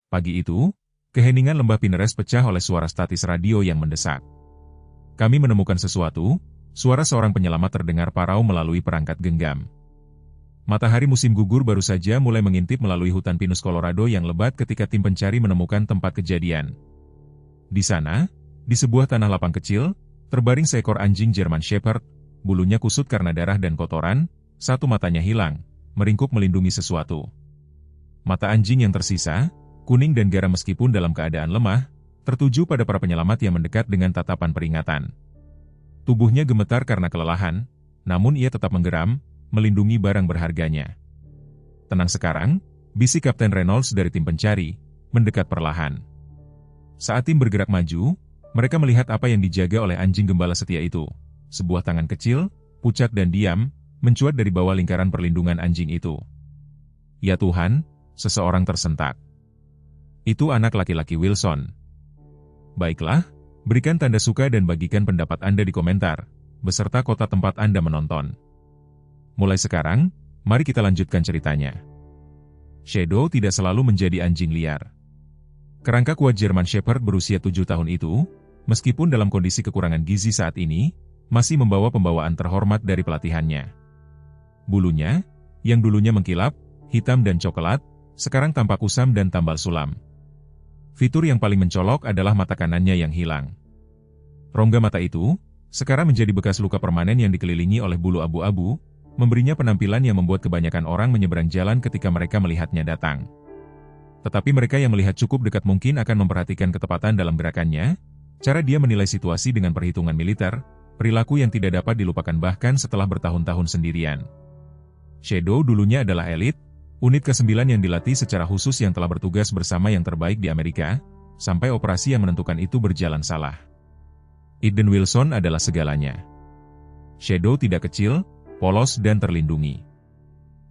Pagi itu, keheningan lembah Pinterest pecah oleh suara statis radio yang mendesak. Kami menemukan sesuatu, suara seorang penyelamat terdengar parau melalui perangkat genggam. Matahari musim gugur baru saja mulai mengintip melalui hutan pinus Colorado yang lebat ketika tim pencari menemukan tempat kejadian. Di sana, di sebuah tanah lapang kecil, terbaring seekor anjing German Shepherd, bulunya kusut karena darah dan kotoran, satu matanya hilang, meringkuk melindungi sesuatu. Mata anjing yang tersisa, kuning dan garam meskipun dalam keadaan lemah, tertuju pada para penyelamat yang mendekat dengan tatapan peringatan. Tubuhnya gemetar karena kelelahan, namun ia tetap menggeram, melindungi barang berharganya. Tenang sekarang, bisik Kapten Reynolds dari tim pencari, mendekat perlahan. Saat tim bergerak maju, mereka melihat apa yang dijaga oleh anjing gembala setia itu. Sebuah tangan kecil, pucat dan diam, mencuat dari bawah lingkaran perlindungan anjing itu. Ya Tuhan, seseorang tersentak. Itu anak laki-laki Wilson. Baiklah, berikan tanda suka dan bagikan pendapat Anda di komentar, beserta kota tempat Anda menonton. Mulai sekarang, mari kita lanjutkan ceritanya. Shadow tidak selalu menjadi anjing liar. Kerangka kuat German Shepherd berusia 7 tahun itu, meskipun dalam kondisi kekurangan gizi saat ini, masih membawa pembawaan terhormat dari pelatihannya. Bulunya, yang dulunya mengkilap, hitam dan coklat, sekarang tampak kusam dan tambal sulam. Fitur yang paling mencolok adalah mata kanannya yang hilang. Rongga mata itu, sekarang menjadi bekas luka permanen yang dikelilingi oleh bulu abu-abu, memberinya penampilan yang membuat kebanyakan orang menyeberang jalan ketika mereka melihatnya datang. Tetapi mereka yang melihat cukup dekat mungkin akan memperhatikan ketepatan dalam gerakannya, cara dia menilai situasi dengan perhitungan militer, perilaku yang tidak dapat dilupakan bahkan setelah bertahun-tahun sendirian. Shadow dulunya adalah elit, unit ke-9 yang dilatih secara khusus yang telah bertugas bersama yang terbaik di Amerika, sampai operasi yang menentukan itu berjalan salah. Eden Wilson adalah segalanya. Shadow tidak kecil, polos dan terlindungi.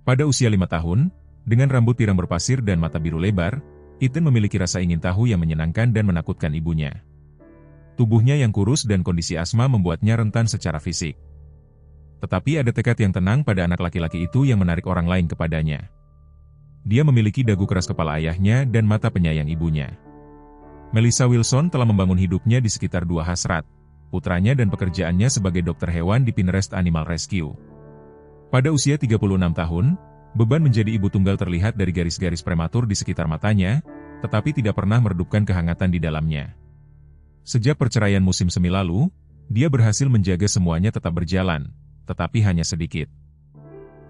Pada usia 5 tahun, dengan rambut pirang berpasir dan mata biru lebar, Ethan memiliki rasa ingin tahu yang menyenangkan dan menakutkan ibunya. Tubuhnya yang kurus dan kondisi asma membuatnya rentan secara fisik. Tetapi ada tekad yang tenang pada anak laki-laki itu yang menarik orang lain kepadanya. Dia memiliki dagu keras kepala ayahnya dan mata penyayang ibunya. Melissa Wilson telah membangun hidupnya di sekitar 2 hasrat, putranya dan pekerjaannya sebagai dokter hewan di Pinterest Animal Rescue. Pada usia 36 tahun, beban menjadi ibu tunggal terlihat dari garis-garis prematur di sekitar matanya, tetapi tidak pernah meredupkan kehangatan di dalamnya. Sejak perceraian musim semi lalu, dia berhasil menjaga semuanya tetap berjalan, tetapi hanya sedikit.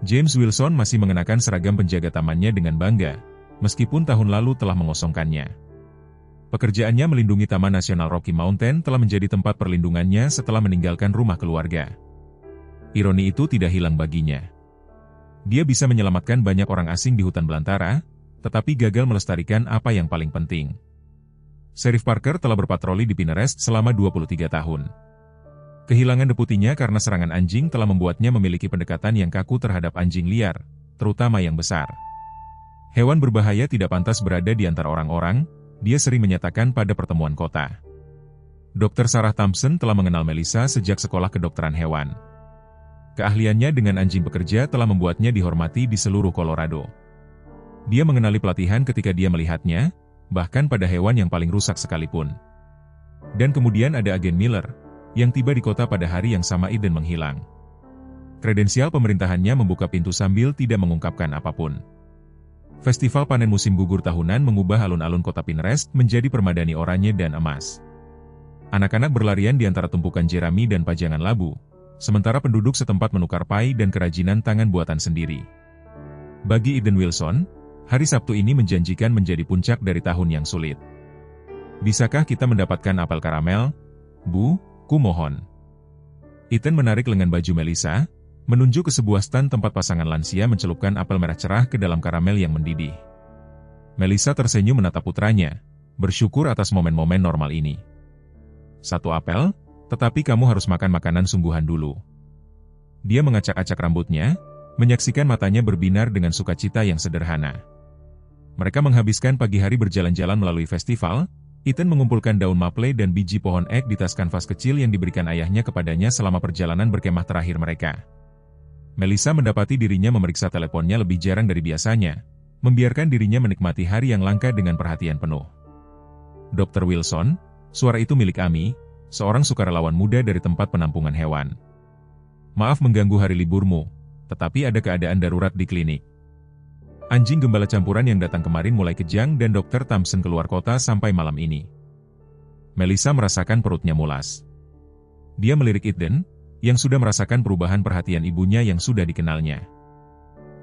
James Wilson masih mengenakan seragam penjaga tamannya dengan bangga, meskipun tahun lalu telah mengosongkannya. Pekerjaannya melindungi Taman Nasional Rocky Mountain telah menjadi tempat perlindungannya setelah meninggalkan rumah keluarga. Ironi itu tidak hilang baginya. Dia bisa menyelamatkan banyak orang asing di hutan belantara, tetapi gagal melestarikan apa yang paling penting. Sheriff Parker telah berpatroli di Pinterest selama 23 tahun. Kehilangan deputinya karena serangan anjing telah membuatnya memiliki pendekatan yang kaku terhadap anjing liar, terutama yang besar. Hewan berbahaya tidak pantas berada di antara orang-orang, dia sering menyatakan pada pertemuan kota. Dr. Sarah Thompson telah mengenal Melissa sejak sekolah kedokteran hewan. Keahliannya dengan anjing pekerja telah membuatnya dihormati di seluruh Colorado. Dia mengenali pelatihan ketika dia melihatnya, bahkan pada hewan yang paling rusak sekalipun. Dan kemudian ada agen Miller, yang tiba di kota pada hari yang sama Eden menghilang. Kredensial pemerintahannya membuka pintu sambil tidak mengungkapkan apapun. Festival panen musim gugur tahunan mengubah alun-alun kota Pinterest menjadi permadani oranye dan emas. Anak-anak berlarian di antara tumpukan jerami dan pajangan labu, sementara penduduk setempat menukar pai dan kerajinan tangan buatan sendiri. Bagi Eden Wilson, hari Sabtu ini menjanjikan menjadi puncak dari tahun yang sulit. Bisakah kita mendapatkan apel karamel? Bu, ku mohon. Ethan menarik lengan baju Melissa, menunjuk ke sebuah stand tempat pasangan lansia mencelupkan apel merah cerah ke dalam karamel yang mendidih. Melissa tersenyum menatap putranya, bersyukur atas momen-momen normal ini. 1 apel, tetapi kamu harus makan makanan sungguhan dulu. Dia mengacak-acak rambutnya, menyaksikan matanya berbinar dengan sukacita yang sederhana. Mereka menghabiskan pagi hari berjalan-jalan melalui festival. Ethan mengumpulkan daun maple dan biji pohon ek di tas kanvas kecil yang diberikan ayahnya kepadanya selama perjalanan berkemah terakhir mereka. Melissa mendapati dirinya memeriksa teleponnya lebih jarang dari biasanya, membiarkan dirinya menikmati hari yang langka dengan perhatian penuh. Dr. Wilson, suara itu milik Amy, seorang sukarelawan muda dari tempat penampungan hewan. Maaf mengganggu hari liburmu, tetapi ada keadaan darurat di klinik. Anjing gembala campuran yang datang kemarin mulai kejang dan Dr. Thompson keluar kota sampai malam ini. Melissa merasakan perutnya mulas. Dia melirik Eden, yang sudah merasakan perubahan perhatian ibunya yang sudah dikenalnya.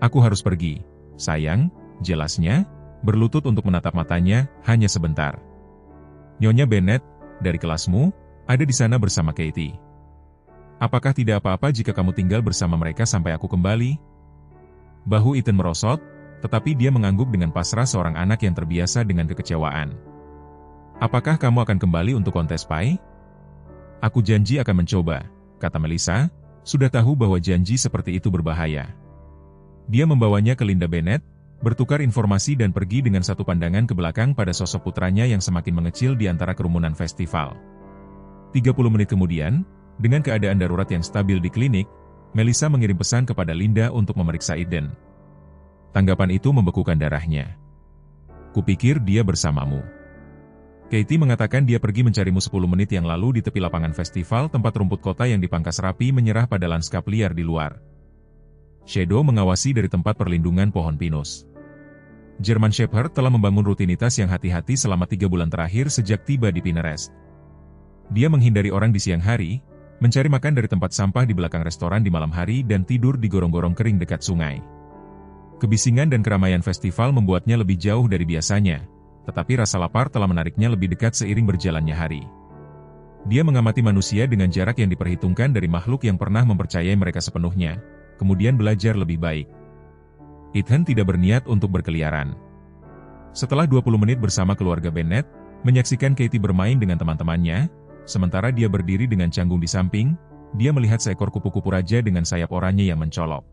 Aku harus pergi, sayang, jelasnya, berlutut untuk menatap matanya, hanya sebentar. Nyonya Bennet, dari kelasmu, ada di sana bersama Katie. Apakah tidak apa-apa jika kamu tinggal bersama mereka sampai aku kembali? Bahu Ethan merosot, tetapi dia mengangguk dengan pasrah seorang anak yang terbiasa dengan kekecewaan. Apakah kamu akan kembali untuk kontes pie? Aku janji akan mencoba, kata Melissa, sudah tahu bahwa janji seperti itu berbahaya. Dia membawanya ke Linda Bennet, bertukar informasi dan pergi dengan satu pandangan ke belakang pada sosok putranya yang semakin mengecil di antara kerumunan festival. 30 menit kemudian, dengan keadaan darurat yang stabil di klinik, Melissa mengirim pesan kepada Linda untuk memeriksa Eden. Tanggapan itu membekukan darahnya. Kupikir dia bersamamu. Katie mengatakan dia pergi mencarimu 10 menit yang lalu di tepi lapangan festival tempat rumput kota yang dipangkas rapi menyerah pada lanskap liar di luar. Shadow mengawasi dari tempat perlindungan pohon pinus. German Shepherd telah membangun rutinitas yang hati-hati selama 3 bulan terakhir sejak tiba di Pinterest. Dia menghindari orang di siang hari, mencari makan dari tempat sampah di belakang restoran di malam hari dan tidur di gorong-gorong kering dekat sungai. Kebisingan dan keramaian festival membuatnya lebih jauh dari biasanya, tetapi rasa lapar telah menariknya lebih dekat seiring berjalannya hari. Dia mengamati manusia dengan jarak yang diperhitungkan dari makhluk yang pernah mempercayai mereka sepenuhnya, kemudian belajar lebih baik. Ethan tidak berniat untuk berkeliaran. Setelah 20 menit bersama keluarga Bennet, menyaksikan Katie bermain dengan teman-temannya, sementara dia berdiri dengan canggung di samping, dia melihat seekor kupu-kupu raja dengan sayap oranye yang mencolok.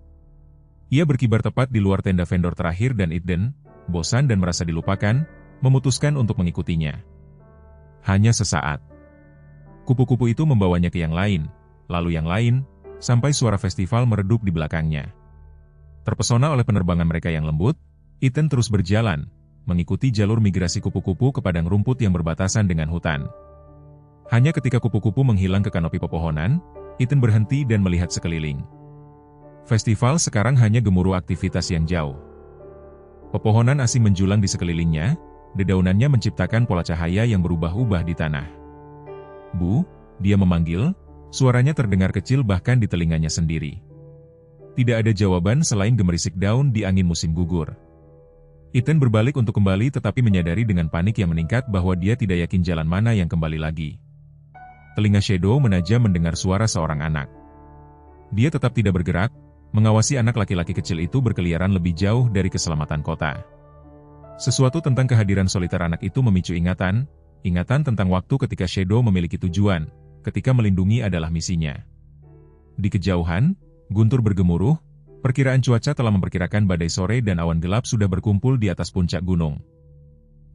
Ia berkibar tepat di luar tenda vendor terakhir dan Eden, bosan dan merasa dilupakan, memutuskan untuk mengikutinya. Hanya sesaat. Kupu-kupu itu membawanya ke yang lain, lalu yang lain, sampai suara festival meredup di belakangnya. Terpesona oleh penerbangan mereka yang lembut, Ethan terus berjalan, mengikuti jalur migrasi kupu-kupu ke padang rumput yang berbatasan dengan hutan. Hanya ketika kupu-kupu menghilang ke kanopi pepohonan, Ethan berhenti dan melihat sekeliling. Festival sekarang hanya gemuruh aktivitas yang jauh. Pepohonan asing menjulang di sekelilingnya, dedaunannya menciptakan pola cahaya yang berubah-ubah di tanah. Bu, dia memanggil, suaranya terdengar kecil bahkan di telinganya sendiri. Tidak ada jawaban selain gemerisik daun di angin musim gugur. Ethan berbalik untuk kembali tetapi menyadari dengan panik yang meningkat bahwa dia tidak yakin jalan mana yang kembali lagi. Telinga Shadow menajam mendengar suara seorang anak. Dia tetap tidak bergerak, mengawasi anak laki-laki kecil itu berkeliaran lebih jauh dari keselamatan kota. Sesuatu tentang kehadiran soliter anak itu memicu ingatan tentang waktu ketika Shadow memiliki tujuan, ketika melindungi adalah misinya. Di kejauhan, guntur bergemuruh, perkiraan cuaca telah memperkirakan badai sore dan awan gelap sudah berkumpul di atas puncak gunung.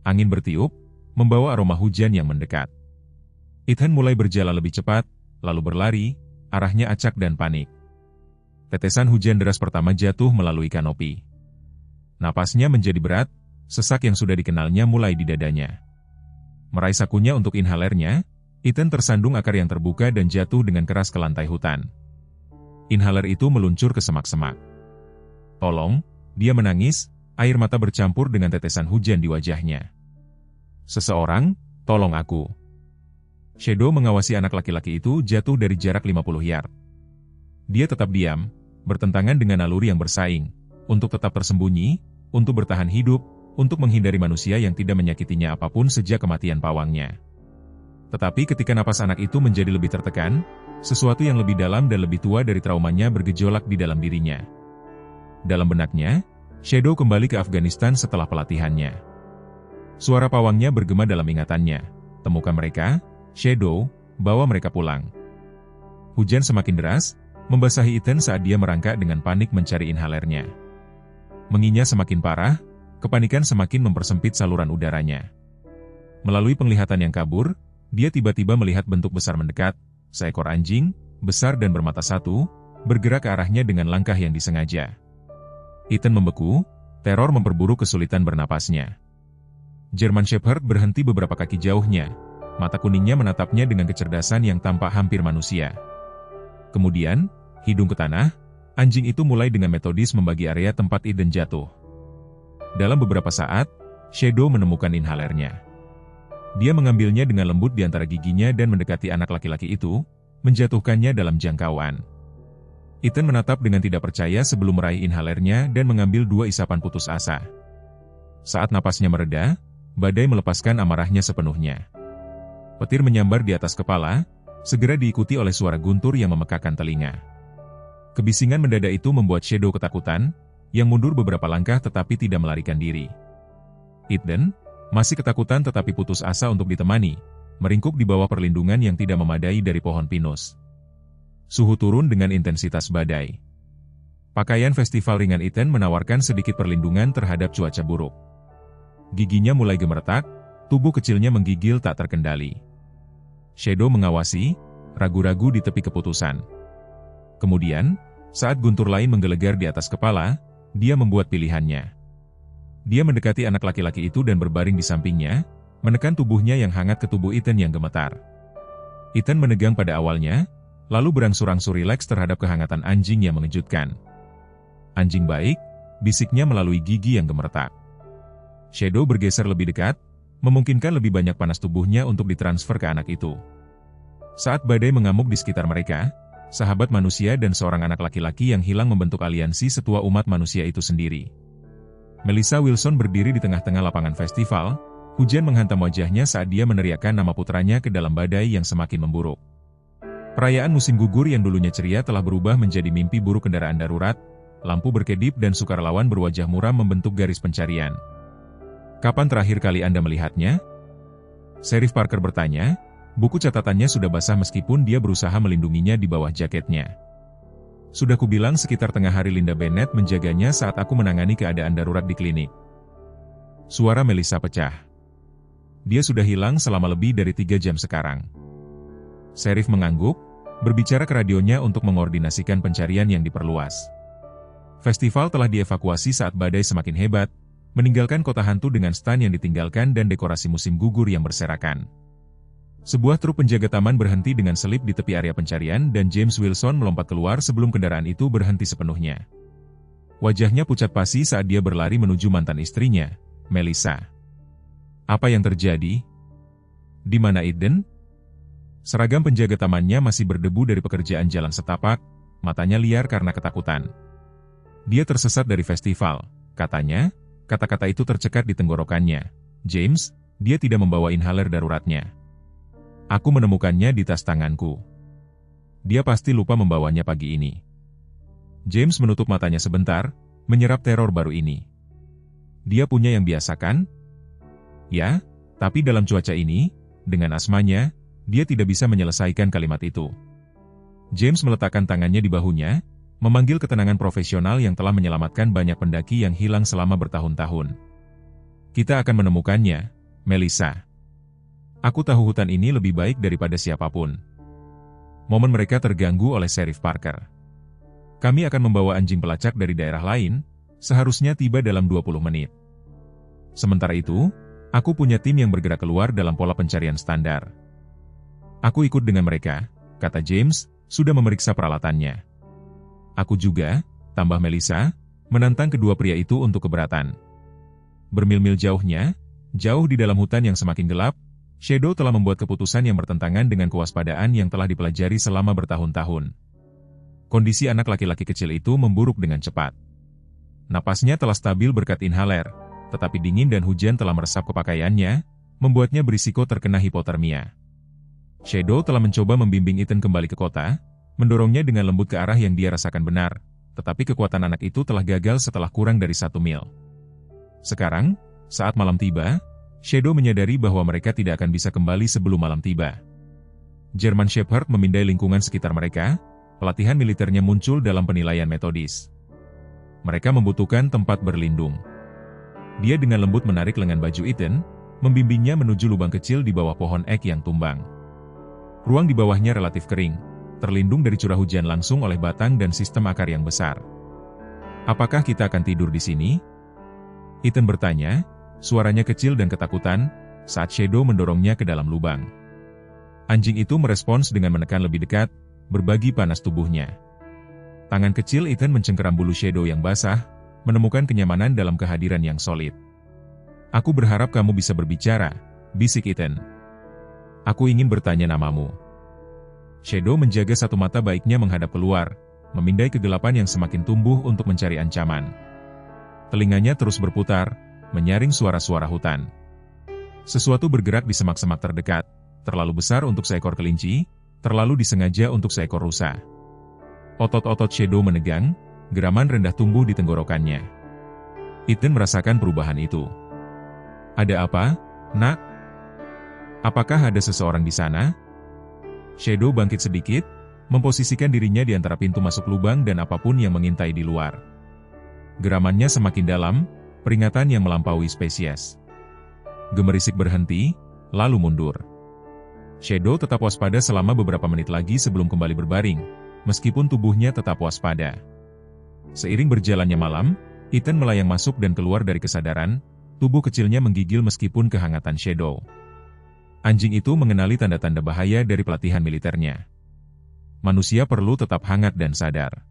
Angin bertiup, membawa aroma hujan yang mendekat. Ethan mulai berjalan lebih cepat, lalu berlari, arahnya acak dan panik. Tetesan hujan deras pertama jatuh melalui kanopi. Napasnya menjadi berat, sesak yang sudah dikenalnya mulai di dadanya. Meraih sakunya untuk inhalernya, Ethan tersandung akar yang terbuka dan jatuh dengan keras ke lantai hutan. Inhaler itu meluncur ke semak-semak. Tolong, dia menangis, air mata bercampur dengan tetesan hujan di wajahnya. Seseorang, tolong aku. Shadow mengawasi anak laki-laki itu jatuh dari jarak 50 yard. Dia tetap diam, bertentangan dengan naluri yang bersaing, untuk tetap tersembunyi, untuk bertahan hidup, untuk menghindari manusia yang tidak menyakitinya apapun sejak kematian pawangnya. Tetapi ketika napas anak itu menjadi lebih tertekan, sesuatu yang lebih dalam dan lebih tua dari traumanya bergejolak di dalam dirinya. Dalam benaknya, Shadow kembali ke Afghanistan setelah pelatihannya. Suara pawangnya bergema dalam ingatannya. Temukan mereka, Shadow, bawa mereka pulang. Hujan semakin deras, membasahi Ethan saat dia merangkak dengan panik mencari inhalernya. Menginya semakin parah, kepanikan semakin mempersempit saluran udaranya. Melalui penglihatan yang kabur, dia tiba-tiba melihat bentuk besar mendekat, seekor anjing, besar dan bermata satu, bergerak ke arahnya dengan langkah yang disengaja. Ethan membeku, Teror memperburuk kesulitan bernapasnya. German Shepherd berhenti beberapa kaki jauhnya. Mata kuningnya menatapnya dengan kecerdasan yang tampak hampir manusia. Kemudian, hidung ke tanah, anjing itu mulai dengan metodis membagi area tempat Eden jatuh. Dalam beberapa saat, Shadow menemukan inhalernya. Dia mengambilnya dengan lembut di antara giginya dan mendekati anak laki-laki itu, menjatuhkannya dalam jangkauan. Ethan menatap dengan tidak percaya sebelum meraih inhalernya dan mengambil 2 isapan putus asa. Saat napasnya mereda, badai melepaskan amarahnya sepenuhnya. Petir menyambar di atas kepala, segera diikuti oleh suara guntur yang memekakan telinga. Kebisingan mendadak itu membuat Shadow ketakutan, yang mundur beberapa langkah tetapi tidak melarikan diri. Ethan, masih ketakutan tetapi putus asa untuk ditemani, meringkuk di bawah perlindungan yang tidak memadai dari pohon pinus. Suhu turun dengan intensitas badai. Pakaian festival ringan Ethan menawarkan sedikit perlindungan terhadap cuaca buruk. Giginya mulai gemeretak, tubuh kecilnya menggigil tak terkendali. Shadow mengawasi, ragu-ragu di tepi keputusan. Kemudian, saat guntur lain menggelegar di atas kepala, dia membuat pilihannya. Dia mendekati anak laki-laki itu dan berbaring di sampingnya, menekan tubuhnya yang hangat ke tubuh Ethan yang gemetar. Ethan menegang pada awalnya, lalu berangsur-angsur rileks terhadap kehangatan anjing yang mengejutkan. Anjing baik, bisiknya melalui gigi yang gemeretak. Shadow bergeser lebih dekat, memungkinkan lebih banyak panas tubuhnya untuk ditransfer ke anak itu. Saat badai mengamuk di sekitar mereka, sahabat manusia dan seorang anak laki-laki yang hilang membentuk aliansi setua umat manusia itu sendiri. Melissa Wilson berdiri di tengah-tengah lapangan festival, hujan menghantam wajahnya saat dia meneriakkan nama putranya ke dalam badai yang semakin memburuk. Perayaan musim gugur yang dulunya ceria telah berubah menjadi mimpi buruk kendaraan darurat, lampu berkedip dan sukarelawan berwajah muram membentuk garis pencarian. Kapan terakhir kali Anda melihatnya? Sheriff Parker bertanya. Buku catatannya sudah basah meskipun dia berusaha melindunginya di bawah jaketnya. Sudah kubilang sekitar tengah hari Linda Bennett menjaganya saat aku menangani keadaan darurat di klinik. Suara Melissa pecah. Dia sudah hilang selama lebih dari 3 jam sekarang. Sheriff mengangguk, berbicara ke radionya untuk mengordinasikan pencarian yang diperluas. Festival telah dievakuasi saat badai semakin hebat, meninggalkan kota hantu dengan stan yang ditinggalkan dan dekorasi musim gugur yang berserakan. Sebuah truk penjaga taman berhenti dengan selip di tepi area pencarian dan James Wilson melompat keluar sebelum kendaraan itu berhenti sepenuhnya. Wajahnya pucat pasi saat dia berlari menuju mantan istrinya, Melissa. Apa yang terjadi? Di mana Eden? Seragam penjaga tamannya masih berdebu dari pekerjaan jalan setapak, matanya liar karena ketakutan. Dia tersesat dari festival, katanya, kata-kata itu tercekat di tenggorokannya. James, dia tidak membawa inhaler daruratnya. Aku menemukannya di tas tanganku. Dia pasti lupa membawanya pagi ini. James menutup matanya sebentar, menyerap teror baru ini. Dia punya yang biasa kan? Ya, tapi dalam cuaca ini, dengan asmanya, dia tidak bisa menyelesaikan kalimat itu. James meletakkan tangannya di bahunya, memanggil ketenangan profesional yang telah menyelamatkan banyak pendaki yang hilang selama bertahun-tahun. Kita akan menemukannya, Melissa. Aku tahu hutan ini lebih baik daripada siapapun. Momen mereka terganggu oleh Sheriff Parker. Kami akan membawa anjing pelacak dari daerah lain, seharusnya tiba dalam 20 menit. Sementara itu, aku punya tim yang bergerak keluar dalam pola pencarian standar. Aku ikut dengan mereka, kata James, sudah memeriksa peralatannya. Aku juga, tambah Melissa, menantang kedua pria itu untuk keberatan. Bermil-mil jauhnya, jauh di dalam hutan yang semakin gelap, Shadow telah membuat keputusan yang bertentangan dengan kewaspadaan yang telah dipelajari selama bertahun-tahun. Kondisi anak laki-laki kecil itu memburuk dengan cepat. Napasnya telah stabil berkat inhaler, tetapi dingin dan hujan telah meresap ke pakaiannya, membuatnya berisiko terkena hipotermia. Shadow telah mencoba membimbing Ethan kembali ke kota, mendorongnya dengan lembut ke arah yang dia rasakan benar, tetapi kekuatan anak itu telah gagal setelah kurang dari 1 mil. Sekarang, saat malam tiba, Shadow menyadari bahwa mereka tidak akan bisa kembali sebelum malam tiba. German Shepherd memindai lingkungan sekitar mereka, pelatihan militernya muncul dalam penilaian metodis. Mereka membutuhkan tempat berlindung. Dia dengan lembut menarik lengan baju Ethan, membimbingnya menuju lubang kecil di bawah pohon ek yang tumbang. Ruang di bawahnya relatif kering, terlindung dari curah hujan langsung oleh batang dan sistem akar yang besar. Apakah kita akan tidur di sini? Ethan bertanya, suaranya kecil dan ketakutan, saat Shadow mendorongnya ke dalam lubang. Anjing itu merespons dengan menekan lebih dekat, berbagi panas tubuhnya. Tangan kecil Ethan mencengkeram bulu Shadow yang basah, menemukan kenyamanan dalam kehadiran yang solid. Aku berharap kamu bisa berbicara, bisik Ethan. Aku ingin bertanya namamu. Shadow menjaga satu mata baiknya menghadap keluar, memindai kegelapan yang semakin tumbuh untuk mencari ancaman. Telinganya terus berputar, menyaring suara-suara hutan. Sesuatu bergerak di semak-semak terdekat, terlalu besar untuk seekor kelinci, terlalu disengaja untuk seekor rusa. Otot-otot Shadow menegang, geraman rendah tumbuh di tenggorokannya. Ethan merasakan perubahan itu. Ada apa, nak? Apakah ada seseorang di sana? Shadow bangkit sedikit, memposisikan dirinya di antara pintu masuk lubang dan apapun yang mengintai di luar. Geramannya semakin dalam, peringatan yang melampaui spesies. Gemerisik berhenti, lalu mundur. Shadow tetap waspada selama beberapa menit lagi sebelum kembali berbaring, meskipun tubuhnya tetap waspada. Seiring berjalannya malam, Ethan melayang masuk dan keluar dari kesadaran, tubuh kecilnya menggigil meskipun kehangatan Shadow. Anjing itu mengenali tanda-tanda bahaya dari pelatihan militernya. Manusia perlu tetap hangat dan sadar.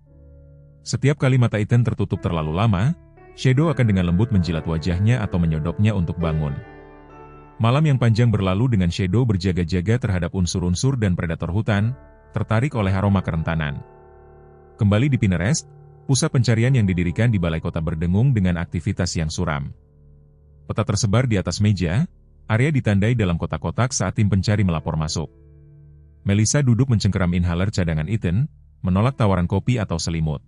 Setiap kali mata Ethan tertutup terlalu lama, Shadow akan dengan lembut menjilat wajahnya atau menyodopnya untuk bangun. Malam yang panjang berlalu dengan Shadow berjaga-jaga terhadap unsur-unsur dan predator hutan, tertarik oleh aroma kerentanan. Kembali di Pinterest, pusat pencarian yang didirikan di balai kota berdengung dengan aktivitas yang suram. Peta tersebar di atas meja, area ditandai dalam kotak-kotak saat tim pencari melapor masuk. Melissa duduk mencengkeram inhaler cadangan Ethan, menolak tawaran kopi atau selimut.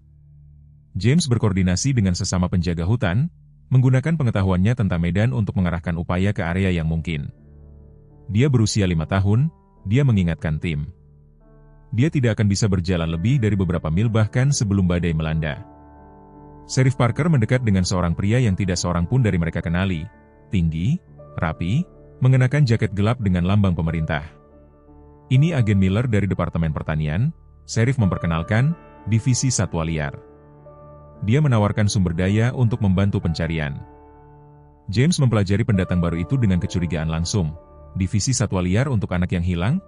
James berkoordinasi dengan sesama penjaga hutan, menggunakan pengetahuannya tentang medan untuk mengarahkan upaya ke area yang mungkin. Dia berusia 5 tahun, dia mengingatkan tim. Dia tidak akan bisa berjalan lebih dari beberapa mil bahkan sebelum badai melanda. Sheriff Parker mendekat dengan seorang pria yang tidak seorang pun dari mereka kenali, tinggi, rapi, mengenakan jaket gelap dengan lambang pemerintah. Ini agen Miller dari Departemen Pertanian, Sheriff memperkenalkan, Divisi Satwa Liar. Dia menawarkan sumber daya untuk membantu pencarian. James mempelajari pendatang baru itu dengan kecurigaan langsung. Divisi Satwa Liar untuk anak yang hilang?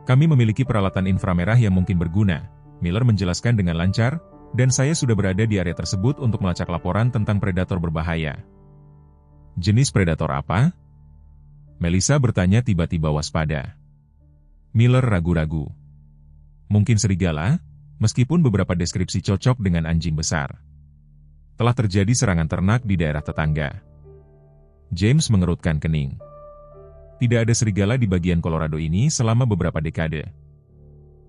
Kami memiliki peralatan inframerah yang mungkin berguna, Miller menjelaskan dengan lancar, dan saya sudah berada di area tersebut untuk melacak laporan tentang predator berbahaya. Jenis predator apa? Melissa bertanya tiba-tiba waspada. Miller ragu-ragu. Mungkin serigala, meskipun beberapa deskripsi cocok dengan anjing besar. Telah terjadi serangan ternak di daerah tetangga. James mengerutkan kening. Tidak ada serigala di bagian Colorado ini selama beberapa dekade.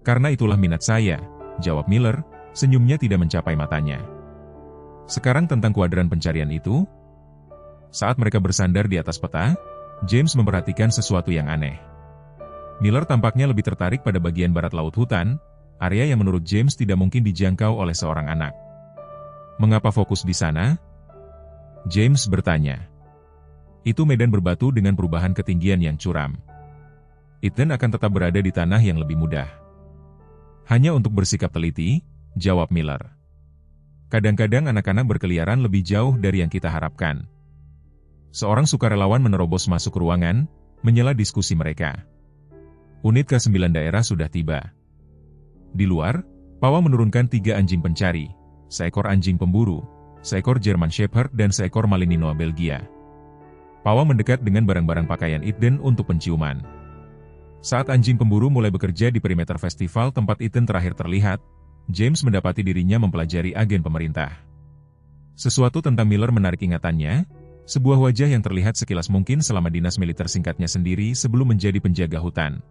Karena itulah minat saya, jawab Miller, senyumnya tidak mencapai matanya. Sekarang tentang kuadran pencarian itu? Saat mereka bersandar di atas peta, James memperhatikan sesuatu yang aneh. Miller tampaknya lebih tertarik pada bagian barat laut hutan, area yang menurut James tidak mungkin dijangkau oleh seorang anak. Mengapa fokus di sana? James bertanya. Itu medan berbatu dengan perubahan ketinggian yang curam. Ethan akan tetap berada di tanah yang lebih mudah. Hanya untuk bersikap teliti, jawab Miller. Kadang-kadang anak-anak berkeliaran lebih jauh dari yang kita harapkan. Seorang sukarelawan menerobos masuk ruangan, menyela diskusi mereka. Unit K9 daerah sudah tiba. Di luar, Pawa menurunkan 3 anjing pencari, seekor anjing pemburu, seekor German Shepherd dan seekor Malinois Belgia. Pawa mendekat dengan barang-barang pakaian Ethan untuk penciuman. Saat anjing pemburu mulai bekerja di perimeter festival tempat Ethan terakhir terlihat, James mendapati dirinya mempelajari agen pemerintah. Sesuatu tentang Miller menarik ingatannya, sebuah wajah yang terlihat sekilas mungkin selama dinas militer singkatnya sendiri sebelum menjadi penjaga hutan.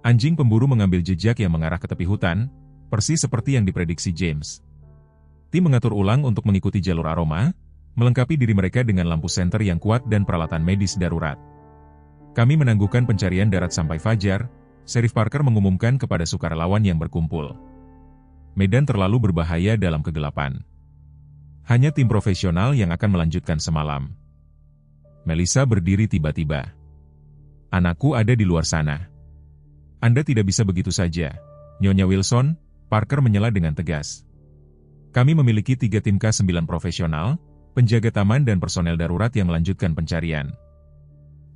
Anjing pemburu mengambil jejak yang mengarah ke tepi hutan, persis seperti yang diprediksi James. Tim mengatur ulang untuk mengikuti jalur aroma, melengkapi diri mereka dengan lampu senter yang kuat dan peralatan medis darurat. Kami menangguhkan pencarian darat sampai fajar, Sheriff Parker mengumumkan kepada sukarelawan yang berkumpul. Medan terlalu berbahaya dalam kegelapan. Hanya tim profesional yang akan melanjutkan semalam. Melissa berdiri tiba-tiba. Anakku ada di luar sana. Anda tidak bisa begitu saja, Nyonya Wilson, Parker menyela dengan tegas. Kami memiliki 3 tim K9 profesional, penjaga taman dan personel darurat yang melanjutkan pencarian.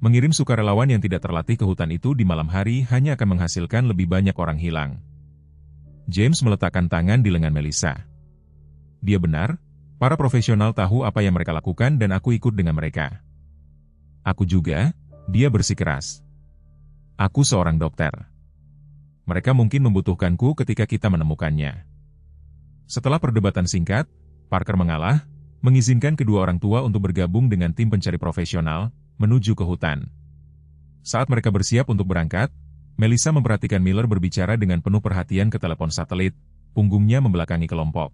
Mengirim sukarelawan yang tidak terlatih ke hutan itu di malam hari hanya akan menghasilkan lebih banyak orang hilang. James meletakkan tangan di lengan Melissa. Dia benar, para profesional tahu apa yang mereka lakukan dan aku ikut dengan mereka. Aku juga, dia bersikeras. Aku seorang dokter. Mereka mungkin membutuhkanku ketika kita menemukannya. Setelah perdebatan singkat, Parker mengalah, mengizinkan kedua orang tua untuk bergabung dengan tim pencari profesional, menuju ke hutan. Saat mereka bersiap untuk berangkat, Melissa memperhatikan Miller berbicara dengan penuh perhatian ke telepon satelit, punggungnya membelakangi kelompok.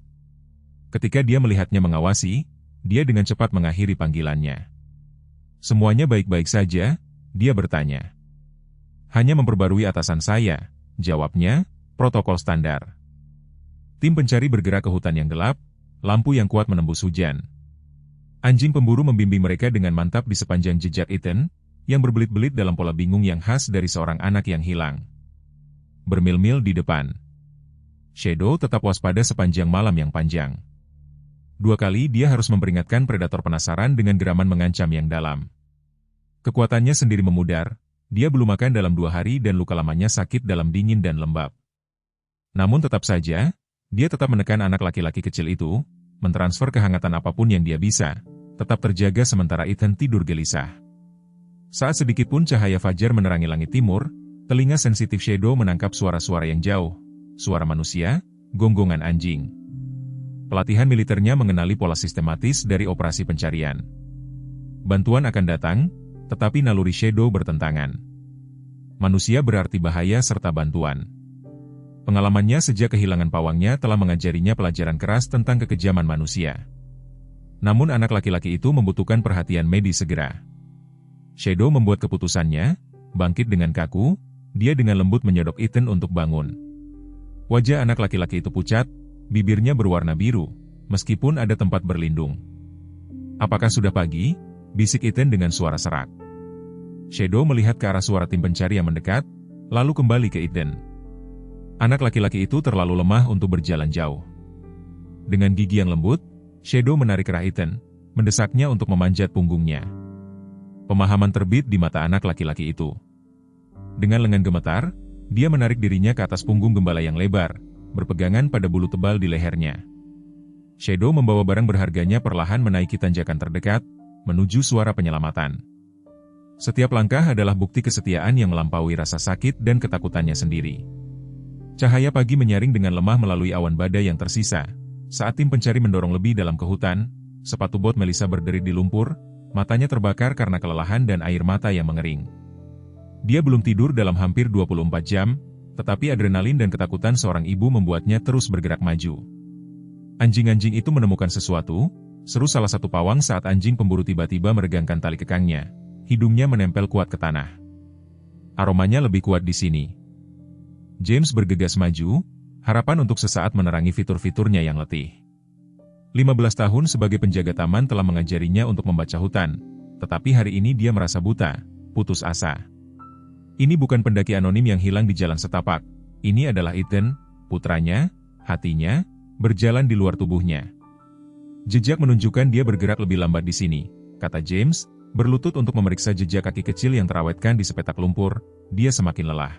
Ketika dia melihatnya mengawasi, dia dengan cepat mengakhiri panggilannya. Semuanya baik-baik saja, dia bertanya. Hanya memperbarui atasan saya, jawabnya, protokol standar. Tim pencari bergerak ke hutan yang gelap, lampu yang kuat menembus hujan. Anjing pemburu membimbing mereka dengan mantap di sepanjang jejak Ethan, yang berbelit-belit dalam pola bingung yang khas dari seorang anak yang hilang. Bermil-mil di depan. Shadow tetap waspada sepanjang malam yang panjang. 2 kali dia harus memperingatkan predator penasaran dengan geraman mengancam yang dalam. Kekuatannya sendiri memudar, dia belum makan dalam 2 hari dan luka lamanya sakit dalam dingin dan lembab. Namun tetap saja, dia tetap menekan anak laki-laki kecil itu, mentransfer kehangatan apapun yang dia bisa, tetap terjaga sementara Ethan tidur gelisah. Saat sedikit pun cahaya fajar menerangi langit timur, telinga sensitif Shadow menangkap suara-suara yang jauh, suara manusia, gonggongan anjing. Pelatihan militernya mengenali pola sistematis dari operasi pencarian. Bantuan akan datang, tetapi naluri Shadow bertentangan. Manusia berarti bahaya serta bantuan. Pengalamannya sejak kehilangan pawangnya telah mengajarinya pelajaran keras tentang kekejaman manusia. Namun anak laki-laki itu membutuhkan perhatian medis segera. Shadow membuat keputusannya, bangkit dengan kaku, dia dengan lembut menyodok Ethan untuk bangun. Wajah anak laki-laki itu pucat, bibirnya berwarna biru, meskipun ada tempat berlindung. "Apakah sudah pagi?" bisik Ethan dengan suara serak. Shadow melihat ke arah suara tim pencari yang mendekat, lalu kembali ke Ethan. Anak laki-laki itu terlalu lemah untuk berjalan jauh. Dengan gigi yang lembut, Shadow menarik kerah Ethan, mendesaknya untuk memanjat punggungnya. Pemahaman terbit di mata anak laki-laki itu. Dengan lengan gemetar, dia menarik dirinya ke atas punggung gembala yang lebar, berpegangan pada bulu tebal di lehernya. Shadow membawa barang berharganya perlahan menaiki tanjakan terdekat, menuju suara penyelamatan. Setiap langkah adalah bukti kesetiaan yang melampaui rasa sakit dan ketakutannya sendiri. Cahaya pagi menyaring dengan lemah melalui awan badai yang tersisa. Saat tim pencari mendorong lebih dalam ke hutan, sepatu bot Melissa berderit di lumpur, matanya terbakar karena kelelahan dan air mata yang mengering. Dia belum tidur dalam hampir 24 jam, tetapi adrenalin dan ketakutan seorang ibu membuatnya terus bergerak maju. Anjing-anjing itu menemukan sesuatu, seru salah satu pawang saat anjing pemburu tiba-tiba meregangkan tali kekangnya. Hidungnya menempel kuat ke tanah. Aromanya lebih kuat di sini. James bergegas maju, harapan untuk sesaat menerangi fitur-fiturnya yang letih. 15 tahun sebagai penjaga taman telah mengajarinya untuk membaca hutan, tetapi hari ini dia merasa buta, putus asa. Ini bukan pendaki anonim yang hilang di jalan setapak, ini adalah Ethan, putranya, hatinya, berjalan di luar tubuhnya. Jejak menunjukkan dia bergerak lebih lambat di sini, kata James, berlutut untuk memeriksa jejak kaki kecil yang terawetkan di sepetak lumpur, dia semakin lelah.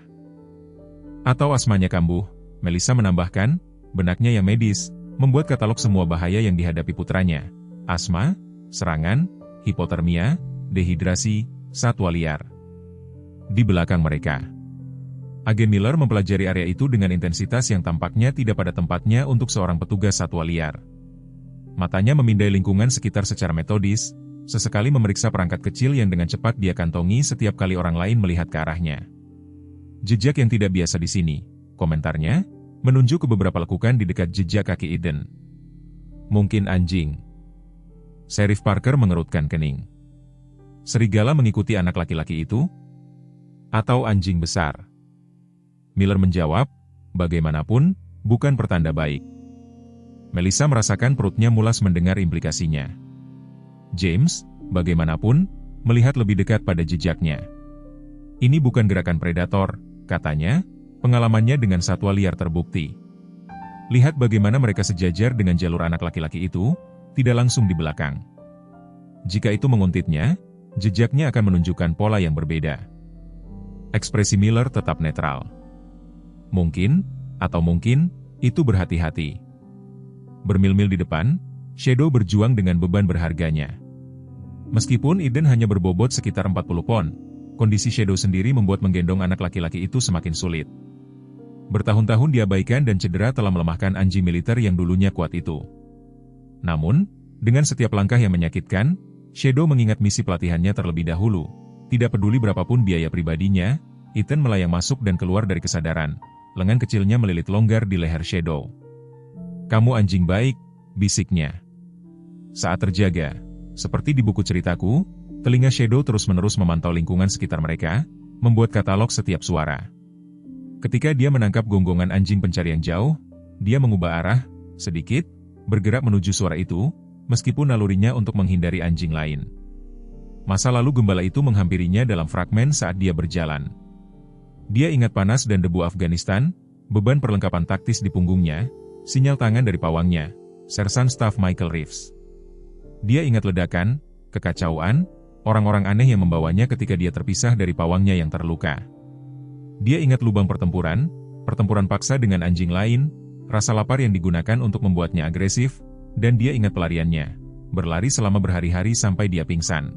Atau asmanya kambuh, Melissa menambahkan, benaknya yang medis, membuat katalog semua bahaya yang dihadapi putranya. Asma, serangan, hipotermia, dehidrasi, satwa liar. Di belakang mereka. Agen Miller mempelajari area itu dengan intensitas yang tampaknya tidak pada tempatnya untuk seorang petugas satwa liar. Matanya memindai lingkungan sekitar secara metodis, sesekali memeriksa perangkat kecil yang dengan cepat dia kantongi setiap kali orang lain melihat ke arahnya. Jejak yang tidak biasa di sini, komentarnya, menunjuk ke beberapa lekukan di dekat jejak kaki Eden. Mungkin anjing. Sheriff Parker mengerutkan kening. Serigala mengikuti anak laki-laki itu? Atau anjing besar? Miller menjawab, bagaimanapun, bukan pertanda baik. Melissa merasakan perutnya mulas mendengar implikasinya. James, bagaimanapun, melihat lebih dekat pada jejaknya. Ini bukan gerakan predator, katanya, pengalamannya dengan satwa liar terbukti. Lihat bagaimana mereka sejajar dengan jalur anak laki-laki itu, tidak langsung di belakang. Jika itu menguntitnya, jejaknya akan menunjukkan pola yang berbeda. Ekspresi Miller tetap netral. Mungkin, itu berhati-hati. Bermil-mil di depan, Shadow berjuang dengan beban berharganya. Meskipun Eden hanya berbobot sekitar 40 pon, kondisi Shadow sendiri membuat menggendong anak laki-laki itu semakin sulit. Bertahun-tahun diabaikan dan cedera telah melemahkan anjing militer yang dulunya kuat itu. Namun, dengan setiap langkah yang menyakitkan, Shadow mengingat misi pelatihannya terlebih dahulu. Tidak peduli berapapun biaya pribadinya, Ethan melayang masuk dan keluar dari kesadaran. Lengan kecilnya melilit longgar di leher Shadow. "Kamu anjing baik," bisiknya. Saat terjaga, seperti di buku ceritaku, telinga Shadow terus-menerus memantau lingkungan sekitar mereka, membuat katalog setiap suara. Ketika dia menangkap gonggongan anjing pencarian jauh, dia mengubah arah, sedikit, bergerak menuju suara itu, meskipun nalurinya untuk menghindari anjing lain. Masa lalu gembala itu menghampirinya dalam fragmen saat dia berjalan. Dia ingat panas dan debu Afghanistan, beban perlengkapan taktis di punggungnya, sinyal tangan dari pawangnya, Sersan Staff Michael Reeves. Dia ingat ledakan, kekacauan, orang-orang aneh yang membawanya ketika dia terpisah dari pawangnya yang terluka. Dia ingat lubang pertempuran paksa dengan anjing lain, rasa lapar yang digunakan untuk membuatnya agresif, dan dia ingat pelariannya, berlari selama berhari-hari sampai dia pingsan.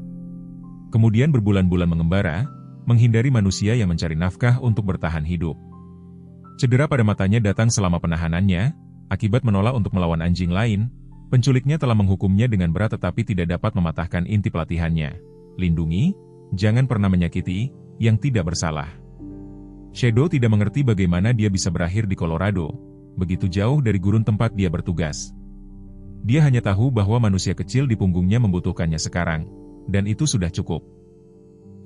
Kemudian berbulan-bulan mengembara, menghindari manusia yang mencari nafkah untuk bertahan hidup. Cedera pada matanya datang selama penahanannya, akibat menolak untuk melawan anjing lain. Penculiknya telah menghukumnya dengan berat tetapi tidak dapat mematahkan inti pelatihannya. Lindungi, jangan pernah menyakiti, yang tidak bersalah. Shadow tidak mengerti bagaimana dia bisa berakhir di Colorado, begitu jauh dari gurun tempat dia bertugas. Dia hanya tahu bahwa manusia kecil di punggungnya membutuhkannya sekarang, dan itu sudah cukup.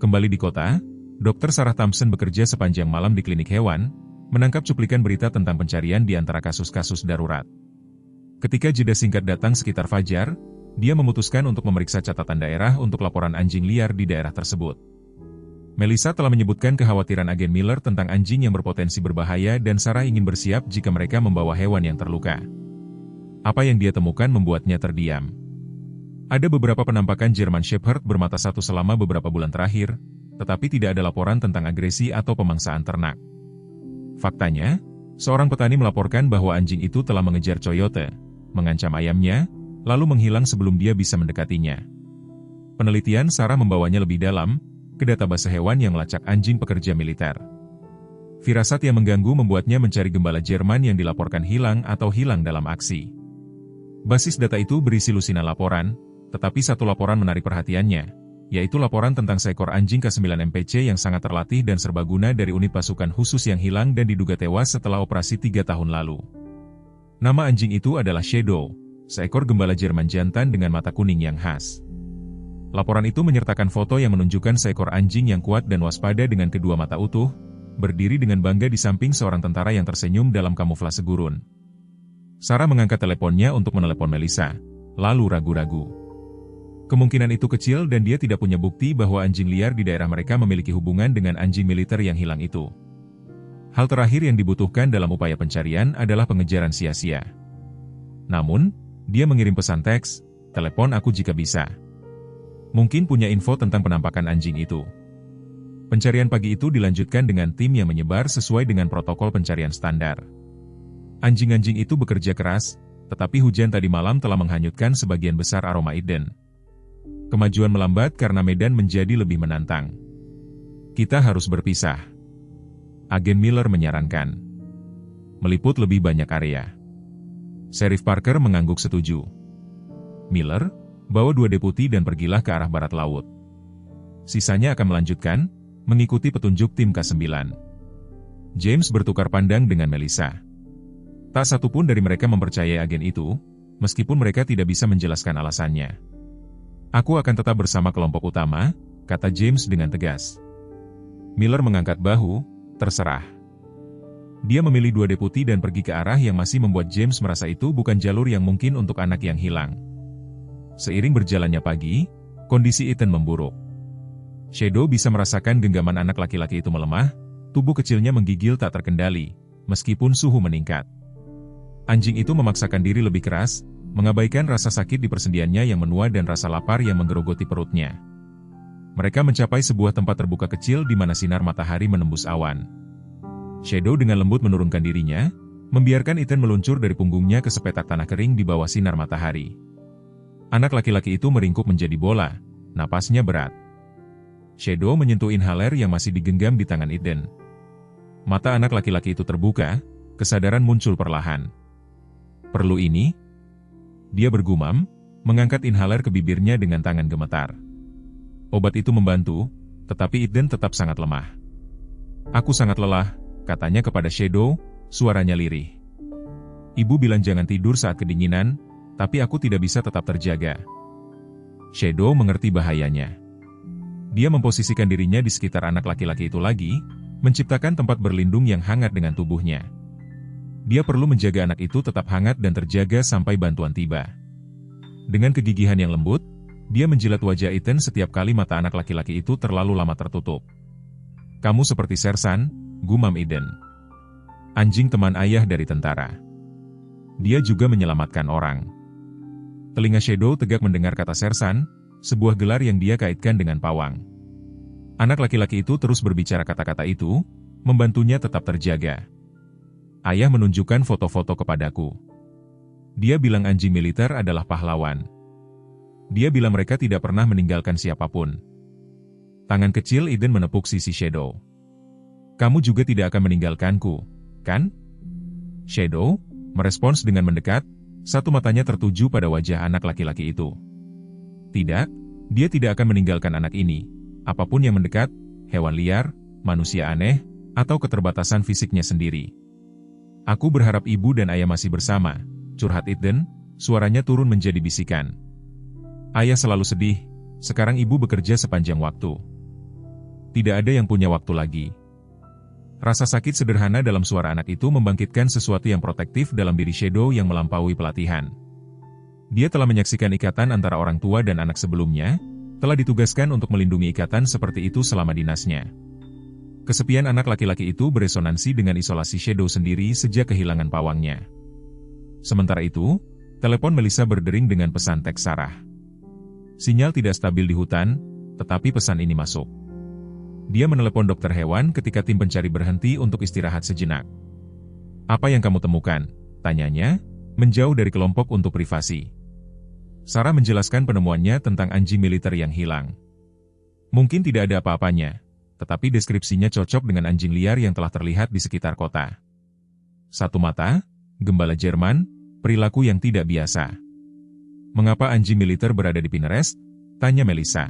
Kembali di kota, Dr. Sarah Thompson bekerja sepanjang malam di klinik hewan, menangkap cuplikan berita tentang pencarian di antara kasus-kasus darurat. Ketika jeda singkat datang sekitar fajar, dia memutuskan untuk memeriksa catatan daerah untuk laporan anjing liar di daerah tersebut. Melissa telah menyebutkan kekhawatiran agen Miller tentang anjing yang berpotensi berbahaya dan Sarah ingin bersiap jika mereka membawa hewan yang terluka. Apa yang dia temukan membuatnya terdiam. Ada beberapa penampakan German Shepherd bermata satu selama beberapa bulan terakhir, tetapi tidak ada laporan tentang agresi atau pemangsaan ternak. Faktanya, seorang petani melaporkan bahwa anjing itu telah mengejar coyote, mengancam ayamnya, lalu menghilang sebelum dia bisa mendekatinya. Penelitian Sarah membawanya lebih dalam, ke database hewan yang melacak anjing pekerja militer. Firasat yang mengganggu membuatnya mencari gembala Jerman yang dilaporkan hilang atau hilang dalam aksi. Basis data itu berisi lusinan laporan, tetapi satu laporan menarik perhatiannya, yaitu laporan tentang seekor anjing K9 MPC yang sangat terlatih dan serbaguna dari unit pasukan khusus yang hilang dan diduga tewas setelah operasi 3 tahun lalu. Nama anjing itu adalah Shadow, seekor gembala Jerman jantan dengan mata kuning yang khas. Laporan itu menyertakan foto yang menunjukkan seekor anjing yang kuat dan waspada dengan kedua mata utuh, berdiri dengan bangga di samping seorang tentara yang tersenyum dalam kamuflase gurun. Sarah mengangkat teleponnya untuk menelepon Melissa, lalu ragu-ragu. Kemungkinan itu kecil dan dia tidak punya bukti bahwa anjing liar di daerah mereka memiliki hubungan dengan anjing militer yang hilang itu. Hal terakhir yang dibutuhkan dalam upaya pencarian adalah pengejaran sia-sia. Namun, dia mengirim pesan teks, "Telepon aku jika bisa." Mungkin punya info tentang penampakan anjing itu. Pencarian pagi itu dilanjutkan dengan tim yang menyebar sesuai dengan protokol pencarian standar. Anjing-anjing itu bekerja keras, tetapi hujan tadi malam telah menghanyutkan sebagian besar aroma Eden. Kemajuan melambat karena medan menjadi lebih menantang. "Kita harus berpisah," Agen Miller menyarankan. "Meliput lebih banyak area." Sheriff Parker mengangguk setuju. "Miller, bawa 2 deputi dan pergilah ke arah barat laut. Sisanya akan melanjutkan, mengikuti petunjuk tim K9. James bertukar pandang dengan Melissa. Tak satu pun dari mereka mempercayai agen itu, meskipun mereka tidak bisa menjelaskan alasannya. "Aku akan tetap bersama kelompok utama," kata James dengan tegas. Miller mengangkat bahu, "Terserah." Dia memilih 2 deputi dan pergi ke arah yang masih membuat James merasa itu bukan jalur yang mungkin untuk anak yang hilang. Seiring berjalannya pagi, kondisi Ethan memburuk. Shadow bisa merasakan genggaman anak laki-laki itu melemah, tubuh kecilnya menggigil tak terkendali, meskipun suhu meningkat. Anjing itu memaksakan diri lebih keras, mengabaikan rasa sakit di persendiannya yang menua dan rasa lapar yang menggerogoti perutnya. Mereka mencapai sebuah tempat terbuka kecil di mana sinar matahari menembus awan. Shadow dengan lembut menurunkan dirinya, membiarkan Ethan meluncur dari punggungnya ke sepetak tanah kering di bawah sinar matahari. Anak laki-laki itu meringkuk menjadi bola, napasnya berat. Shadow menyentuh inhaler yang masih digenggam di tangan Ethan. Mata anak laki-laki itu terbuka, kesadaran muncul perlahan. Perlu ini? Dia bergumam, mengangkat inhaler ke bibirnya dengan tangan gemetar. Obat itu membantu, tetapi Ethan tetap sangat lemah. Aku sangat lelah, katanya kepada Shadow, suaranya lirih. Ibu bilang jangan tidur saat kedinginan, tapi aku tidak bisa tetap terjaga. Shadow mengerti bahayanya. Dia memposisikan dirinya di sekitar anak laki-laki itu lagi, menciptakan tempat berlindung yang hangat dengan tubuhnya. Dia perlu menjaga anak itu tetap hangat dan terjaga sampai bantuan tiba. Dengan kegigihan yang lembut, dia menjilat wajah Ethan setiap kali mata anak laki-laki itu terlalu lama tertutup. Kamu seperti Sersan, gumam Ethan. Anjing teman ayah dari tentara. Dia juga menyelamatkan orang. Telinga Shadow tegak mendengar kata Sersan, sebuah gelar yang dia kaitkan dengan pawang. Anak laki-laki itu terus berbicara kata-kata itu, membantunya tetap terjaga. Ayah menunjukkan foto-foto kepadaku. Dia bilang anjing militer adalah pahlawan. Dia bilang mereka tidak pernah meninggalkan siapapun. Tangan kecil Ethan menepuk sisi Shadow. Kamu juga tidak akan meninggalkanku, kan? Shadow merespons dengan mendekat, satu matanya tertuju pada wajah anak laki-laki itu. Tidak, dia tidak akan meninggalkan anak ini, apapun yang mendekat, hewan liar, manusia aneh, atau keterbatasan fisiknya sendiri. Aku berharap ibu dan ayah masih bersama, curhat Ethan, suaranya turun menjadi bisikan. Ayah selalu sedih, sekarang ibu bekerja sepanjang waktu. Tidak ada yang punya waktu lagi. Rasa sakit sederhana dalam suara anak itu membangkitkan sesuatu yang protektif dalam diri Shadow yang melampaui pelatihan. Dia telah menyaksikan ikatan antara orang tua dan anak sebelumnya, telah ditugaskan untuk melindungi ikatan seperti itu selama dinasnya. Kesepian anak laki-laki itu beresonansi dengan isolasi Shadow sendiri sejak kehilangan pawangnya. Sementara itu, telepon Melissa berdering dengan pesan teks Sarah. Sinyal tidak stabil di hutan, tetapi pesan ini masuk. Dia menelepon dokter hewan ketika tim pencari berhenti untuk istirahat sejenak. Apa yang kamu temukan? Tanyanya, menjauh dari kelompok untuk privasi. Sarah menjelaskan penemuannya tentang anjing militer yang hilang. Mungkin tidak ada apa-apanya, tetapi deskripsinya cocok dengan anjing liar yang telah terlihat di sekitar kota. Satu mata, gembala Jerman, perilaku yang tidak biasa. Mengapa anjing militer berada di Pinterest? Tanya Melissa.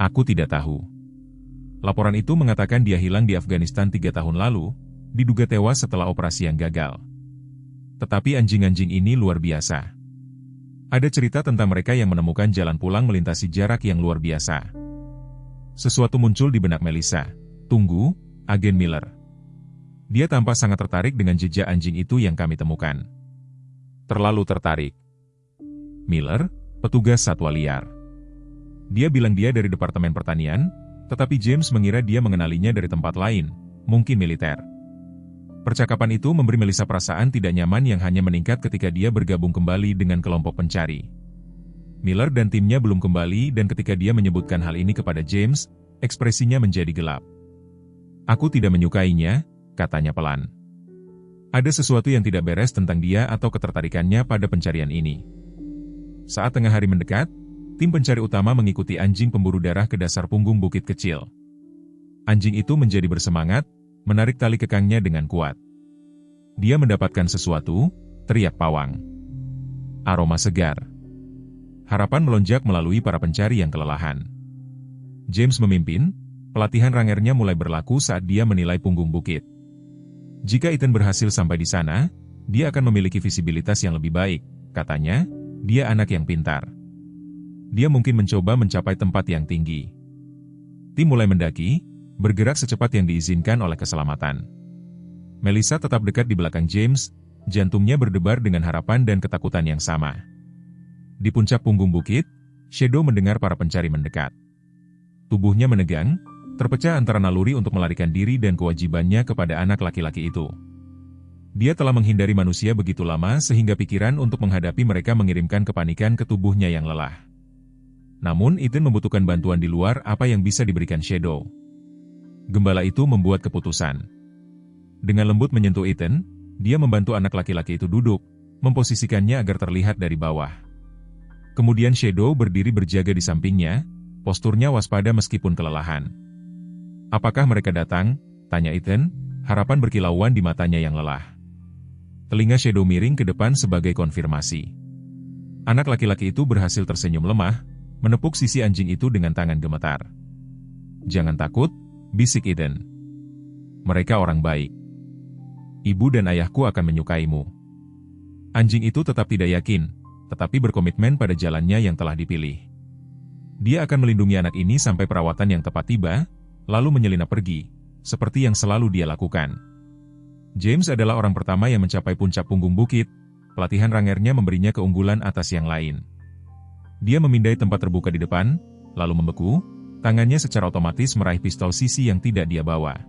Aku tidak tahu. Laporan itu mengatakan dia hilang di Afghanistan 3 tahun lalu, diduga tewas setelah operasi yang gagal. Tetapi anjing-anjing ini luar biasa. Ada cerita tentang mereka yang menemukan jalan pulang melintasi jarak yang luar biasa. Sesuatu muncul di benak Melissa. Tunggu, Agen Miller. Dia tampak sangat tertarik dengan jejak anjing itu yang kami temukan. Terlalu tertarik. Miller, petugas satwa liar. Dia bilang dia dari Departemen Pertanian, tetapi James mengira dia mengenalinya dari tempat lain, mungkin militer. Percakapan itu memberi Melissa perasaan tidak nyaman yang hanya meningkat ketika dia bergabung kembali dengan kelompok pencari. Miller dan timnya belum kembali dan ketika dia menyebutkan hal ini kepada James, ekspresinya menjadi gelap. Aku tidak menyukainya, katanya pelan. Ada sesuatu yang tidak beres tentang dia atau ketertarikannya pada pencarian ini. Saat tengah hari mendekat, tim pencari utama mengikuti anjing pemburu darah ke dasar punggung bukit kecil. Anjing itu menjadi bersemangat, menarik tali kekangnya dengan kuat. Dia mendapatkan sesuatu, teriak pawang. Aroma segar. Harapan melonjak melalui para pencari yang kelelahan. James memimpin, pelatihan rangernya mulai berlaku saat dia menilai punggung bukit. Jika Ethan berhasil sampai di sana, dia akan memiliki visibilitas yang lebih baik, katanya, dia anak yang pintar. Dia mungkin mencoba mencapai tempat yang tinggi. Tim mulai mendaki, bergerak secepat yang diizinkan oleh keselamatan. Melissa tetap dekat di belakang James, jantungnya berdebar dengan harapan dan ketakutan yang sama. Di puncak punggung bukit, Shadow mendengar para pencari mendekat. Tubuhnya menegang, terpecah antara naluri untuk melarikan diri dan kewajibannya kepada anak laki-laki itu. Dia telah menghindari manusia begitu lama sehingga pikiran untuk menghadapi mereka mengirimkan kepanikan ke tubuhnya yang lelah. Namun Ethan membutuhkan bantuan di luar apa yang bisa diberikan Shadow. Gembala itu membuat keputusan. Dengan lembut menyentuh Ethan, dia membantu anak laki-laki itu duduk, memposisikannya agar terlihat dari bawah. Kemudian Shadow berdiri berjaga di sampingnya, posturnya waspada meskipun kelelahan. "Apakah mereka datang?" tanya Ethan, harapan berkilauan di matanya yang lelah. Telinga Shadow miring ke depan sebagai konfirmasi. Anak laki-laki itu berhasil tersenyum lemah, menepuk sisi anjing itu dengan tangan gemetar. "Jangan takut," bisik Ethan. "Mereka orang baik. Ibu dan ayahku akan menyukaimu." Anjing itu tetap tidak yakin, tetapi berkomitmen pada jalannya yang telah dipilih. Dia akan melindungi anak ini sampai perawatan yang tepat tiba, lalu menyelinap pergi, seperti yang selalu dia lakukan. James adalah orang pertama yang mencapai puncak punggung bukit, pelatihan rangernya memberinya keunggulan atas yang lain. Dia memindai tempat terbuka di depan, lalu membeku, tangannya secara otomatis meraih pistol sisi yang tidak dia bawa.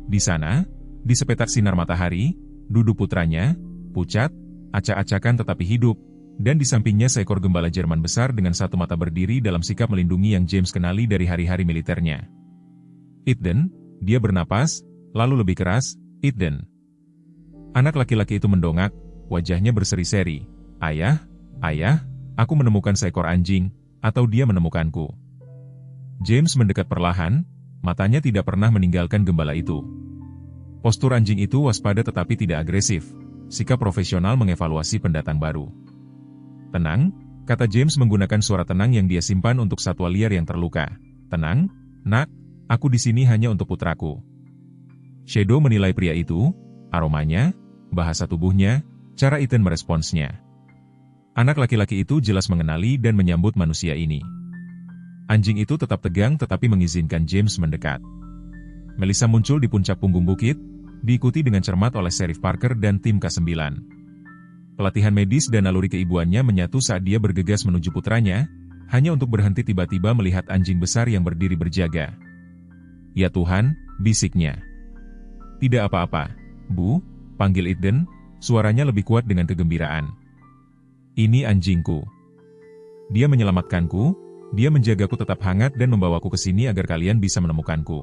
Di sana, di sepetak sinar matahari, duduk putranya, pucat, acak-acakan tetapi hidup, dan di sampingnya seekor gembala Jerman besar dengan satu mata berdiri dalam sikap melindungi yang James kenali dari hari-hari militernya. "Ethan," dia bernapas, lalu lebih keras, "Ethan." Anak laki-laki itu mendongak, wajahnya berseri-seri. "Ayah, ayah, aku menemukan seekor anjing, atau dia menemukanku." James mendekat perlahan, matanya tidak pernah meninggalkan gembala itu. Postur anjing itu waspada tetapi tidak agresif, sikap profesional mengevaluasi pendatang baru. "Tenang," kata James menggunakan suara tenang yang dia simpan untuk satwa liar yang terluka. "Tenang, nak, aku di sini hanya untuk putraku." Shadow menilai pria itu, aromanya, bahasa tubuhnya, cara Ethan meresponsnya. Anak laki-laki itu jelas mengenali dan menyambut manusia ini. Anjing itu tetap tegang tetapi mengizinkan James mendekat. Melissa muncul di puncak punggung bukit, diikuti dengan cermat oleh Sheriff Parker dan tim K9. Pelatihan medis dan naluri keibuannya menyatu saat dia bergegas menuju putranya, hanya untuk berhenti tiba-tiba melihat anjing besar yang berdiri berjaga. "Ya Tuhan," bisiknya. "Tidak apa-apa, Bu," panggil Ethan, suaranya lebih kuat dengan kegembiraan. "Ini anjingku. Dia menyelamatkanku, dia menjagaku tetap hangat dan membawaku ke sini agar kalian bisa menemukanku."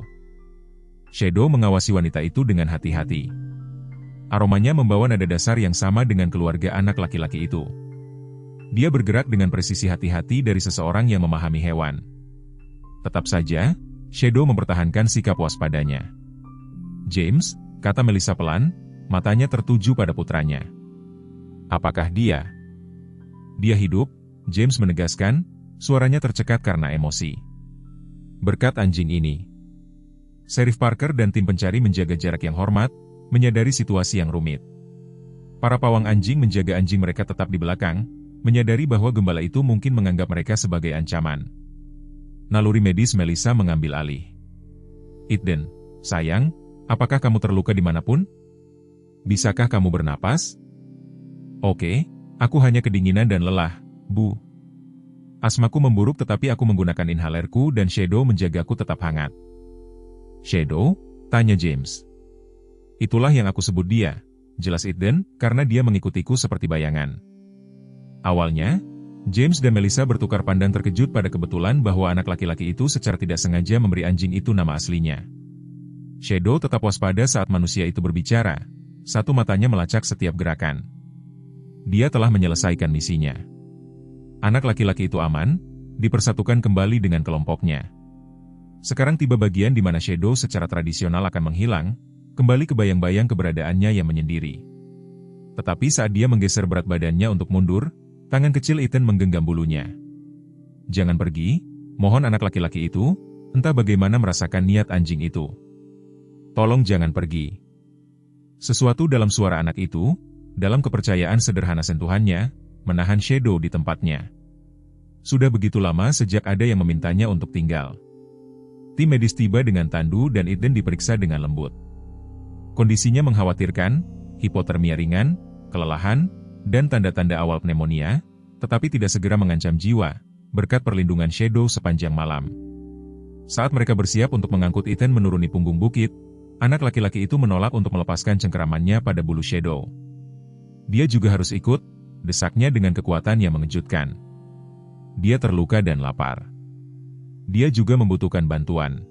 Shadow mengawasi wanita itu dengan hati-hati. Aromanya membawa nada dasar yang sama dengan keluarga anak laki-laki itu. Dia bergerak dengan presisi hati-hati dari seseorang yang memahami hewan. Tetap saja, Shadow mempertahankan sikap waspadanya. "James," kata Melissa pelan, matanya tertuju pada putranya. "Apakah dia?" "Dia hidup," James menegaskan, suaranya tercekat karena emosi. "Berkat anjing ini." Sheriff Parker dan tim pencari menjaga jarak yang hormat, menyadari situasi yang rumit. Para pawang anjing menjaga anjing mereka tetap di belakang, menyadari bahwa gembala itu mungkin menganggap mereka sebagai ancaman. Naluri medis Melissa mengambil alih. "Ethan, sayang, apakah kamu terluka dimanapun? Bisakah kamu bernapas?" "Oke, aku hanya kedinginan dan lelah, Bu. Asmaku memburuk tetapi aku menggunakan inhalerku dan Shadow menjagaku tetap hangat." "Shadow?" tanya James. "Itulah yang aku sebut dia," jelas Ethan, karena dia mengikutiku seperti bayangan. Awalnya, James dan Melissa bertukar pandang terkejut pada kebetulan bahwa anak laki-laki itu secara tidak sengaja memberi anjing itu nama aslinya. Shadow tetap waspada saat manusia itu berbicara, satu matanya melacak setiap gerakan. Dia telah menyelesaikan misinya. Anak laki-laki itu aman, dipersatukan kembali dengan kelompoknya. Sekarang tiba bagian di mana Shadow secara tradisional akan menghilang, kembali ke bayang-bayang keberadaannya yang menyendiri. Tetapi saat dia menggeser berat badannya untuk mundur, tangan kecil Ethan menggenggam bulunya. "Jangan pergi," mohon anak laki-laki itu, entah bagaimana merasakan niat anjing itu. "Tolong jangan pergi." Sesuatu dalam suara anak itu, dalam kepercayaan sederhana sentuhannya, menahan Shadow di tempatnya. Sudah begitu lama sejak ada yang memintanya untuk tinggal. Tim medis tiba dengan tandu dan Ethan diperiksa dengan lembut. Kondisinya mengkhawatirkan, hipotermia ringan, kelelahan, dan tanda-tanda awal pneumonia, tetapi tidak segera mengancam jiwa, berkat perlindungan Shadow sepanjang malam. Saat mereka bersiap untuk mengangkut Ethan menuruni punggung bukit, anak laki-laki itu menolak untuk melepaskan cengkeramannya pada bulu Shadow. Dia juga harus ikut, desaknya dengan kekuatan yang mengejutkan. Dia terluka dan lapar. Dia juga membutuhkan bantuan.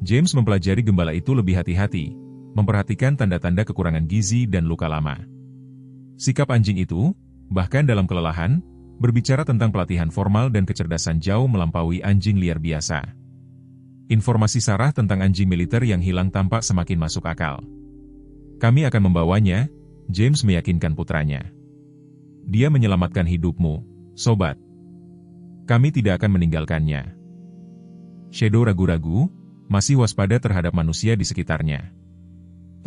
James mempelajari gembala itu lebih hati-hati, memperhatikan tanda-tanda kekurangan gizi dan luka lama. Sikap anjing itu, bahkan dalam kelelahan, berbicara tentang pelatihan formal dan kecerdasan jauh melampaui anjing liar biasa. Informasi Sarah tentang anjing militer yang hilang tampak semakin masuk akal. Kami akan membawanya, James meyakinkan putranya. Dia menyelamatkan hidupmu, sobat. Kami tidak akan meninggalkannya. Shadow ragu-ragu, masih waspada terhadap manusia di sekitarnya.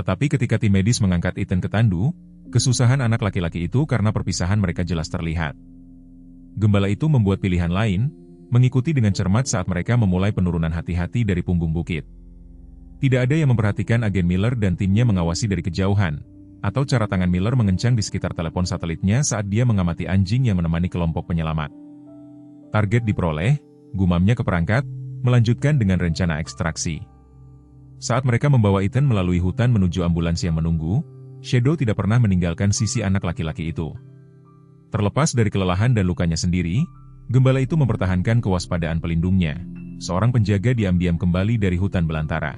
Tetapi ketika tim medis mengangkat Ethan ke tandu, kesusahan anak laki-laki itu karena perpisahan mereka jelas terlihat. Gembala itu membuat pilihan lain, mengikuti dengan cermat saat mereka memulai penurunan hati-hati dari punggung bukit. Tidak ada yang memperhatikan agen Miller dan timnya mengawasi dari kejauhan, atau cara tangan Miller mengencang di sekitar telepon satelitnya saat dia mengamati anjing yang menemani kelompok penyelamat. Target diperoleh, gumamnya ke perangkat, melanjutkan dengan rencana ekstraksi. Saat mereka membawa Ethan melalui hutan menuju ambulans yang menunggu, Shadow tidak pernah meninggalkan sisi anak laki-laki itu. Terlepas dari kelelahan dan lukanya sendiri, gembala itu mempertahankan kewaspadaan pelindungnya. Seorang penjaga diam-diam kembali dari hutan belantara.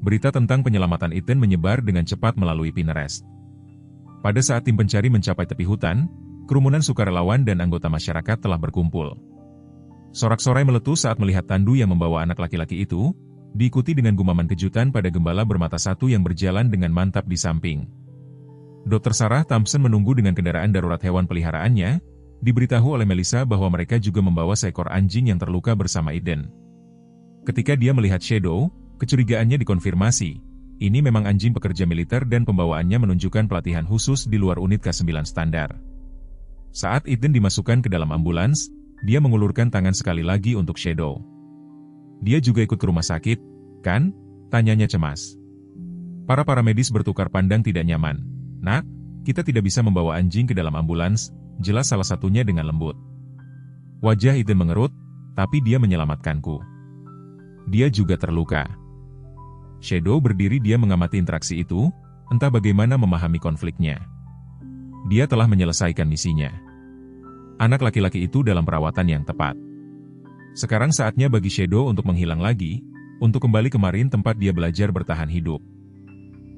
Berita tentang penyelamatan Ethan menyebar dengan cepat melalui Pinterest. Pada saat tim pencari mencapai tepi hutan, kerumunan sukarelawan dan anggota masyarakat telah berkumpul. Sorak-sorai meletus saat melihat tandu yang membawa anak laki-laki itu, diikuti dengan gumaman kejutan pada gembala bermata satu yang berjalan dengan mantap di samping. Dr. Sarah Thompson menunggu dengan kendaraan darurat hewan peliharaannya, diberitahu oleh Melissa bahwa mereka juga membawa seekor anjing yang terluka bersama Eden. Ketika dia melihat Shadow, kecurigaannya dikonfirmasi. Ini memang anjing pekerja militer dan pembawaannya menunjukkan pelatihan khusus di luar unit K9 standar. Saat Eden dimasukkan ke dalam ambulans, dia mengulurkan tangan sekali lagi untuk Shadow. Dia juga ikut ke rumah sakit, kan? Tanyanya cemas. Para medis bertukar pandang tidak nyaman. Nak, kita tidak bisa membawa anjing ke dalam ambulans, jelas salah satunya dengan lembut. Wajah Eden mengerut, tapi dia menyelamatkanku. Dia juga terluka. Shadow berdiri dia mengamati interaksi itu, entah bagaimana memahami konfliknya. Dia telah menyelesaikan misinya. Anak laki-laki itu dalam perawatan yang tepat. Sekarang saatnya bagi Shadow untuk menghilang lagi, untuk kembali kemarin tempat dia belajar bertahan hidup.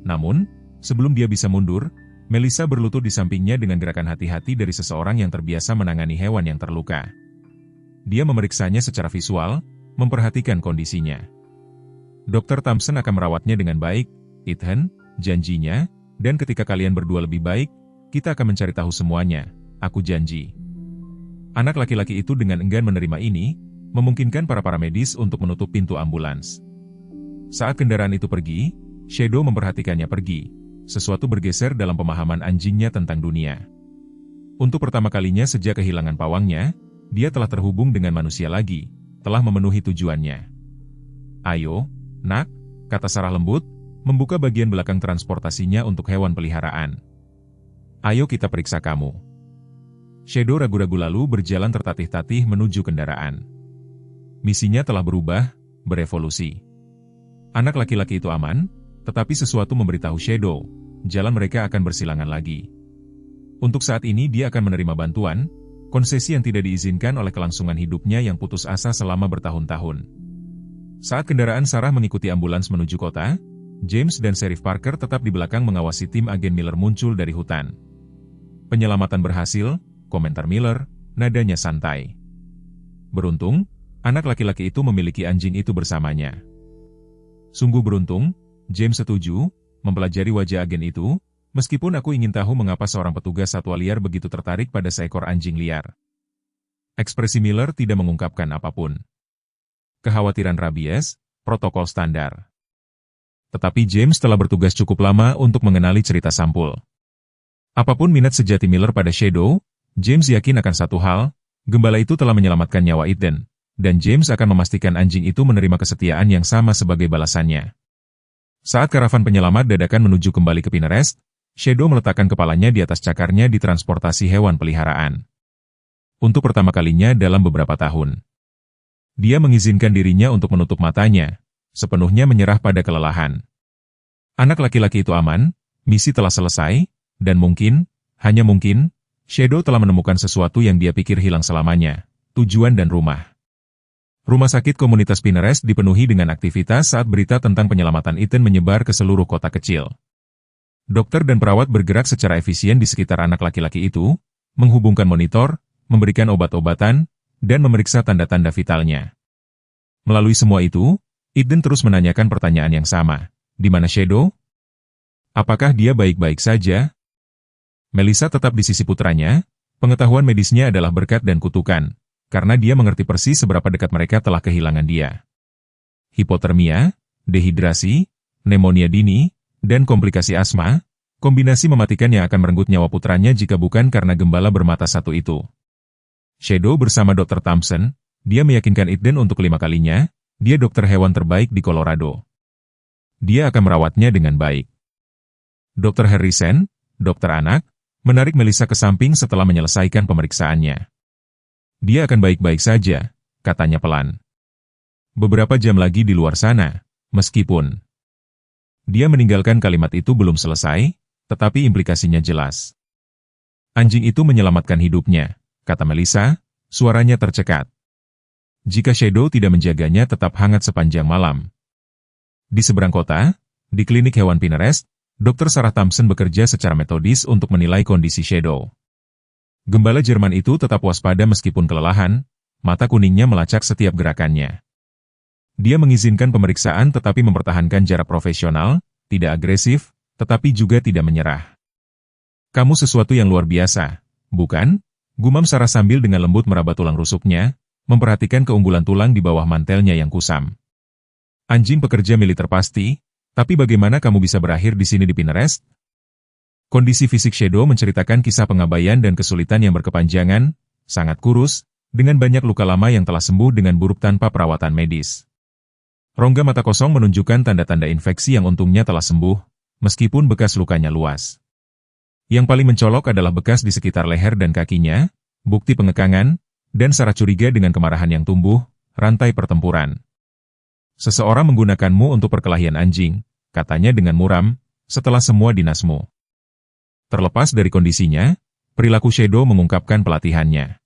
Namun, sebelum dia bisa mundur, Melissa berlutut di sampingnya dengan gerakan hati-hati dari seseorang yang terbiasa menangani hewan yang terluka. Dia memeriksanya secara visual, memperhatikan kondisinya. Dr. Thompson akan merawatnya dengan baik, Ethan, janjinya, dan ketika kalian berdua lebih baik, kita akan mencari tahu semuanya, aku janji. Anak laki-laki itu dengan enggan menerima ini, memungkinkan para medis untuk menutup pintu ambulans. Saat kendaraan itu pergi, Shadow memperhatikannya pergi. Sesuatu bergeser dalam pemahaman anjingnya tentang dunia. Untuk pertama kalinya sejak kehilangan pawangnya, dia telah terhubung dengan manusia lagi, telah memenuhi tujuannya. Ayo, nak, kata Sarah lembut, membuka bagian belakang transportasinya untuk hewan peliharaan. Ayo kita periksa kamu. Shadow ragu-ragu lalu berjalan tertatih-tatih menuju kendaraan. Misinya telah berubah, berevolusi. Anak laki-laki itu aman, tetapi sesuatu memberitahu Shadow, jalan mereka akan bersilangan lagi. Untuk saat ini dia akan menerima bantuan, konsesi yang tidak diizinkan oleh kelangsungan hidupnya yang putus asa selama bertahun-tahun. Saat kendaraan Sarah mengikuti ambulans menuju kota, James dan Sheriff Parker tetap di belakang mengawasi tim agen Miller muncul dari hutan. Penyelamatan berhasil, komentar Miller, nadanya santai. Beruntung, anak laki-laki itu memiliki anjing itu bersamanya. Sungguh beruntung, James setuju, mempelajari wajah agen itu, meskipun aku ingin tahu mengapa seorang petugas satwa liar begitu tertarik pada seekor anjing liar. Ekspresi Miller tidak mengungkapkan apapun. Kekhawatiran rabies, protokol standar. Tetapi James telah bertugas cukup lama untuk mengenali cerita sampul. Apapun minat sejati Miller pada Shadow, James yakin akan satu hal, gembala itu telah menyelamatkan nyawa Eden, dan James akan memastikan anjing itu menerima kesetiaan yang sama sebagai balasannya. Saat karavan penyelamat dadakan menuju kembali ke Pinterest, Shadow meletakkan kepalanya di atas cakarnya di transportasi hewan peliharaan. Untuk pertama kalinya dalam beberapa tahun. Dia mengizinkan dirinya untuk menutup matanya, sepenuhnya menyerah pada kelelahan. Anak laki-laki itu aman, misi telah selesai, dan mungkin, hanya mungkin, Shadow telah menemukan sesuatu yang dia pikir hilang selamanya, tujuan dan rumah. Rumah sakit komunitas Pinterest dipenuhi dengan aktivitas saat berita tentang penyelamatan Ethan menyebar ke seluruh kota kecil. Dokter dan perawat bergerak secara efisien di sekitar anak laki-laki itu, menghubungkan monitor, memberikan obat-obatan, dan memeriksa tanda-tanda vitalnya. Melalui semua itu, Ethan terus menanyakan pertanyaan yang sama. Di mana Shadow? Apakah dia baik-baik saja? Melissa tetap di sisi putranya, pengetahuan medisnya adalah berkat dan kutukan, karena dia mengerti persis seberapa dekat mereka telah kehilangan dia. Hipotermia, dehidrasi, pneumonia dini, dan komplikasi asma, kombinasi mematikan yang akan merenggut nyawa putranya jika bukan karena gembala bermata satu itu. Shadow bersama Dr. Thompson, dia meyakinkan Ethan untuk 5 kalinya, dia dokter hewan terbaik di Colorado. Dia akan merawatnya dengan baik. Dr. Harrison, dokter anak, menarik Melissa ke samping setelah menyelesaikan pemeriksaannya. Dia akan baik-baik saja, katanya pelan. Beberapa jam lagi di luar sana, meskipun. Dia meninggalkan kalimat itu belum selesai, tetapi implikasinya jelas. Anjing itu menyelamatkan hidupnya, kata Melissa, suaranya tercekat. Jika Shadow tidak menjaganya tetap hangat sepanjang malam. Di seberang kota, di klinik hewan Pinterest, Dr. Sarah Thompson bekerja secara metodis untuk menilai kondisi Shadow. Gembala Jerman itu tetap waspada meskipun kelelahan, mata kuningnya melacak setiap gerakannya. Dia mengizinkan pemeriksaan tetapi mempertahankan jarak profesional, tidak agresif, tetapi juga tidak menyerah. Kamu sesuatu yang luar biasa, bukan? Gumam Sarah sambil dengan lembut meraba tulang rusuknya, memperhatikan keunggulan tulang di bawah mantelnya yang kusam. Anjing pekerja militer pasti, tapi bagaimana kamu bisa berakhir di sini di Pinterest? Kondisi fisik Shadow menceritakan kisah pengabaian dan kesulitan yang berkepanjangan, sangat kurus, dengan banyak luka lama yang telah sembuh dengan buruk tanpa perawatan medis. Rongga mata kosong menunjukkan tanda-tanda infeksi yang untungnya telah sembuh, meskipun bekas lukanya luas. Yang paling mencolok adalah bekas di sekitar leher dan kakinya, bukti pengekangan, dan Sarah curiga dengan kemarahan yang tumbuh, rantai pertempuran. Seseorang menggunakanmu untuk perkelahian anjing, katanya dengan muram, setelah semua dinasmu. Terlepas dari kondisinya, perilaku Shadow mengungkapkan pelatihannya.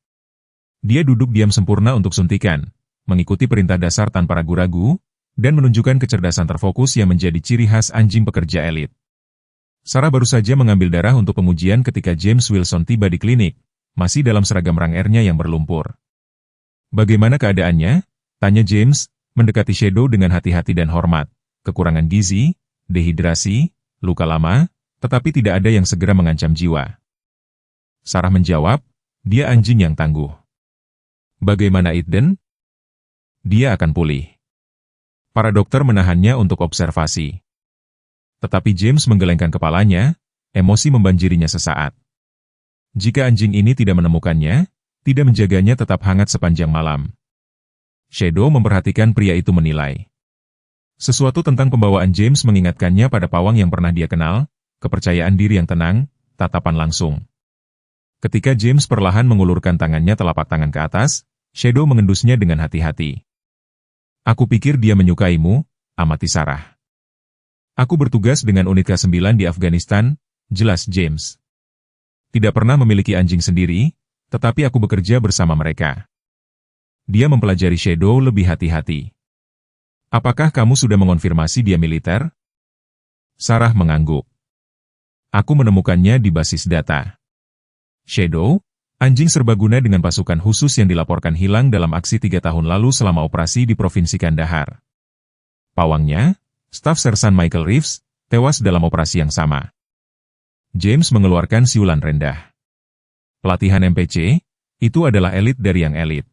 Dia duduk diam sempurna untuk suntikan, mengikuti perintah dasar tanpa ragu-ragu, dan menunjukkan kecerdasan terfokus yang menjadi ciri khas anjing pekerja elit. Sarah baru saja mengambil darah untuk pengujian ketika James Wilson tiba di klinik, masih dalam seragam rang R-nya yang berlumpur. Bagaimana keadaannya? Tanya James, mendekati Shadow dengan hati-hati dan hormat. Kekurangan gizi, dehidrasi, luka lama, tetapi tidak ada yang segera mengancam jiwa. Sarah menjawab, dia anjing yang tangguh. Bagaimana Ethan? Dia akan pulih. Para dokter menahannya untuk observasi. Tetapi James menggelengkan kepalanya, emosi membanjirinya sesaat. Jika anjing ini tidak menemukannya, tidak menjaganya tetap hangat sepanjang malam. Shadow memperhatikan pria itu menilai. Sesuatu tentang pembawaan James mengingatkannya pada pawang yang pernah dia kenal, kepercayaan diri yang tenang, tatapan langsung. Ketika James perlahan mengulurkan tangannya telapak tangan ke atas, Shadow mengendusnya dengan hati-hati. Aku pikir dia menyukaimu, amati Sarah. Aku bertugas dengan unit K9 di Afghanistan, jelas James. Tidak pernah memiliki anjing sendiri, tetapi aku bekerja bersama mereka. Dia mempelajari Shadow lebih hati-hati. Apakah kamu sudah mengonfirmasi dia militer? Sarah mengangguk. Aku menemukannya di basis data. Shadow, anjing serbaguna dengan pasukan khusus yang dilaporkan hilang dalam aksi 3 tahun lalu selama operasi di Provinsi Kandahar. Pawangnya, staf Sersan Michael Reeves, tewas dalam operasi yang sama. James mengeluarkan siulan rendah. Pelatihan MPC, itu adalah elit dari yang elit.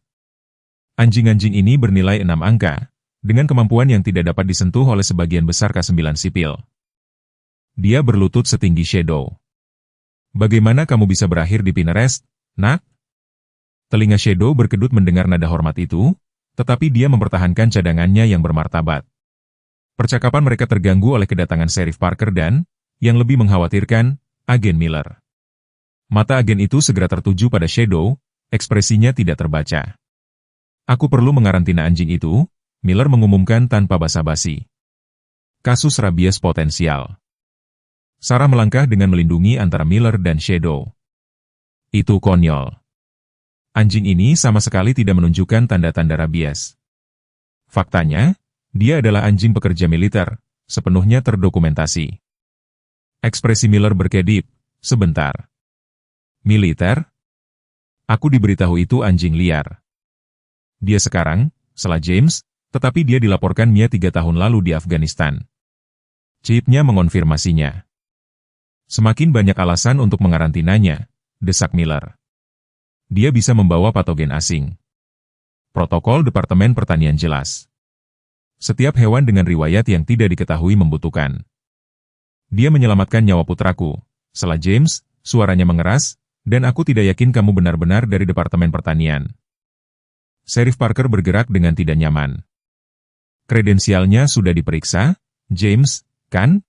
Anjing-anjing ini bernilai 6 angka, dengan kemampuan yang tidak dapat disentuh oleh sebagian besar K9 sipil. Dia berlutut setinggi Shadow. Bagaimana kamu bisa berakhir di Pinterest, nak? Telinga Shadow berkedut mendengar nada hormat itu, tetapi dia mempertahankan cadangannya yang bermartabat. Percakapan mereka terganggu oleh kedatangan Sheriff Parker dan, yang lebih mengkhawatirkan, Agen Miller. Mata agen itu segera tertuju pada Shadow, ekspresinya tidak terbaca. Aku perlu mengarantina anjing itu, Miller mengumumkan tanpa basa-basi. Kasus rabies potensial. Sarah melangkah dengan melindungi antara Miller dan Shadow. Itu konyol. Anjing ini sama sekali tidak menunjukkan tanda-tanda rabies. Faktanya, dia adalah anjing pekerja militer, sepenuhnya terdokumentasi. Ekspresi Miller berkedip, sebentar. Militer? Aku diberitahu itu anjing liar. Dia sekarang, setelah James, tetapi dia dilaporkan Mia 3 tahun lalu di Afghanistan. Chipnya mengonfirmasinya. Semakin banyak alasan untuk mengarantinanya, desak Miller. Dia bisa membawa patogen asing. Protokol Departemen Pertanian jelas. Setiap hewan dengan riwayat yang tidak diketahui membutuhkan. Dia menyelamatkan nyawa putraku. Setelah James, suaranya mengeras, dan aku tidak yakin kamu benar-benar dari Departemen Pertanian. Sheriff Parker bergerak dengan tidak nyaman. Kredensialnya sudah diperiksa, James, kan?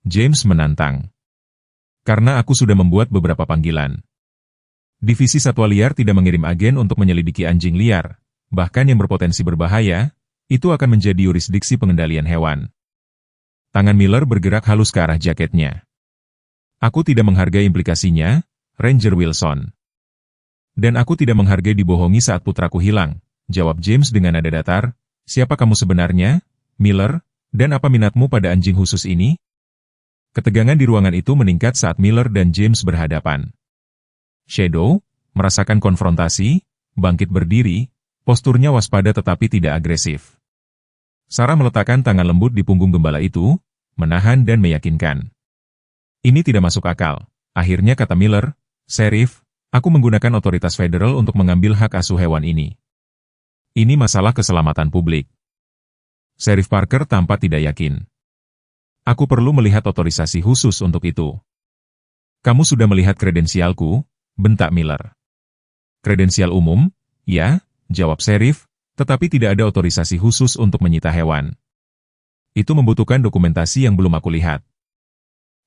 James menantang. Karena aku sudah membuat beberapa panggilan. Divisi Satwa Liar tidak mengirim agen untuk menyelidiki anjing liar, bahkan yang berpotensi berbahaya, itu akan menjadi yurisdiksi pengendalian hewan. Tangan Miller bergerak halus ke arah jaketnya. Aku tidak menghargai implikasinya, Ranger Wilson. Dan aku tidak menghargai dibohongi saat putraku hilang, jawab James dengan nada datar. Siapa kamu sebenarnya, Miller, dan apa minatmu pada anjing khusus ini? Ketegangan di ruangan itu meningkat saat Miller dan James berhadapan. Shadow, merasakan konfrontasi, bangkit berdiri, posturnya waspada tetapi tidak agresif. Sarah meletakkan tangan lembut di punggung gembala itu, menahan dan meyakinkan. Ini tidak masuk akal, akhirnya kata Miller, Sheriff, aku menggunakan otoritas federal untuk mengambil hak asuh hewan ini. Ini masalah keselamatan publik. Sheriff Parker tampak tidak yakin. Aku perlu melihat otorisasi khusus untuk itu. Kamu sudah melihat kredensialku, bentak Miller. Kredensial umum, ya, jawab Sheriff, tetapi tidak ada otorisasi khusus untuk menyita hewan. Itu membutuhkan dokumentasi yang belum aku lihat.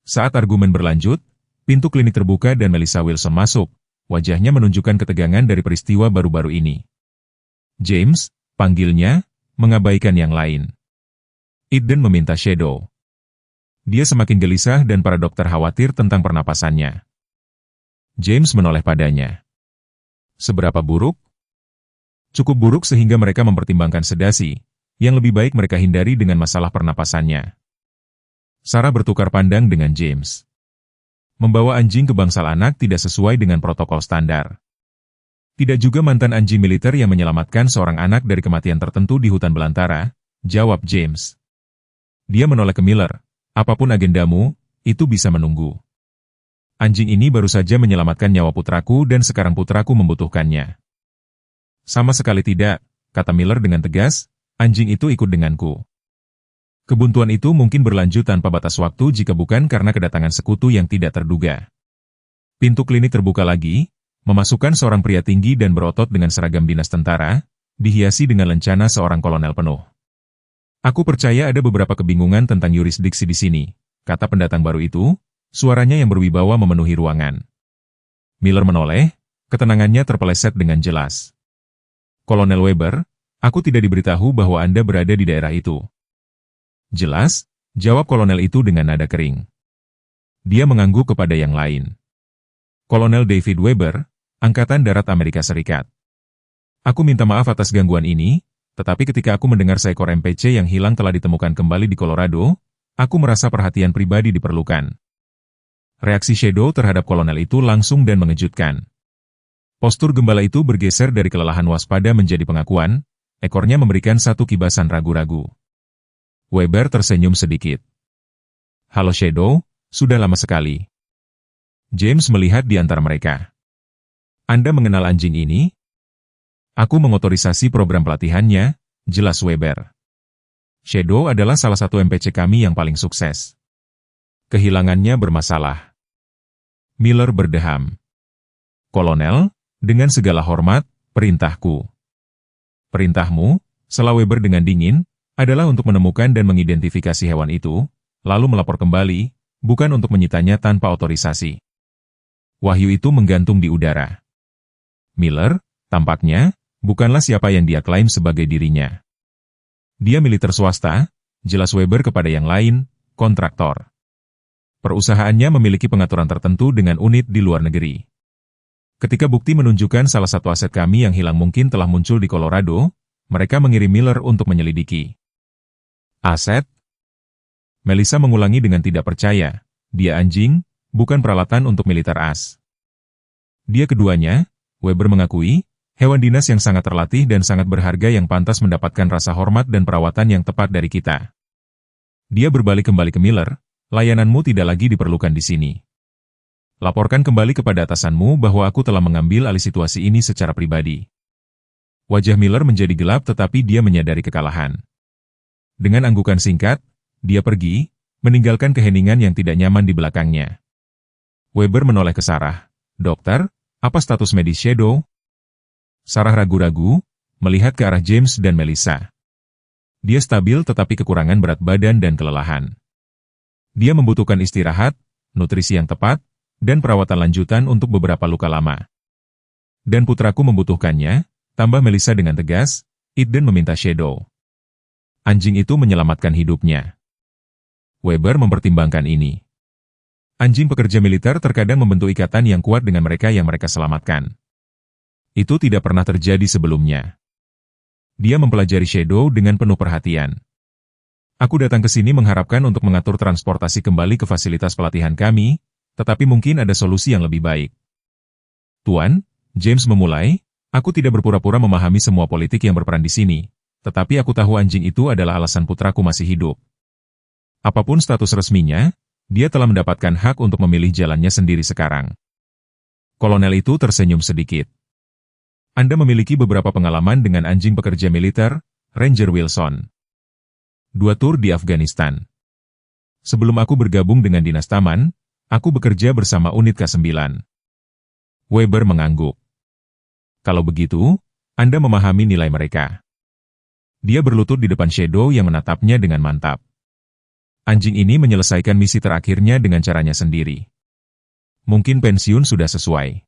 Saat argumen berlanjut, pintu klinik terbuka dan Melissa Wilson masuk, wajahnya menunjukkan ketegangan dari peristiwa baru-baru ini. James, panggilnya, mengabaikan yang lain. Eden meminta Shadow. Dia semakin gelisah dan para dokter khawatir tentang pernapasannya. James menoleh padanya. Seberapa buruk? Cukup buruk sehingga mereka mempertimbangkan sedasi, yang lebih baik mereka hindari dengan masalah pernapasannya. Sarah bertukar pandang dengan James. Membawa anjing ke bangsal anak tidak sesuai dengan protokol standar. Tidak juga mantan anjing militer yang menyelamatkan seorang anak dari kematian tertentu di hutan belantara, jawab James. Dia menoleh ke Miller. Apapun agendamu, itu bisa menunggu. Anjing ini baru saja menyelamatkan nyawa putraku dan sekarang putraku membutuhkannya. Sama sekali tidak, kata Miller dengan tegas, anjing itu ikut denganku. Kebuntuan itu mungkin berlanjut tanpa batas waktu jika bukan karena kedatangan sekutu yang tidak terduga. Pintu klinik terbuka lagi, memasukkan seorang pria tinggi dan berotot dengan seragam dinas tentara, dihiasi dengan lencana seorang kolonel penuh. Aku percaya ada beberapa kebingungan tentang yurisdiksi di sini, kata pendatang baru itu, suaranya yang berwibawa memenuhi ruangan. Miller menoleh, ketenangannya terpeleset dengan jelas. Kolonel Weber, aku tidak diberitahu bahwa Anda berada di daerah itu. Jelas, jawab kolonel itu dengan nada kering. Dia mengangguk kepada yang lain. Kolonel David Weber, Angkatan Darat Amerika Serikat. Aku minta maaf atas gangguan ini, tetapi ketika aku mendengar seekor MPC yang hilang telah ditemukan kembali di Colorado, aku merasa perhatian pribadi diperlukan. Reaksi Shadow terhadap kolonel itu langsung dan mengejutkan. Postur gembala itu bergeser dari kelelahan waspada menjadi pengakuan, ekornya memberikan satu kibasan ragu-ragu. Weber tersenyum sedikit. Halo Shadow, sudah lama sekali. James melihat di antara mereka. Anda mengenal anjing ini? Aku mengotorisasi program pelatihannya, jelas Weber. Shadow adalah salah satu MPC kami yang paling sukses. Kehilangannya bermasalah. Miller berdeham. Kolonel, dengan segala hormat, perintahku. Perintahmu, sela Weber dengan dingin, adalah untuk menemukan dan mengidentifikasi hewan itu, lalu melapor kembali, bukan untuk menyitanya tanpa otorisasi. Wahyu itu menggantung di udara. Miller, tampaknya, bukanlah siapa yang dia klaim sebagai dirinya. Dia militer swasta, jelas Weber kepada yang lain, kontraktor. Perusahaannya memiliki pengaturan tertentu dengan unit di luar negeri. Ketika bukti menunjukkan salah satu aset kami yang hilang mungkin telah muncul di Colorado, mereka mengirim Miller untuk menyelidiki. Aset? Melissa mengulangi dengan tidak percaya. Dia anjing, bukan peralatan untuk militer as. Dia keduanya, Weber mengakui, hewan dinas yang sangat terlatih dan sangat berharga yang pantas mendapatkan rasa hormat dan perawatan yang tepat dari kita. Dia berbalik kembali ke Miller, layananmu tidak lagi diperlukan di sini. Laporkan kembali kepada atasanmu bahwa aku telah mengambil alih situasi ini secara pribadi. Wajah Miller menjadi gelap tetapi dia menyadari kekalahan. Dengan anggukan singkat, dia pergi, meninggalkan keheningan yang tidak nyaman di belakangnya. Weber menoleh ke Sarah. Dokter, apa status medis Shadow? Sarah ragu-ragu, melihat ke arah James dan Melissa. Dia stabil tetapi kekurangan berat badan dan kelelahan. Dia membutuhkan istirahat, nutrisi yang tepat, dan perawatan lanjutan untuk beberapa luka lama. Dan putraku membutuhkannya, tambah Melissa dengan tegas, Eden meminta Shadow. Anjing itu menyelamatkan hidupnya. Weber mempertimbangkan ini. Anjing pekerja militer terkadang membentuk ikatan yang kuat dengan mereka yang mereka selamatkan. Itu tidak pernah terjadi sebelumnya. Dia mempelajari Shadow dengan penuh perhatian. Aku datang ke sini mengharapkan untuk mengatur transportasi kembali ke fasilitas pelatihan kami, tetapi mungkin ada solusi yang lebih baik. Tuan, James memulai, aku tidak berpura-pura memahami semua politik yang berperan di sini, tetapi aku tahu anjing itu adalah alasan putraku masih hidup. Apapun status resminya, dia telah mendapatkan hak untuk memilih jalannya sendiri sekarang. Kolonel itu tersenyum sedikit. Anda memiliki beberapa pengalaman dengan anjing pekerja militer, Ranger Wilson. 2 tur di Afghanistan. Sebelum aku bergabung dengan Dinas Taman, aku bekerja bersama unit K9. Weber mengangguk. Kalau begitu, Anda memahami nilai mereka. Dia berlutut di depan Shadow yang menatapnya dengan mantap. Anjing ini menyelesaikan misi terakhirnya dengan caranya sendiri. Mungkin pensiun sudah sesuai.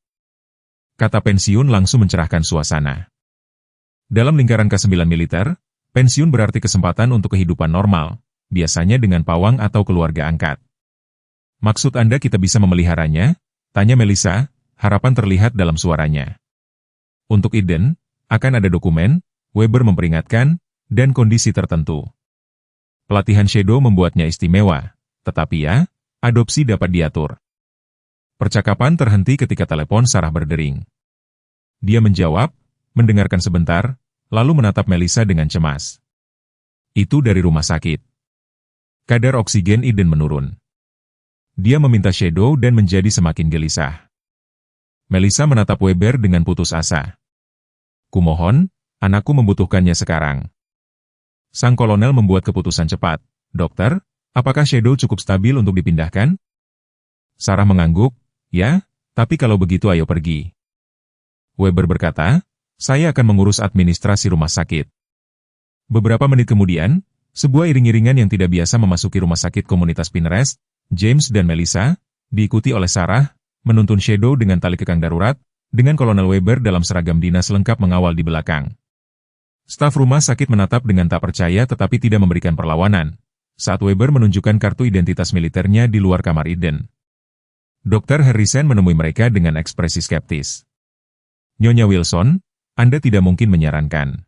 Kata pensiun langsung mencerahkan suasana. Dalam lingkaran K9 militer, pensiun berarti kesempatan untuk kehidupan normal, biasanya dengan pawang atau keluarga angkat. Maksud Anda kita bisa memeliharanya? Tanya Melissa, harapan terlihat dalam suaranya. Untuk Eden, akan ada dokumen, Weber memperingatkan, dan kondisi tertentu. Pelatihan Shadow membuatnya istimewa, tetapi ya, adopsi dapat diatur. Percakapan terhenti ketika telepon Sarah berdering. Dia menjawab, mendengarkan sebentar, lalu menatap Melissa dengan cemas. Itu dari rumah sakit. Kadar oksigen Eden menurun. Dia meminta Shadow dan menjadi semakin gelisah. Melissa menatap Weber dengan putus asa. Kumohon, anakku membutuhkannya sekarang. Sang kolonel membuat keputusan cepat. Dokter, apakah Shadow cukup stabil untuk dipindahkan? Sarah mengangguk. Ya, tapi kalau begitu ayo pergi. Weber berkata, saya akan mengurus administrasi rumah sakit. Beberapa menit kemudian, sebuah iring-iringan yang tidak biasa memasuki rumah sakit komunitas Pinterest, James dan Melissa, diikuti oleh Sarah, menuntun Shadow dengan tali kekang darurat, dengan Kolonel Weber dalam seragam dinas lengkap mengawal di belakang. Staf rumah sakit menatap dengan tak percaya tetapi tidak memberikan perlawanan, saat Weber menunjukkan kartu identitas militernya di luar kamar Eden. Dr. Harrison menemui mereka dengan ekspresi skeptis. Nyonya Wilson, Anda tidak mungkin menyarankan.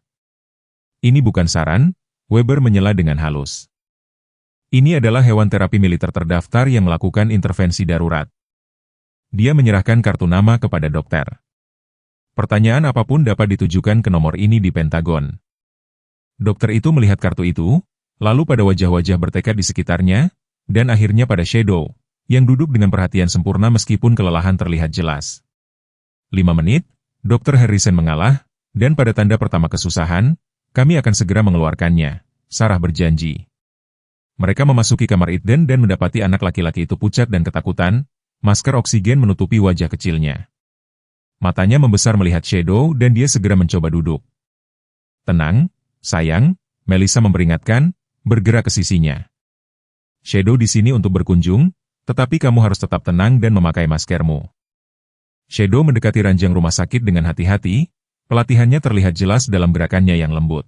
Ini bukan saran, Weber menyela dengan halus. Ini adalah hewan terapi militer terdaftar yang melakukan intervensi darurat. Dia menyerahkan kartu nama kepada dokter. Pertanyaan apapun dapat ditujukan ke nomor ini di Pentagon. Dokter itu melihat kartu itu, lalu pada wajah-wajah bertekad di sekitarnya, dan akhirnya pada Shadow, yang duduk dengan perhatian sempurna meskipun kelelahan terlihat jelas. 5 menit, Dr. Harrison mengalah, dan pada tanda pertama kesusahan, kami akan segera mengeluarkannya, Sarah berjanji. Mereka memasuki kamar Eden dan mendapati anak laki-laki itu pucat dan ketakutan, masker oksigen menutupi wajah kecilnya. Matanya membesar melihat Shadow dan dia segera mencoba duduk. Tenang, sayang, Melissa memperingatkan, bergerak ke sisinya. Shadow di sini untuk berkunjung, tetapi kamu harus tetap tenang dan memakai maskermu. Shadow mendekati ranjang rumah sakit dengan hati-hati, pelatihannya terlihat jelas dalam gerakannya yang lembut.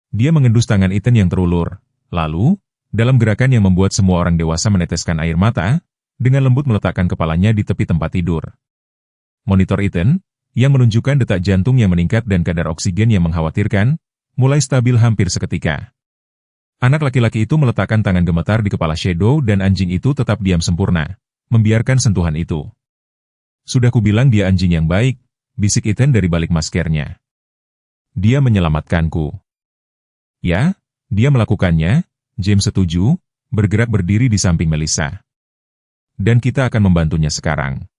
Dia mengendus tangan Ethan yang terulur. Lalu, dalam gerakan yang membuat semua orang dewasa meneteskan air mata, dengan lembut meletakkan kepalanya di tepi tempat tidur. Monitor Ethan, yang menunjukkan detak jantung yang meningkat dan kadar oksigen yang mengkhawatirkan, mulai stabil hampir seketika. Anak laki-laki itu meletakkan tangan gemetar di kepala Shadow dan anjing itu tetap diam sempurna, membiarkan sentuhan itu. Sudah kubilang dia anjing yang baik, bisik Ethan dari balik maskernya. Dia menyelamatkanku. Ya, dia melakukannya, James setuju, bergerak berdiri di samping Melissa. Dan kita akan membantunya sekarang.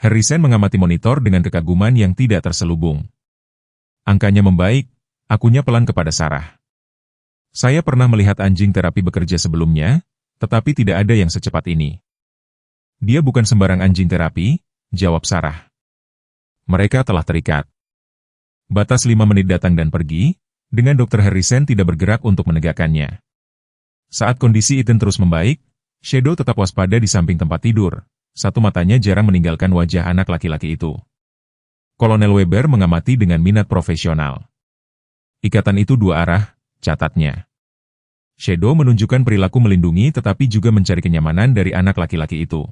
Harrison mengamati monitor dengan kekaguman yang tidak terselubung. Angkanya membaik, akunya pelan kepada Sarah. Saya pernah melihat anjing terapi bekerja sebelumnya, tetapi tidak ada yang secepat ini. Dia bukan sembarang anjing terapi, jawab Sarah. Mereka telah terikat. Batas 5 menit datang dan pergi, dengan Dr. Harrison tidak bergerak untuk menegakkannya. Saat kondisi Ethan terus membaik, Shadow tetap waspada di samping tempat tidur, satu matanya jarang meninggalkan wajah anak laki-laki itu. Kolonel Weber mengamati dengan minat profesional. Ikatan itu dua arah, catatnya. Shadow menunjukkan perilaku melindungi tetapi juga mencari kenyamanan dari anak laki-laki itu.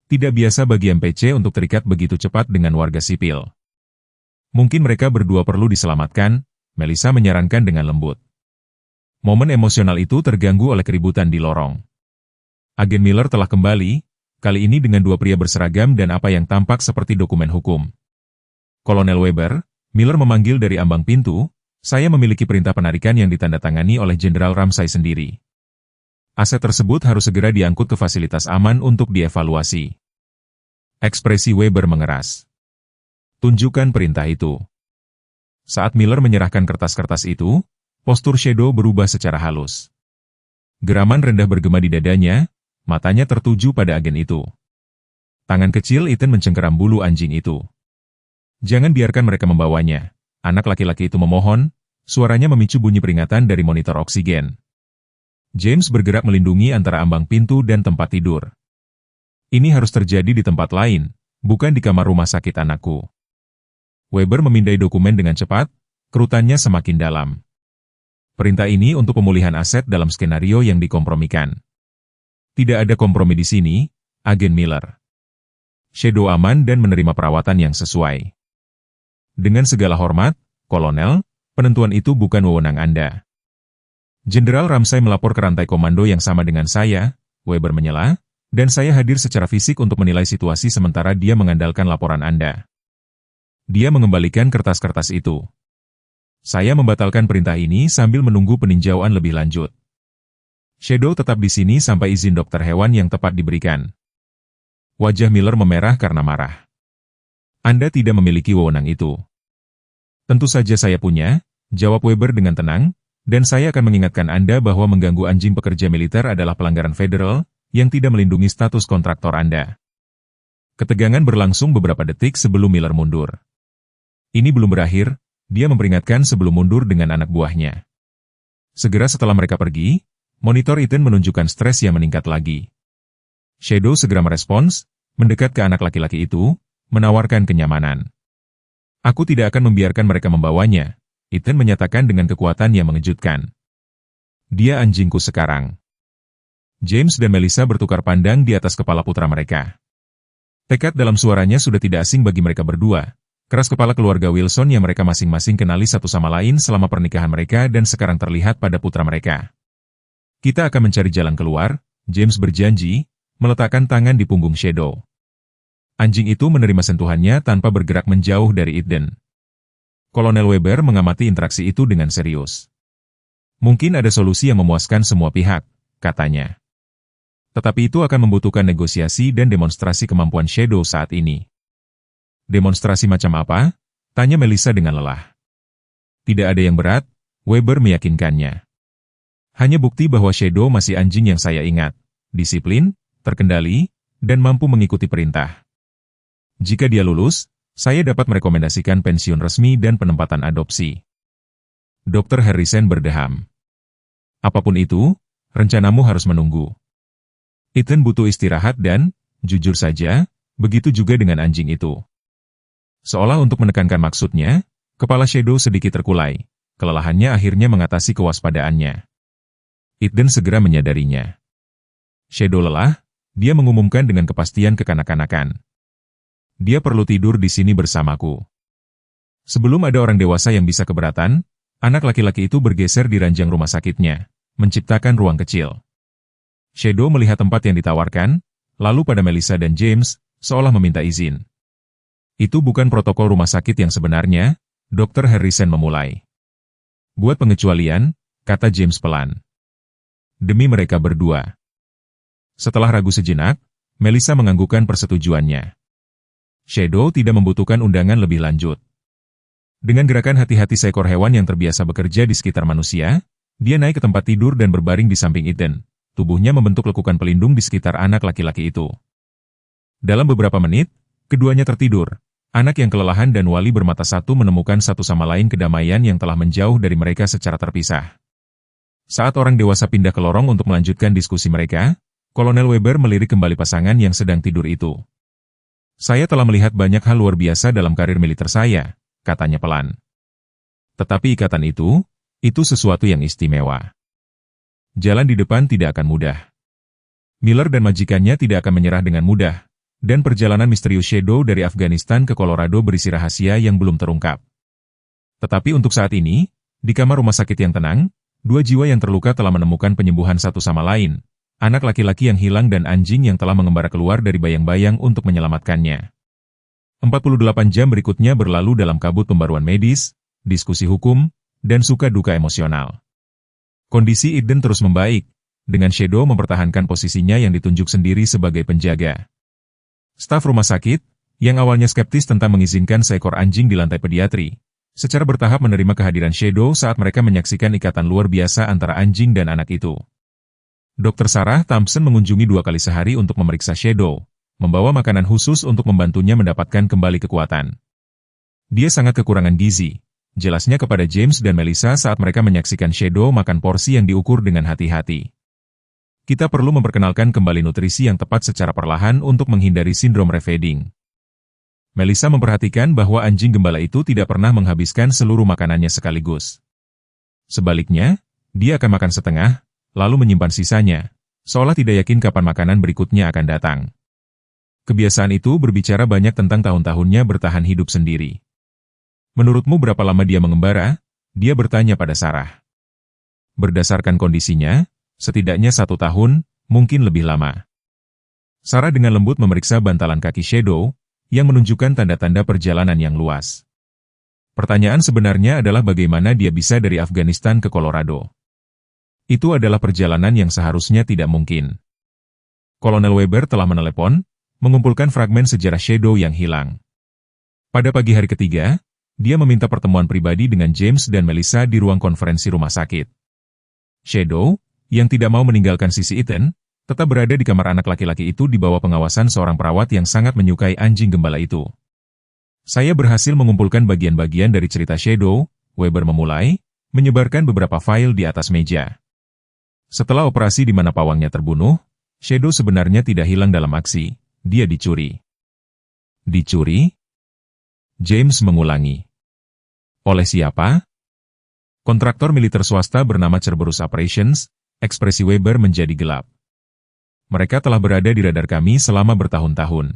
Tidak biasa bagi MPC untuk terikat begitu cepat dengan warga sipil. Mungkin mereka berdua perlu diselamatkan, Melissa menyarankan dengan lembut. Momen emosional itu terganggu oleh keributan di lorong. Agen Miller telah kembali, kali ini dengan dua pria berseragam dan apa yang tampak seperti dokumen hukum. Kolonel Weber, Miller memanggil dari ambang pintu, saya memiliki perintah penarikan yang ditandatangani oleh Jenderal Ramsay sendiri. Aset tersebut harus segera diangkut ke fasilitas aman untuk dievaluasi. Ekspresi Weber mengeras. Tunjukkan perintah itu. Saat Miller menyerahkan kertas-kertas itu, postur Shadow berubah secara halus. Geraman rendah bergema di dadanya, matanya tertuju pada agen itu. Tangan kecil Ethan mencengkeram bulu anjing itu. Jangan biarkan mereka membawanya. Anak laki-laki itu memohon, suaranya memicu bunyi peringatan dari monitor oksigen. James bergerak melindungi antara ambang pintu dan tempat tidur. Ini harus terjadi di tempat lain, bukan di kamar rumah sakit anakku. Weber memindai dokumen dengan cepat, kerutannya semakin dalam. Perintah ini untuk pemulihan aset dalam skenario yang dikompromikan. Tidak ada kompromi di sini, Agen Miller. Shadow aman dan menerima perawatan yang sesuai. Dengan segala hormat, Kolonel, penentuan itu bukan wewenang Anda. Jenderal Ramsay melapor ke rantai komando yang sama dengan saya, Weber menyela, dan saya hadir secara fisik untuk menilai situasi sementara dia mengandalkan laporan Anda. Dia mengembalikan kertas-kertas itu. Saya membatalkan perintah ini sambil menunggu peninjauan lebih lanjut. Shadow tetap di sini sampai izin dokter hewan yang tepat diberikan. Wajah Miller memerah karena marah. Anda tidak memiliki wewenang itu. Tentu saja saya punya, jawab Weber dengan tenang, dan saya akan mengingatkan Anda bahwa mengganggu anjing pekerja militer adalah pelanggaran federal yang tidak melindungi status kontraktor Anda. Ketegangan berlangsung beberapa detik sebelum Miller mundur. Ini belum berakhir, dia memperingatkan sebelum mundur dengan anak buahnya. Segera setelah mereka pergi, monitor Ethan menunjukkan stres yang meningkat lagi. Shadow segera merespons, mendekat ke anak laki-laki itu, menawarkan kenyamanan. Aku tidak akan membiarkan mereka membawanya, Ethan menyatakan dengan kekuatan yang mengejutkan. Dia anjingku sekarang. James dan Melissa bertukar pandang di atas kepala putra mereka. Tekad dalam suaranya sudah tidak asing bagi mereka berdua, keras kepala keluarga Wilson yang mereka masing-masing kenali satu sama lain selama pernikahan mereka dan sekarang terlihat pada putra mereka. Kita akan mencari jalan keluar, James berjanji, meletakkan tangan di punggung Shadow. Anjing itu menerima sentuhannya tanpa bergerak menjauh dari Ethan. Kolonel Weber mengamati interaksi itu dengan serius. Mungkin ada solusi yang memuaskan semua pihak, katanya. Tetapi itu akan membutuhkan negosiasi dan demonstrasi kemampuan Shadow saat ini. Demonstrasi macam apa? Tanya Melissa dengan lelah. Tidak ada yang berat, Weber meyakinkannya. Hanya bukti bahwa Shadow masih anjing yang saya ingat, disiplin, terkendali, dan mampu mengikuti perintah. Jika dia lulus, saya dapat merekomendasikan pensiun resmi dan penempatan adopsi. Dr. Harrison berdeham. Apapun itu, rencanamu harus menunggu. Ethan butuh istirahat dan, jujur saja, begitu juga dengan anjing itu. Seolah untuk menekankan maksudnya, kepala Shadow sedikit terkulai, kelelahannya akhirnya mengatasi kewaspadaannya. Eden segera menyadarinya. Shadow lelah, dia mengumumkan dengan kepastian kekanak-kanakan. Dia perlu tidur di sini bersamaku. Sebelum ada orang dewasa yang bisa keberatan, anak laki-laki itu bergeser di ranjang rumah sakitnya, menciptakan ruang kecil. Shadow melihat tempat yang ditawarkan, lalu pada Melissa dan James, seolah meminta izin. Itu bukan protokol rumah sakit yang sebenarnya, Dr. Harrison memulai. Buat pengecualian, kata James pelan. Demi mereka berdua. Setelah ragu sejenak, Melissa menganggukkan persetujuannya. Shadow tidak membutuhkan undangan lebih lanjut. Dengan gerakan hati-hati seekor hewan yang terbiasa bekerja di sekitar manusia, dia naik ke tempat tidur dan berbaring di samping Eden. Tubuhnya membentuk lekukan pelindung di sekitar anak laki-laki itu. Dalam beberapa menit, keduanya tertidur. Anak yang kelelahan dan Wali bermata satu menemukan satu sama lain kedamaian yang telah menjauh dari mereka secara terpisah. Saat orang dewasa pindah ke lorong untuk melanjutkan diskusi mereka, Kolonel Weber melirik kembali pasangan yang sedang tidur itu. Saya telah melihat banyak hal luar biasa dalam karir militer saya, katanya pelan. Tetapi ikatan itu sesuatu yang istimewa. Jalan di depan tidak akan mudah. Miller dan majikannya tidak akan menyerah dengan mudah, dan perjalanan misterius Shadow dari Afghanistan ke Colorado berisi rahasia yang belum terungkap. Tetapi untuk saat ini, di kamar rumah sakit yang tenang, dua jiwa yang terluka telah menemukan penyembuhan satu sama lain, anak laki-laki yang hilang dan anjing yang telah mengembara keluar dari bayang-bayang untuk menyelamatkannya. 48 jam berikutnya berlalu dalam kabut pembaruan medis, diskusi hukum, dan suka duka emosional. Kondisi Eden terus membaik, dengan Shadow mempertahankan posisinya yang ditunjuk sendiri sebagai penjaga. Staf rumah sakit, yang awalnya skeptis tentang mengizinkan seekor anjing di lantai pediatri, secara bertahap menerima kehadiran Shadow saat mereka menyaksikan ikatan luar biasa antara anjing dan anak itu. Dr. Sarah Thompson mengunjungi 2 kali sehari untuk memeriksa Shadow, membawa makanan khusus untuk membantunya mendapatkan kembali kekuatan. Dia sangat kekurangan gizi, jelasnya kepada James dan Melissa saat mereka menyaksikan Shadow makan porsi yang diukur dengan hati-hati. Kita perlu memperkenalkan kembali nutrisi yang tepat secara perlahan untuk menghindari sindrom refeeding. Melissa memperhatikan bahwa anjing gembala itu tidak pernah menghabiskan seluruh makanannya sekaligus. Sebaliknya, dia akan makan setengah, lalu menyimpan sisanya, seolah tidak yakin kapan makanan berikutnya akan datang. Kebiasaan itu berbicara banyak tentang tahun-tahunnya bertahan hidup sendiri. Menurutmu berapa lama dia mengembara? Dia bertanya pada Sarah. Berdasarkan kondisinya, setidaknya 1 tahun, mungkin lebih lama. Sarah dengan lembut memeriksa bantalan kaki Shadow, yang menunjukkan tanda-tanda perjalanan yang luas. Pertanyaan sebenarnya adalah bagaimana dia bisa dari Afghanistan ke Colorado. Itu adalah perjalanan yang seharusnya tidak mungkin. Kolonel Weber telah menelepon, mengumpulkan fragmen sejarah Shadow yang hilang. Pada pagi hari ketiga, dia meminta pertemuan pribadi dengan James dan Melissa di ruang konferensi rumah sakit. Shadow, yang tidak mau meninggalkan sisi Ethan, tetap berada di kamar anak laki-laki itu di bawah pengawasan seorang perawat yang sangat menyukai anjing gembala itu. Saya berhasil mengumpulkan bagian-bagian dari cerita Shadow, Weber memulai, menyebarkan beberapa file di atas meja. Setelah operasi di mana pawangnya terbunuh, Shadow sebenarnya tidak hilang dalam aksi. Dia dicuri. Dicuri? James mengulangi. Oleh siapa? Kontraktor militer swasta bernama Cerberus Operations. Ekspresi Weber menjadi gelap. Mereka telah berada di radar kami selama bertahun-tahun.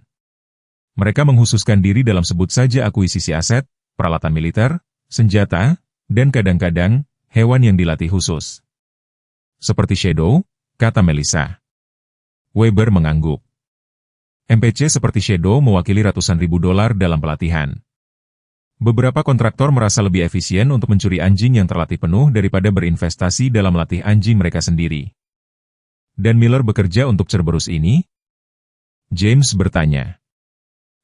Mereka menghususkan diri dalam sebut saja akuisisi aset, peralatan militer, senjata, dan kadang-kadang, hewan yang dilatih khusus. Seperti Shadow, kata Melissa. Weber mengangguk. MPC seperti Shadow mewakili ratusan ribu dolar dalam pelatihan. Beberapa kontraktor merasa lebih efisien untuk mencuri anjing yang terlatih penuh daripada berinvestasi dalam melatih anjing mereka sendiri. Dan Miller bekerja untuk Cerberus ini? James bertanya.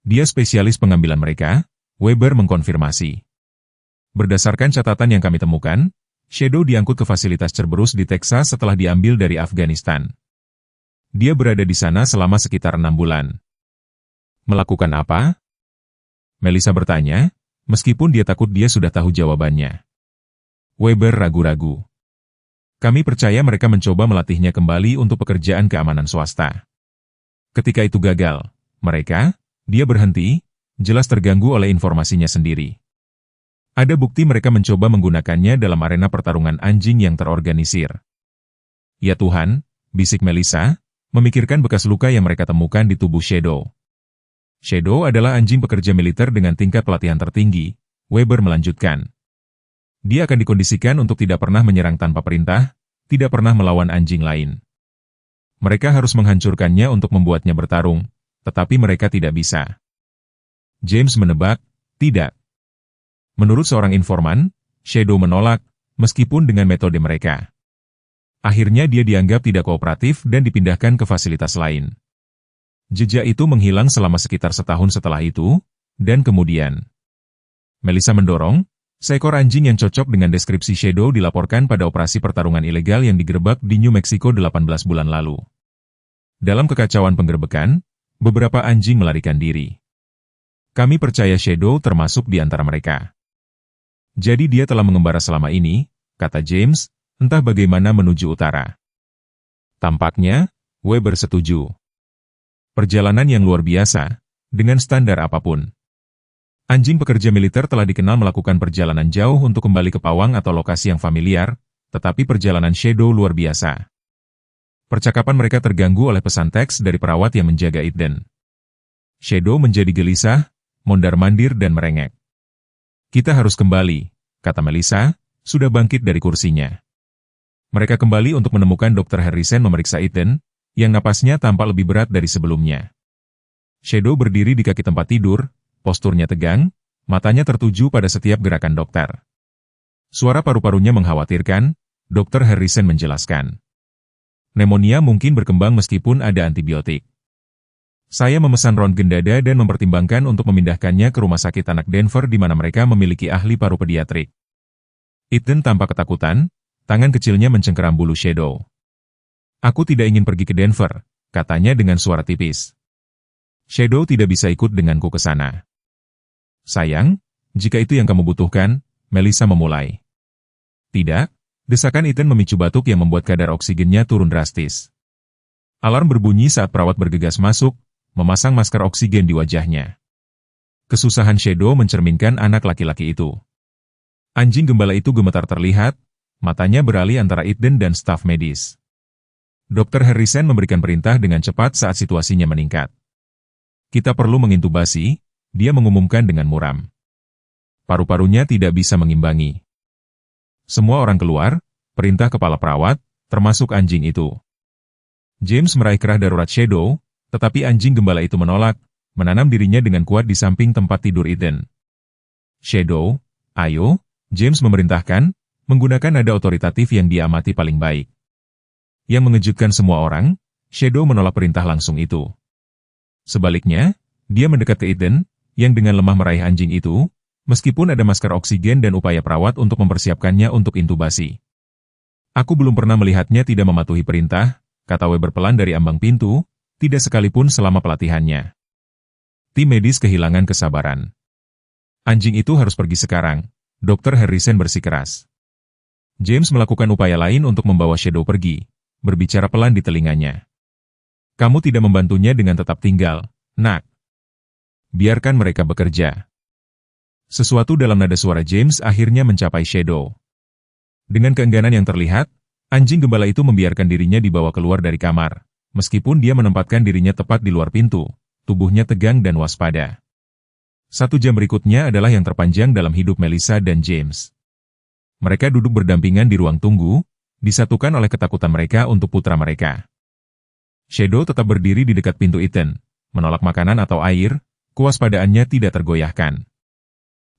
Dia spesialis pengambilan mereka, Weber mengkonfirmasi. Berdasarkan catatan yang kami temukan, Shadow diangkut ke fasilitas Cerberus di Texas setelah diambil dari Afghanistan. Dia berada di sana selama sekitar 6 bulan. Melakukan apa? Melissa bertanya, meskipun dia takut dia sudah tahu jawabannya. Weber ragu-ragu. Kami percaya mereka mencoba melatihnya kembali untuk pekerjaan keamanan swasta. Ketika itu gagal, dia berhenti, jelas terganggu oleh informasinya sendiri. Ada bukti mereka mencoba menggunakannya dalam arena pertarungan anjing yang terorganisir. Ya Tuhan, bisik Melissa, memikirkan bekas luka yang mereka temukan di tubuh Shadow. Shadow adalah anjing pekerja militer dengan tingkat pelatihan tertinggi, Weber melanjutkan. Dia akan dikondisikan untuk tidak pernah menyerang tanpa perintah, tidak pernah melawan anjing lain. Mereka harus menghancurkannya untuk membuatnya bertarung, tetapi mereka tidak bisa. James menebak, tidak. Menurut seorang informan, Shadow menolak, meskipun dengan metode mereka. Akhirnya dia dianggap tidak kooperatif dan dipindahkan ke fasilitas lain. Jejak itu menghilang selama sekitar setahun setelah itu, dan kemudian Melissa mendorong, seekor anjing yang cocok dengan deskripsi Shadow dilaporkan pada operasi pertarungan ilegal yang digerebek di New Mexico 18 bulan lalu. Dalam kekacauan penggerebekan, beberapa anjing melarikan diri. Kami percaya Shadow termasuk di antara mereka. Jadi dia telah mengembara selama ini, kata James, entah bagaimana menuju utara. Tampaknya, Weber setuju. Perjalanan yang luar biasa, dengan standar apapun. Anjing pekerja militer telah dikenal melakukan perjalanan jauh untuk kembali ke pawang atau lokasi yang familiar, tetapi perjalanan Shadow luar biasa. Percakapan mereka terganggu oleh pesan teks dari perawat yang menjaga Eden. Shadow menjadi gelisah, mondar-mandir dan merengek. Kita harus kembali, kata Melissa, sudah bangkit dari kursinya. Mereka kembali untuk menemukan Dr. Harrison memeriksa Eden, yang napasnya tampak lebih berat dari sebelumnya. Shadow berdiri di kaki tempat tidur, posturnya tegang, matanya tertuju pada setiap gerakan dokter. Suara paru-parunya mengkhawatirkan, Dr. Harrison menjelaskan. Pneumonia mungkin berkembang meskipun ada antibiotik. Saya memesan röntgen dada dan mempertimbangkan untuk memindahkannya ke rumah sakit anak Denver di mana mereka memiliki ahli paru pediatrik. Eden tampak ketakutan, tangan kecilnya mencengkeram bulu Shadow. Aku tidak ingin pergi ke Denver, katanya dengan suara tipis. Shadow tidak bisa ikut denganku ke sana. Sayang, jika itu yang kamu butuhkan, Melissa memulai. Tidak, desakan Eden memicu batuk yang membuat kadar oksigennya turun drastis. Alarm berbunyi saat perawat bergegas masuk, memasang masker oksigen di wajahnya. Kesusahan Shadow mencerminkan anak laki-laki itu. Anjing gembala itu gemetar terlihat, matanya beralih antara Eden dan staf medis. Dr. Harrison memberikan perintah dengan cepat saat situasinya meningkat. Kita perlu mengintubasi, dia mengumumkan dengan muram. Paru-parunya tidak bisa mengimbangi. Semua orang keluar, perintah kepala perawat, termasuk anjing itu. James meraih kerah darurat Shadow, tetapi anjing gembala itu menolak, menanam dirinya dengan kuat di samping tempat tidur Eden. Shadow, ayo, James memerintahkan, menggunakan nada otoritatif yang dia amati paling baik. Yang mengejutkan semua orang, Shadow menolak perintah langsung itu. Sebaliknya, dia mendekat ke Eden, yang dengan lemah meraih anjing itu, meskipun ada masker oksigen dan upaya perawat untuk mempersiapkannya untuk intubasi. Aku belum pernah melihatnya tidak mematuhi perintah, kata Weber pelan dari ambang pintu, tidak sekalipun selama pelatihannya. Tim medis kehilangan kesabaran. Anjing itu harus pergi sekarang, Dr. Harrison bersikeras. James melakukan upaya lain untuk membawa Shadow pergi, berbicara pelan di telinganya. Kamu tidak membantunya dengan tetap tinggal, nak. Biarkan mereka bekerja. Sesuatu dalam nada suara James akhirnya mencapai Shadow. Dengan keengganan yang terlihat, anjing gembala itu membiarkan dirinya dibawa keluar dari kamar. Meskipun dia menempatkan dirinya tepat di luar pintu, tubuhnya tegang dan waspada. 1 jam berikutnya adalah yang terpanjang dalam hidup Melissa dan James. Mereka duduk berdampingan di ruang tunggu, disatukan oleh ketakutan mereka untuk putra mereka. Shadow tetap berdiri di dekat pintu Eden, menolak makanan atau air, kewaspadaannya tidak tergoyahkan.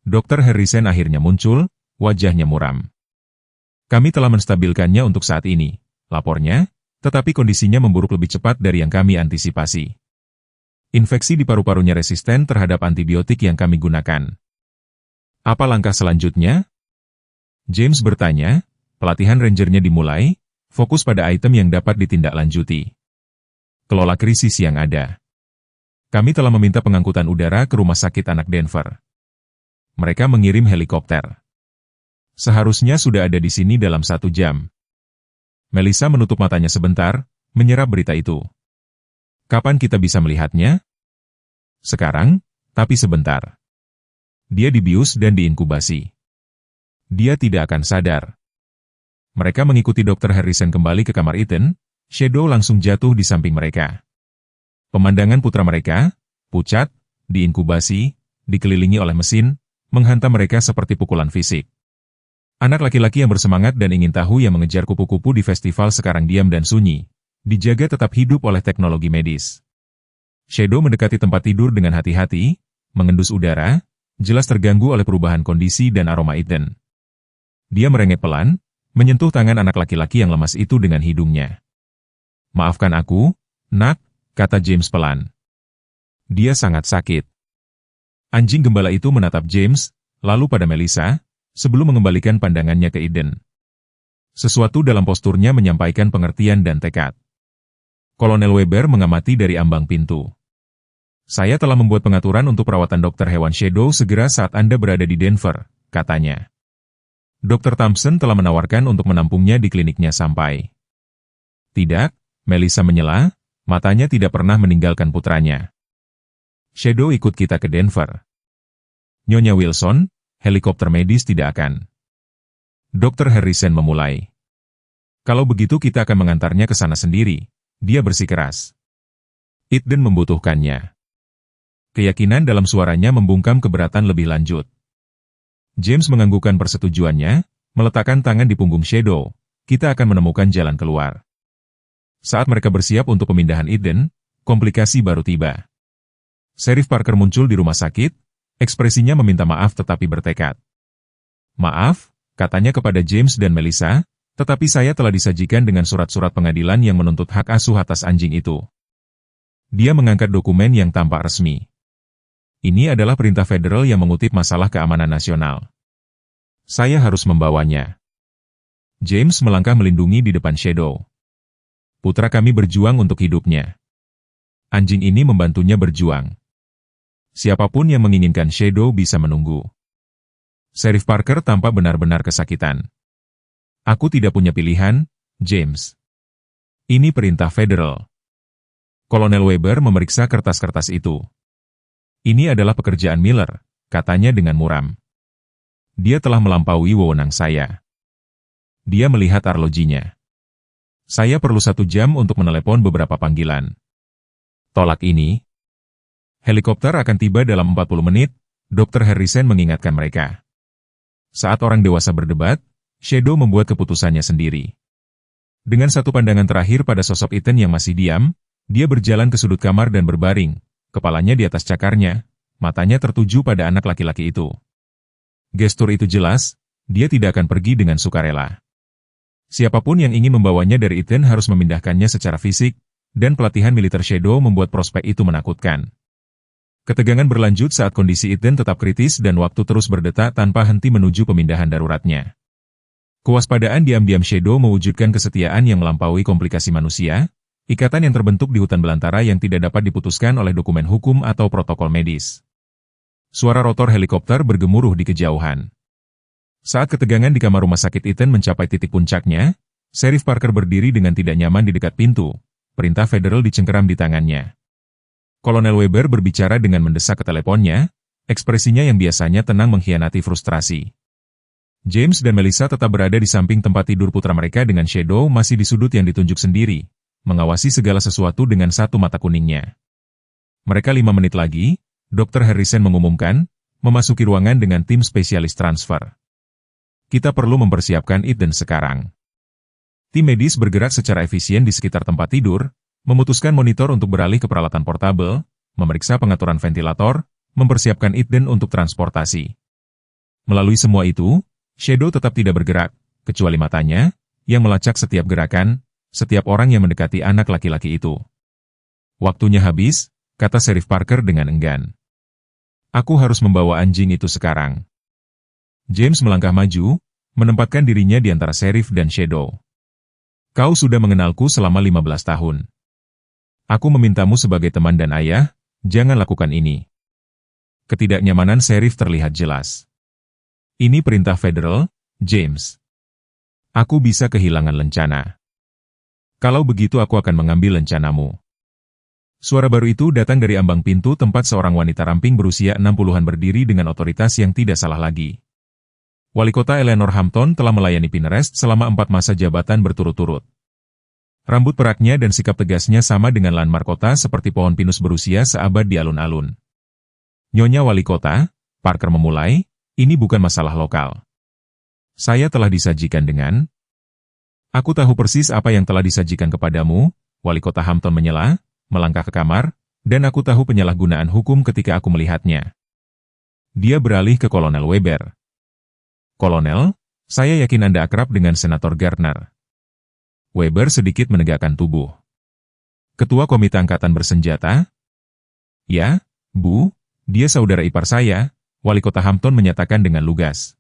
Dr. Harrison akhirnya muncul, wajahnya muram. Kami telah menstabilkannya untuk saat ini, lapornya, tetapi kondisinya memburuk lebih cepat dari yang kami antisipasi. Infeksi di paru-parunya resisten terhadap antibiotik yang kami gunakan. Apa langkah selanjutnya? James bertanya, pelatihan rangernya dimulai, fokus pada item yang dapat ditindaklanjuti. Kelola krisis yang ada. Kami telah meminta pengangkutan udara ke rumah sakit anak Denver. Mereka mengirim helikopter. Seharusnya sudah ada di sini dalam 1 jam. Melissa menutup matanya sebentar, menyerap berita itu. Kapan kita bisa melihatnya? Sekarang, tapi sebentar. Dia dibius dan diinkubasi. dia tidak akan sadar. Mereka mengikuti Dr. Harrison kembali ke kamar Ethan, Shadow langsung jatuh di samping mereka. Pemandangan putra mereka, pucat, diinkubasi, dikelilingi oleh mesin, menghantam mereka seperti pukulan fisik. Anak laki-laki yang bersemangat dan ingin tahu yang mengejar kupu-kupu di festival sekarang diam dan sunyi, dijaga tetap hidup oleh teknologi medis. Shadow mendekati tempat tidur dengan hati-hati, mengendus udara, jelas terganggu oleh perubahan kondisi dan aroma Ethan. Dia merengek pelan, menyentuh tangan anak laki-laki yang lemas itu dengan hidungnya. "Maafkan aku, Nak," kata James pelan. "Dia sangat sakit." Anjing gembala itu menatap James, lalu pada Melissa, sebelum mengembalikan pandangannya ke Eden. Sesuatu dalam posturnya menyampaikan pengertian dan tekad. Kolonel Weber mengamati dari ambang pintu. "Saya telah membuat pengaturan untuk perawatan dokter hewan Shadow segera saat Anda berada di Denver," katanya. Dr. Thompson telah menawarkan untuk menampungnya di kliniknya sampai. "Tidak," Melissa menyela, matanya tidak pernah meninggalkan putranya. "Shadow ikut kita ke Denver. Nyonya Wilson, helikopter medis tidak akan." Dr. Harrison memulai. "Kalau begitu kita akan mengantarnya ke sana sendiri," dia bersikeras. "Eden membutuhkannya." Keyakinan dalam suaranya membungkam keberatan lebih lanjut. James menganggukkan persetujuannya, meletakkan tangan di punggung Shadow. "Kita akan menemukan jalan keluar." Saat mereka bersiap untuk pemindahan Eden, komplikasi baru tiba. Sheriff Parker muncul di rumah sakit, ekspresinya meminta maaf tetapi bertekad. "Maaf," katanya kepada James dan Melissa, "tetapi saya telah disajikan dengan surat-surat pengadilan yang menuntut hak asuh atas anjing itu." Dia mengangkat dokumen yang tampak resmi. "Ini adalah perintah federal yang mengutip masalah keamanan nasional. Saya harus membawanya." James melangkah melindungi di depan Shadow. "Putra kami berjuang untuk hidupnya. Anjing ini membantunya berjuang. Siapapun yang menginginkan Shadow bisa menunggu." Sheriff Parker tampak benar-benar kesakitan. "Aku tidak punya pilihan, James. Ini perintah federal." Kolonel Weber memeriksa kertas-kertas itu. "Ini adalah pekerjaan Miller," katanya dengan muram. "Dia telah melampaui wewenang saya." Dia melihat arlojinya. "Saya perlu 1 jam untuk menelepon beberapa panggilan. Tolak ini." "Helikopter akan tiba dalam 40 menit, Dr. Harrison mengingatkan mereka." Saat orang dewasa berdebat, Shadow membuat keputusannya sendiri. Dengan satu pandangan terakhir pada sosok Ethan yang masih diam, dia berjalan ke sudut kamar dan berbaring, kepalanya di atas cakarnya, matanya tertuju pada anak laki-laki itu. Gestur itu jelas, dia tidak akan pergi dengan sukarela. Siapapun yang ingin membawanya dari Ethan harus memindahkannya secara fisik, dan pelatihan militer Shadow membuat prospek itu menakutkan. Ketegangan berlanjut saat kondisi Ethan tetap kritis dan waktu terus berdetak tanpa henti menuju pemindahan daruratnya. Kewaspadaan diam-diam Shadow mewujudkan kesetiaan yang melampaui komplikasi manusia, ikatan yang terbentuk di hutan belantara yang tidak dapat diputuskan oleh dokumen hukum atau protokol medis. Suara rotor helikopter bergemuruh di kejauhan. Saat ketegangan di kamar rumah sakit Ethan mencapai titik puncaknya, Sheriff Parker berdiri dengan tidak nyaman di dekat pintu, perintah federal dicengkeram di tangannya. Kolonel Weber berbicara dengan mendesak ke teleponnya, ekspresinya yang biasanya tenang mengkhianati frustrasi. James dan Melissa tetap berada di samping tempat tidur putra mereka dengan Shadow masih di sudut yang ditunjuk sendiri, mengawasi segala sesuatu dengan satu mata kuningnya. Mereka 5 menit lagi, Dr. Harrison mengumumkan, memasuki ruangan dengan tim spesialis transfer. "Kita perlu mempersiapkan Eden sekarang." Tim medis bergerak secara efisien di sekitar tempat tidur, memutuskan monitor untuk beralih ke peralatan portabel, memeriksa pengaturan ventilator, mempersiapkan Eden untuk transportasi. Melalui semua itu, Shadow tetap tidak bergerak, kecuali matanya, yang melacak setiap gerakan, setiap orang yang mendekati anak laki-laki itu. "Waktunya habis," kata Sheriff Parker dengan enggan. "Aku harus membawa anjing itu sekarang." James melangkah maju, menempatkan dirinya di antara Sheriff dan Shadow. "Kau sudah mengenalku selama 15 tahun. Aku memintamu sebagai teman dan ayah, jangan lakukan ini." Ketidaknyamanan Sheriff terlihat jelas. "Ini perintah federal, James. Aku bisa kehilangan lencana. Kalau begitu aku akan mengambil lencanamu." Suara baru itu datang dari ambang pintu tempat seorang wanita ramping berusia 60-an berdiri dengan otoritas yang tidak salah lagi. Wali Kota Eleanor Hampton telah melayani Pinterest selama 4 masa jabatan berturut-turut. Rambut peraknya dan sikap tegasnya sama dengan landmark kota seperti pohon pinus berusia seabad di alun-alun. Nyonya Wali Kota, Parker memulai, ini bukan masalah lokal. Saya telah disajikan dengan... Aku tahu persis apa yang telah disajikan kepadamu, Wali Kota Hampton menyela, melangkah ke kamar, dan aku tahu penyalahgunaan hukum ketika aku melihatnya. Dia beralih ke Kolonel Weber. Kolonel, saya yakin Anda akrab dengan Senator Gardner. Weber sedikit menegakkan tubuh. Ketua Komite Angkatan Bersenjata? Ya, Bu, dia saudara ipar saya, Wali Kota Hampton menyatakan dengan lugas.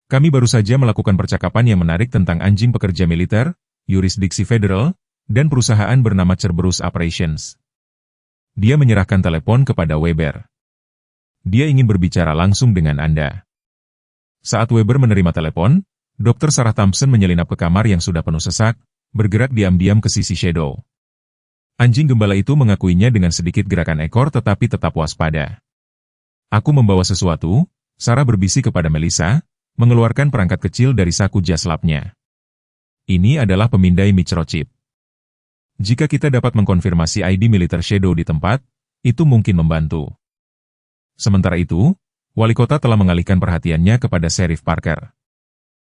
Kami baru saja melakukan percakapan yang menarik tentang anjing pekerja militer, yurisdiksi federal, dan perusahaan bernama Cerberus Operations. Dia menyerahkan telepon kepada Weber. Dia ingin berbicara langsung dengan Anda. Saat Weber menerima telepon, Dr. Sarah Thompson menyelinap ke kamar yang sudah penuh sesak, bergerak diam-diam ke sisi Shadow. Anjing gembala itu mengakuinya dengan sedikit gerakan ekor tetapi tetap waspada. Aku membawa sesuatu, Sarah berbisik kepada Melissa, mengeluarkan perangkat kecil dari saku jas labnya. Ini adalah pemindai microchip. Jika kita dapat mengkonfirmasi ID militer Shadow di tempat, itu mungkin membantu. Sementara itu, Wali Kota telah mengalihkan perhatiannya kepada Sheriff Parker.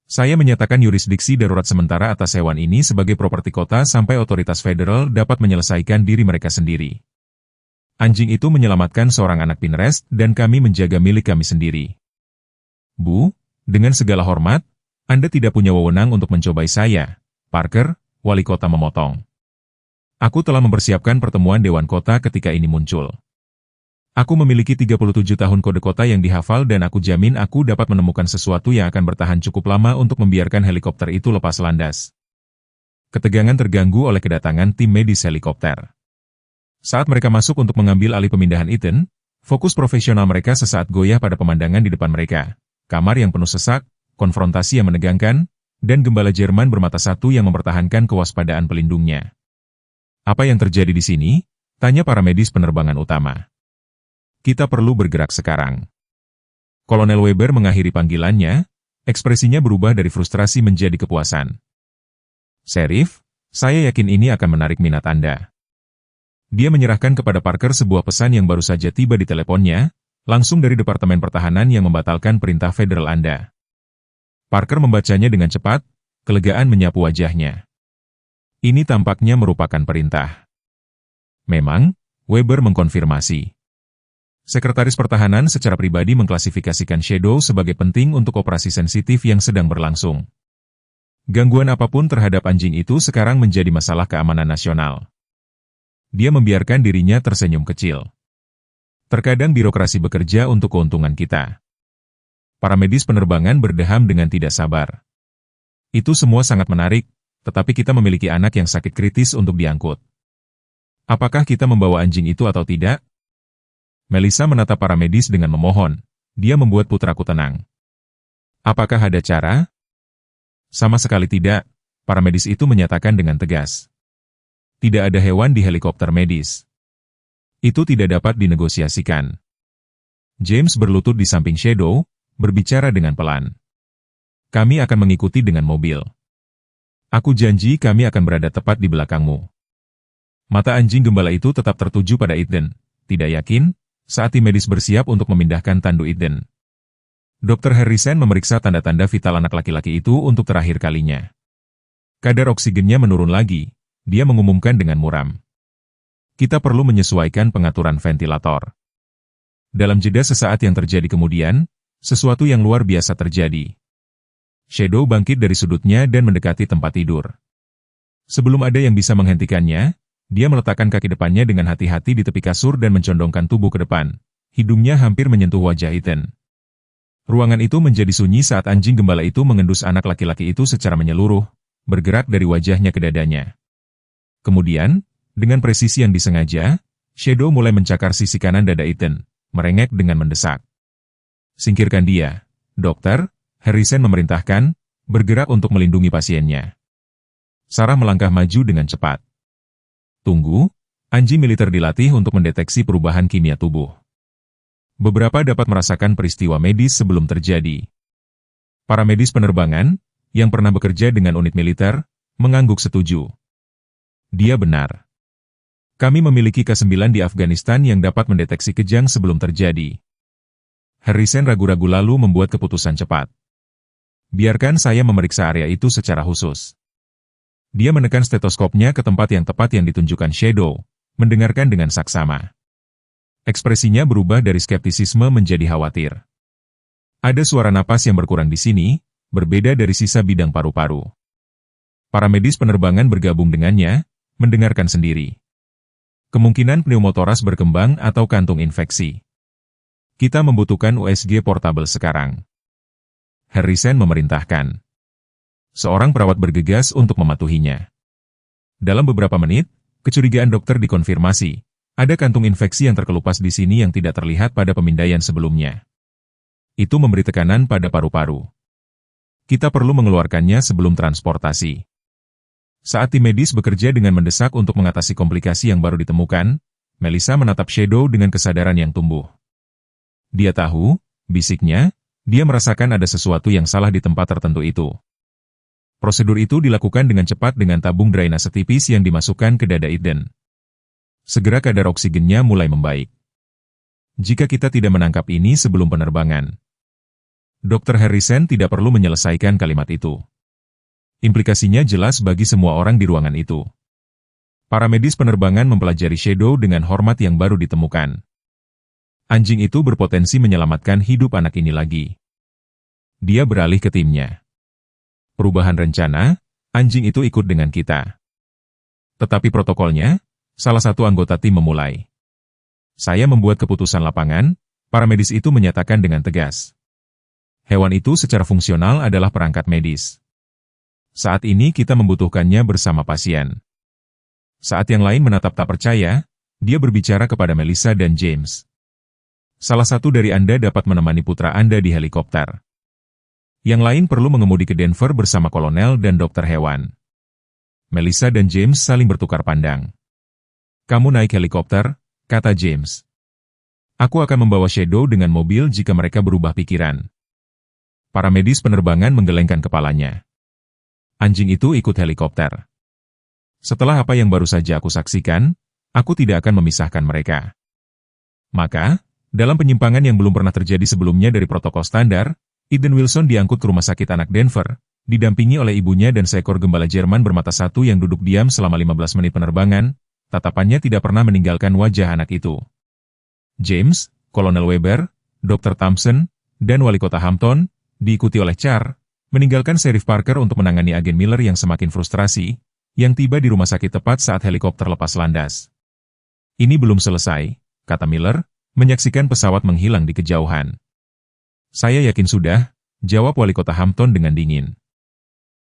Saya menyatakan yurisdiksi darurat sementara atas hewan ini sebagai properti kota sampai otoritas federal dapat menyelesaikan diri mereka sendiri. Anjing itu menyelamatkan seorang anak Pinterest dan kami menjaga milik kami sendiri. Bu, dengan segala hormat, Anda tidak punya wewenang untuk mencobai saya, Parker, Wali Kota memotong. Aku telah mempersiapkan pertemuan Dewan Kota ketika ini muncul. Aku memiliki 37 tahun kode kota yang dihafal dan aku jamin aku dapat menemukan sesuatu yang akan bertahan cukup lama untuk membiarkan helikopter itu lepas landas. Ketegangan terganggu oleh kedatangan tim medis helikopter. Saat mereka masuk untuk mengambil alih pemindahan Ethan, fokus profesional mereka sesaat goyah pada pemandangan di depan mereka. Kamar yang penuh sesak, konfrontasi yang menegangkan, dan gembala Jerman bermata satu yang mempertahankan kewaspadaan pelindungnya. Apa yang terjadi di sini? Tanya para medis penerbangan utama. Kita perlu bergerak sekarang. Kolonel Weber mengakhiri panggilannya, ekspresinya berubah dari frustrasi menjadi kepuasan. Sheriff, saya yakin ini akan menarik minat Anda. Dia menyerahkan kepada Parker sebuah pesan yang baru saja tiba di teleponnya, langsung dari Departemen Pertahanan yang membatalkan perintah federal Anda. Parker membacanya dengan cepat, kelegaan menyapu wajahnya. Ini tampaknya merupakan perintah. Memang, Weber mengkonfirmasi. Sekretaris Pertahanan secara pribadi mengklasifikasikan Shadow sebagai penting untuk operasi sensitif yang sedang berlangsung. Gangguan apapun terhadap anjing itu sekarang menjadi masalah keamanan nasional. Dia membiarkan dirinya tersenyum kecil. Terkadang birokrasi bekerja untuk keuntungan kita. Para medis penerbangan berdeham dengan tidak sabar. Itu semua sangat menarik, tetapi kita memiliki anak yang sakit kritis untuk diangkut. Apakah kita membawa anjing itu atau tidak? Melissa menatap para medis dengan memohon. Dia membuat putraku tenang. Apakah ada cara? Sama sekali tidak, para medis itu menyatakan dengan tegas. Tidak ada hewan di helikopter medis. Itu tidak dapat dinegosiasikan. James berlutut di samping Shadow, berbicara dengan pelan. Kami akan mengikuti dengan mobil. Aku janji kami akan berada tepat di belakangmu. Mata anjing gembala itu tetap tertuju pada Ethan. Tidak yakin? Saat tim medis bersiap untuk memindahkan tandu Ethan. Dr. Harrison memeriksa tanda-tanda vital anak laki-laki itu untuk terakhir kalinya. Kadar oksigennya menurun lagi, dia mengumumkan dengan muram. Kita perlu menyesuaikan pengaturan ventilator. Dalam jeda sesaat yang terjadi kemudian, sesuatu yang luar biasa terjadi. Shadow bangkit dari sudutnya dan mendekati tempat tidur. Sebelum ada yang bisa menghentikannya, dia meletakkan kaki depannya dengan hati-hati di tepi kasur dan mencondongkan tubuh ke depan. Hidungnya hampir menyentuh wajah Ethan. Ruangan itu menjadi sunyi saat anjing gembala itu mengendus anak laki-laki itu secara menyeluruh, bergerak dari wajahnya ke dadanya. Kemudian, dengan presisi yang disengaja, Shadow mulai mencakar sisi kanan dada Ethan, merengek dengan mendesak. Singkirkan dia, dokter, Harrison memerintahkan, bergerak untuk melindungi pasiennya. Sarah melangkah maju dengan cepat. Tunggu, anjing militer dilatih untuk mendeteksi perubahan kimia tubuh. Beberapa dapat merasakan peristiwa medis sebelum terjadi. Para medis penerbangan, yang pernah bekerja dengan unit militer, mengangguk setuju. Dia benar. Kami memiliki K9 di Afghanistan yang dapat mendeteksi kejang sebelum terjadi. Harrison ragu-ragu lalu membuat keputusan cepat. Biarkan saya memeriksa area itu secara khusus. Dia menekan stetoskopnya ke tempat yang tepat yang ditunjukkan Shadow, mendengarkan dengan saksama. Ekspresinya berubah dari skeptisisme menjadi khawatir. Ada suara napas yang berkurang di sini, berbeda dari sisa bidang paru-paru. Para medis penerbangan bergabung dengannya, mendengarkan sendiri. Kemungkinan pneumotoras berkembang atau kantung infeksi. Kita membutuhkan USG portable sekarang. Harrison memerintahkan. Seorang perawat bergegas untuk mematuhinya. Dalam beberapa menit, kecurigaan dokter dikonfirmasi. Ada kantung infeksi yang terkelupas di sini yang tidak terlihat pada pemindaian sebelumnya. Itu memberi tekanan pada paru-paru. Kita perlu mengeluarkannya sebelum transportasi. Saat tim medis bekerja dengan mendesak untuk mengatasi komplikasi yang baru ditemukan, Melissa menatap Shadow dengan kesadaran yang tumbuh. Dia tahu, bisiknya, dia merasakan ada sesuatu yang salah di tempat tertentu itu. Prosedur itu dilakukan dengan cepat dengan tabung drainase tipis yang dimasukkan ke dada Eden. Segera kadar oksigennya mulai membaik. Jika kita tidak menangkap ini sebelum penerbangan, Dr. Harrison tidak perlu menyelesaikan kalimat itu. Implikasinya jelas bagi semua orang di ruangan itu. Para medis penerbangan mempelajari Shadow dengan hormat yang baru ditemukan. Anjing itu berpotensi menyelamatkan hidup anak ini lagi. Dia beralih ke timnya. Perubahan rencana, anjing itu ikut dengan kita. Tetapi protokolnya, salah satu anggota tim memulai. Saya membuat keputusan lapangan, para medis itu menyatakan dengan tegas. Hewan itu secara fungsional adalah perangkat medis. Saat ini kita membutuhkannya bersama pasien. Saat yang lain menatap tak percaya, dia berbicara kepada Melissa dan James. Salah satu dari Anda dapat menemani putra Anda di helikopter. Yang lain perlu mengemudi ke Denver bersama kolonel dan dokter hewan. Melissa dan James saling bertukar pandang. Kamu naik helikopter, kata James. Aku akan membawa Shadow dengan mobil jika mereka berubah pikiran. Para medis penerbangan menggelengkan kepalanya. Anjing itu ikut helikopter. Setelah apa yang baru saja aku saksikan, aku tidak akan memisahkan mereka. Maka, dalam penyimpangan yang belum pernah terjadi sebelumnya dari protokol standar, Eden Wilson diangkut ke rumah sakit anak Denver, didampingi oleh ibunya dan seekor gembala Jerman bermata satu yang duduk diam selama 15 menit penerbangan, tatapannya tidak pernah meninggalkan wajah anak itu. James, Kolonel Weber, Dr. Thompson, dan Wali Kota Hampton, diikuti oleh Char, meninggalkan Sheriff Parker untuk menangani agen Miller yang semakin frustrasi, yang tiba di rumah sakit tepat saat helikopter lepas landas. Ini belum selesai, kata Miller, menyaksikan pesawat menghilang di kejauhan. Saya yakin sudah, jawab Wali Kota Hampton dengan dingin.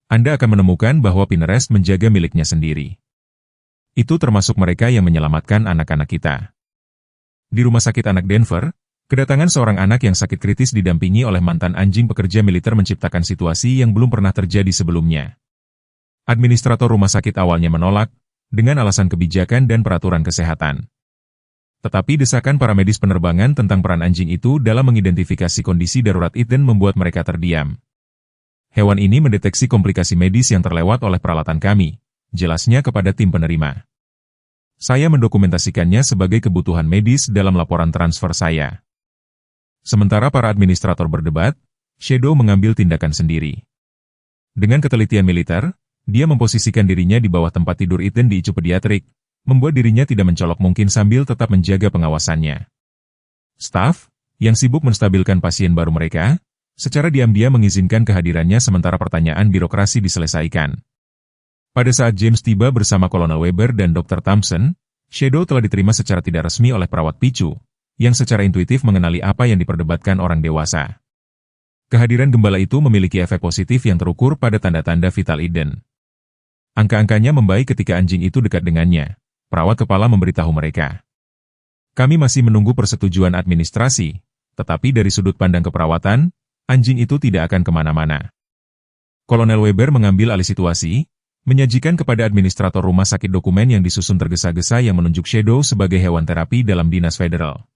Anda akan menemukan bahwa Pinterest menjaga miliknya sendiri. Itu termasuk mereka yang menyelamatkan anak-anak kita. Di rumah sakit anak Denver, kedatangan seorang anak yang sakit kritis didampingi oleh mantan anjing pekerja militer menciptakan situasi yang belum pernah terjadi sebelumnya. Administrator rumah sakit awalnya menolak, dengan alasan kebijakan dan peraturan kesehatan. Tetapi desakan para medis penerbangan tentang peran anjing itu dalam mengidentifikasi kondisi darurat Eden membuat mereka terdiam. Hewan ini mendeteksi komplikasi medis yang terlewat oleh peralatan kami, jelasnya kepada tim penerima. Saya mendokumentasikannya sebagai kebutuhan medis dalam laporan transfer saya. Sementara para administrator berdebat, Shadow mengambil tindakan sendiri. Dengan ketelitian militer, dia memposisikan dirinya di bawah tempat tidur Eden di ICU pediatrik, membuat dirinya tidak mencolok mungkin sambil tetap menjaga pengawasannya. Staf, yang sibuk menstabilkan pasien baru mereka, secara diam-diam mengizinkan kehadirannya sementara pertanyaan birokrasi diselesaikan. Pada saat James tiba bersama Kolonel Weber dan Dr. Thompson, Shadow telah diterima secara tidak resmi oleh perawat picu, yang secara intuitif mengenali apa yang diperdebatkan orang dewasa. Kehadiran gembala itu memiliki efek positif yang terukur pada tanda-tanda vital Eden. Angka-angkanya membaik ketika anjing itu dekat dengannya, perawat kepala memberitahu mereka. Kami masih menunggu persetujuan administrasi, tetapi dari sudut pandang keperawatan, anjing itu tidak akan kemana-mana. Kolonel Weber mengambil alih situasi, menyajikan kepada administrator rumah sakit dokumen yang disusun tergesa-gesa yang menunjuk Shadow sebagai hewan terapi dalam dinas federal.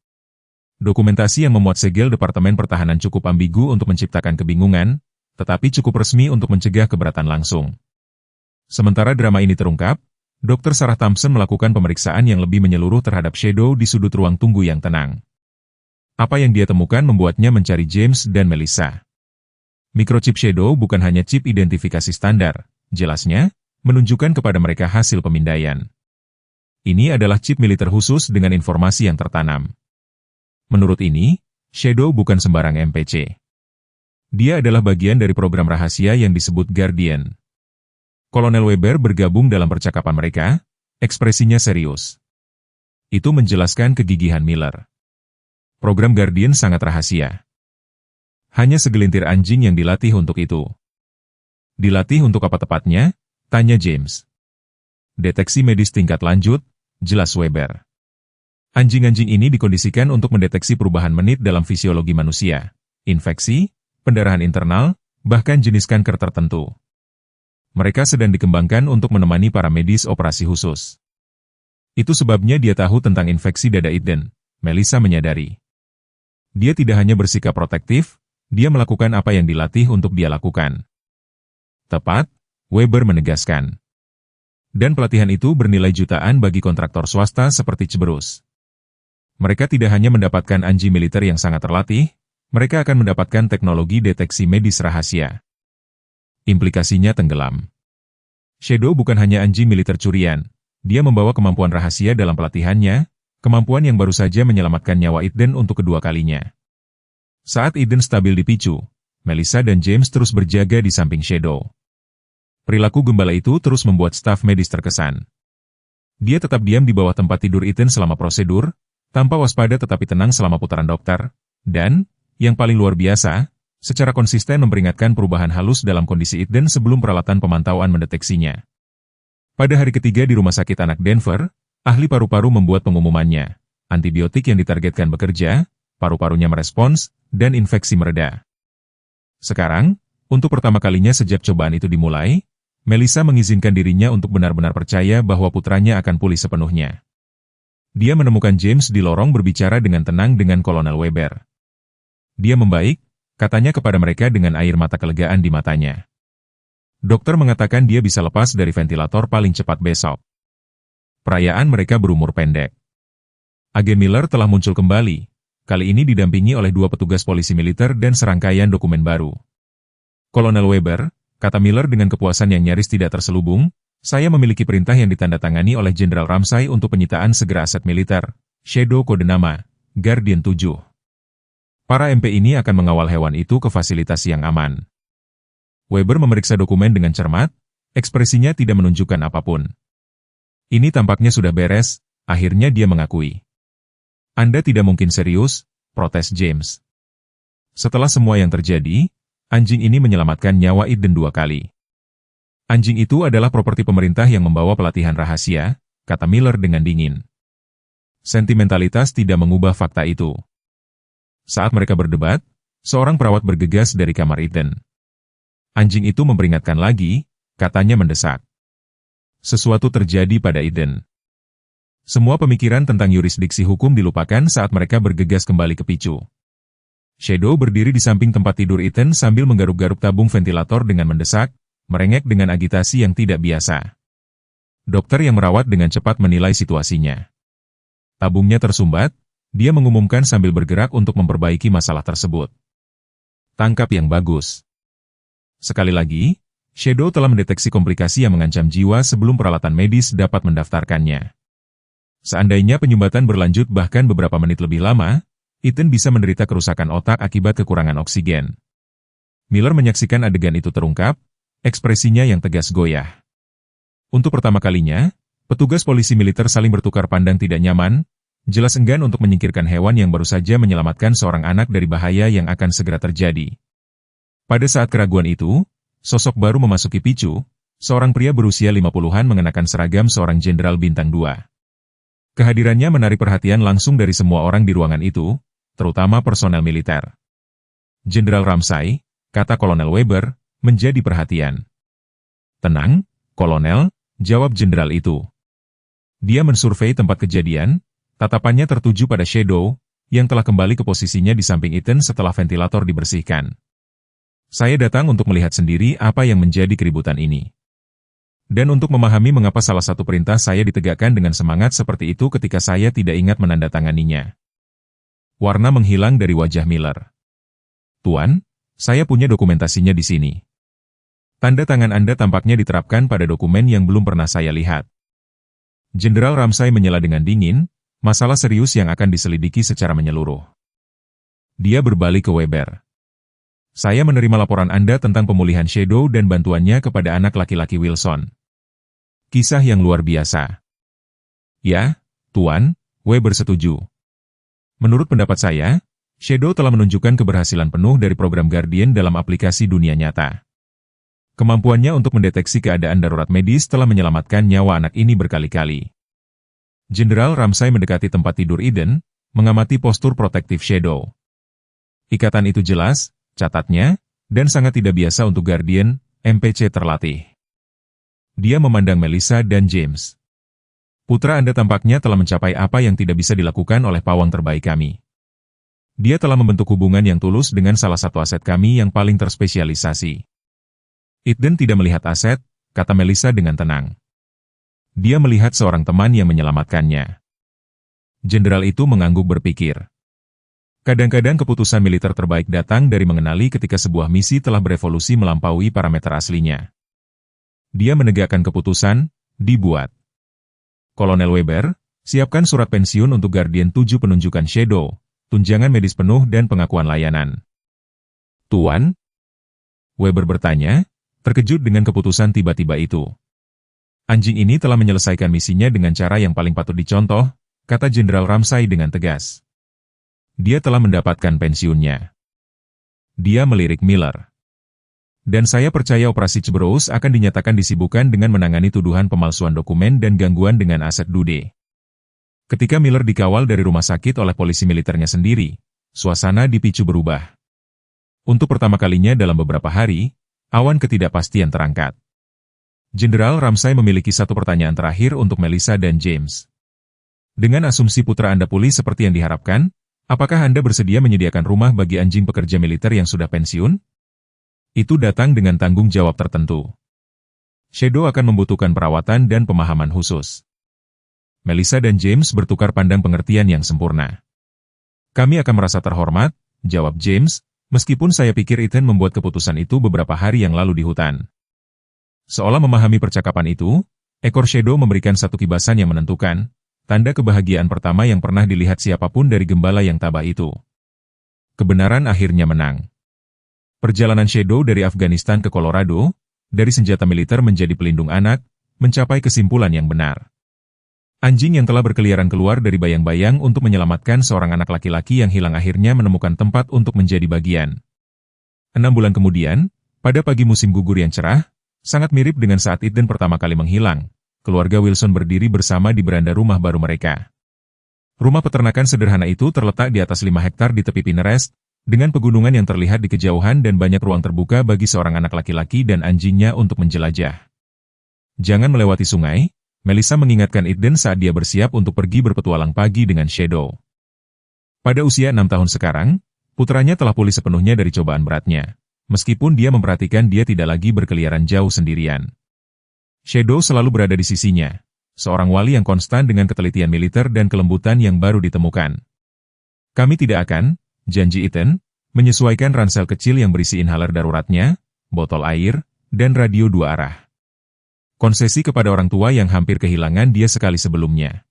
Dokumentasi yang memuat segel Departemen Pertahanan cukup ambigu untuk menciptakan kebingungan, tetapi cukup resmi untuk mencegah keberatan langsung. Sementara drama ini terungkap, Dr. Sarah Thompson melakukan pemeriksaan yang lebih menyeluruh terhadap Shadow di sudut ruang tunggu yang tenang. Apa yang dia temukan membuatnya mencari James dan Melissa. Microchip Shadow bukan hanya chip identifikasi standar, jelasnya, menunjukkan kepada mereka hasil pemindaian. Ini adalah chip militer khusus dengan informasi yang tertanam. Menurut ini, Shadow bukan sembarang NPC. Dia adalah bagian dari program rahasia yang disebut Guardian. Kolonel Weber bergabung dalam percakapan mereka, ekspresinya serius. Itu menjelaskan kegigihan Miller. Program Guardian sangat rahasia. Hanya segelintir anjing yang dilatih untuk itu. Dilatih untuk apa tepatnya? Tanya James. Deteksi medis tingkat lanjut, jelas Weber. Anjing-anjing ini dikondisikan untuk mendeteksi perubahan menit dalam fisiologi manusia, infeksi, pendarahan internal, bahkan jenis kanker tertentu. Mereka sedang dikembangkan untuk menemani para medis operasi khusus. Itu sebabnya dia tahu tentang infeksi dada Eden, Melissa menyadari. Dia tidak hanya bersikap protektif, dia melakukan apa yang dilatih untuk dia lakukan. Tepat, Weber menegaskan. Dan pelatihan itu bernilai jutaan bagi kontraktor swasta seperti Cerberus. Mereka tidak hanya mendapatkan anjing militer yang sangat terlatih, mereka akan mendapatkan teknologi deteksi medis rahasia. Implikasinya tenggelam. Shadow bukan hanya anjing militer curian, dia membawa kemampuan rahasia dalam pelatihannya, kemampuan yang baru saja menyelamatkan nyawa Eden untuk kedua kalinya. Saat Eden stabil dipicu, Melissa dan James terus berjaga di samping Shadow. Perilaku gembala itu terus membuat staf medis terkesan. Dia tetap diam di bawah tempat tidur Eden selama prosedur, tanpa waspada tetapi tenang selama putaran dokter, dan, yang paling luar biasa, secara konsisten memperingatkan perubahan halus dalam kondisi Eden sebelum peralatan pemantauan mendeteksinya. Pada hari ketiga di Rumah Sakit Anak Denver, ahli paru-paru membuat pengumumannya. Antibiotik yang ditargetkan bekerja, paru-parunya merespons, dan infeksi mereda. Sekarang, untuk pertama kalinya sejak cobaan itu dimulai, Melissa mengizinkan dirinya untuk benar-benar percaya bahwa putranya akan pulih sepenuhnya. Dia menemukan James di lorong berbicara dengan tenang dengan Kolonel Weber. Dia membaik, katanya kepada mereka dengan air mata kelegaan di matanya. Dokter mengatakan dia bisa lepas dari ventilator paling cepat besok. Perayaan mereka berumur pendek. Agen Miller telah muncul kembali, kali ini didampingi oleh 2 petugas polisi militer dan serangkaian dokumen baru. Kolonel Weber, kata Miller dengan kepuasan yang nyaris tidak terselubung, saya memiliki perintah yang ditandatangani oleh Jenderal Ramsay untuk penyitaan segera aset militer, Shadow kode nama, Guardian 7. Para MP ini akan mengawal hewan itu ke fasilitas yang aman. Weber memeriksa dokumen dengan cermat, ekspresinya tidak menunjukkan apapun. Ini tampaknya sudah beres, akhirnya dia mengakui. Anda tidak mungkin serius, protes James. Setelah semua yang terjadi, anjing ini menyelamatkan nyawa Eden 2 kali. Anjing itu adalah properti pemerintah yang membawa pelatihan rahasia, kata Miller dengan dingin. Sentimentalitas tidak mengubah fakta itu. Saat mereka berdebat, seorang perawat bergegas dari kamar Eden. Anjing itu memperingatkan lagi, katanya mendesak. Sesuatu terjadi pada Eden. Semua pemikiran tentang yurisdiksi hukum dilupakan saat mereka bergegas kembali ke picu. Shadow berdiri di samping tempat tidur Eden sambil menggaruk-garuk tabung ventilator dengan mendesak, merengek dengan agitasi yang tidak biasa. Dokter yang merawat dengan cepat menilai situasinya. Tabungnya tersumbat, dia mengumumkan sambil bergerak untuk memperbaiki masalah tersebut. Tangkap yang bagus. Sekali lagi, Shadow telah mendeteksi komplikasi yang mengancam jiwa sebelum peralatan medis dapat mendaftarkannya. Seandainya penyumbatan berlanjut bahkan beberapa menit lebih lama, Eden bisa menderita kerusakan otak akibat kekurangan oksigen. Miller menyaksikan adegan itu terungkap, ekspresinya yang tegas goyah. Untuk pertama kalinya, petugas polisi militer saling bertukar pandang tidak nyaman, jelas enggan untuk menyingkirkan hewan yang baru saja menyelamatkan seorang anak dari bahaya yang akan segera terjadi. Pada saat keraguan itu, sosok baru memasuki picu, seorang pria berusia 50-an mengenakan seragam seorang jenderal bintang 2. Kehadirannya menarik perhatian langsung dari semua orang di ruangan itu, terutama personel militer. Jenderal Ramsay, kata Kolonel Weber, menjadi perhatian. Tenang, Kolonel, jawab jenderal itu. Dia mensurvei tempat kejadian, tatapannya tertuju pada Shadow, yang telah kembali ke posisinya di samping Eden setelah ventilator dibersihkan. Saya datang untuk melihat sendiri apa yang menjadi keributan ini. Dan untuk memahami mengapa salah satu perintah saya ditegakkan dengan semangat seperti itu ketika saya tidak ingat menandatanganinya. Warna menghilang dari wajah Miller. Tuan, saya punya dokumentasinya di sini. Tanda tangan Anda tampaknya diterapkan pada dokumen yang belum pernah saya lihat. Jenderal Ramsay menyela dengan dingin, masalah serius yang akan diselidiki secara menyeluruh. Dia berbalik ke Weber. Saya menerima laporan Anda tentang pemulihan Shadow dan bantuannya kepada anak laki-laki Wilson. Kisah yang luar biasa. Ya, Tuan, Weber setuju. Menurut pendapat saya, Shadow telah menunjukkan keberhasilan penuh dari program Guardian dalam aplikasi dunia nyata. Kemampuannya untuk mendeteksi keadaan darurat medis telah menyelamatkan nyawa anak ini berkali-kali. Jenderal Ramsay mendekati tempat tidur Eden, mengamati postur protektif Shadow. Ikatan itu jelas, catatnya, dan sangat tidak biasa untuk Guardian, MPC terlatih. Dia memandang Melissa dan James. Putra Anda tampaknya telah mencapai apa yang tidak bisa dilakukan oleh pawang terbaik kami. Dia telah membentuk hubungan yang tulus dengan salah satu aset kami yang paling terspesialisasi. Eden tidak melihat aset, kata Melissa dengan tenang. Dia melihat seorang teman yang menyelamatkannya. Jenderal itu mengangguk berpikir. Kadang-kadang keputusan militer terbaik datang dari mengenali ketika sebuah misi telah berevolusi melampaui parameter aslinya. Dia menegakkan keputusan, dibuat. Kolonel Weber, siapkan surat pensiun untuk Guardian 7 penunjukan Shadow, tunjangan medis penuh dan pengakuan layanan. Tuan? Weber bertanya, terkejut dengan keputusan tiba-tiba itu. Anjing ini telah menyelesaikan misinya dengan cara yang paling patut dicontoh, kata Jenderal Ramsay dengan tegas. Dia telah mendapatkan pensiunnya. Dia melirik Miller. Dan saya percaya operasi Cerberus akan dinyatakan disibukkan dengan menangani tuduhan pemalsuan dokumen dan gangguan dengan aset Dude. Ketika Miller dikawal dari rumah sakit oleh polisi militernya sendiri, suasana dipicu berubah. Untuk pertama kalinya dalam beberapa hari, awan ketidakpastian terangkat. Jenderal Ramsay memiliki satu pertanyaan terakhir untuk Melissa dan James. Dengan asumsi putra Anda pulih seperti yang diharapkan, apakah Anda bersedia menyediakan rumah bagi anjing pekerja militer yang sudah pensiun? Itu datang dengan tanggung jawab tertentu. Shadow akan membutuhkan perawatan dan pemahaman khusus. Melissa dan James bertukar pandang pengertian yang sempurna. Kami akan merasa terhormat, jawab James, meskipun saya pikir Ethan membuat keputusan itu beberapa hari yang lalu di hutan. Seolah memahami percakapan itu, ekor Shadow memberikan satu kibasan yang menentukan, tanda kebahagiaan pertama yang pernah dilihat siapapun dari gembala yang tabah itu. Kebenaran akhirnya menang. Perjalanan Shadow dari Afghanistan ke Colorado, dari senjata militer menjadi pelindung anak, mencapai kesimpulan yang benar. Anjing yang telah berkeliaran keluar dari bayang-bayang untuk menyelamatkan seorang anak laki-laki yang hilang akhirnya menemukan tempat untuk menjadi bagian. 6 bulan kemudian, pada pagi musim gugur yang cerah, sangat mirip dengan saat Eden pertama kali menghilang, keluarga Wilson berdiri bersama di beranda rumah baru mereka. Rumah peternakan sederhana itu terletak di atas 5 hektar di tepi Pinterest, dengan pegunungan yang terlihat di kejauhan dan banyak ruang terbuka bagi seorang anak laki-laki dan anjingnya untuk menjelajah. Jangan melewati sungai, Melissa mengingatkan Eden saat dia bersiap untuk pergi berpetualang pagi dengan Shadow. Pada usia 6 tahun sekarang, putranya telah pulih sepenuhnya dari cobaan beratnya, meskipun dia memperhatikan dia tidak lagi berkeliaran jauh sendirian. Shadow selalu berada di sisinya, seorang wali yang konstan dengan ketelitian militer dan kelembutan yang baru ditemukan. Kami tidak akan, janji Ethan, menyesuaikan ransel kecil yang berisi inhaler daruratnya, botol air, dan radio 2 arah. Konsesi kepada orang tua yang hampir kehilangan dia sekali sebelumnya.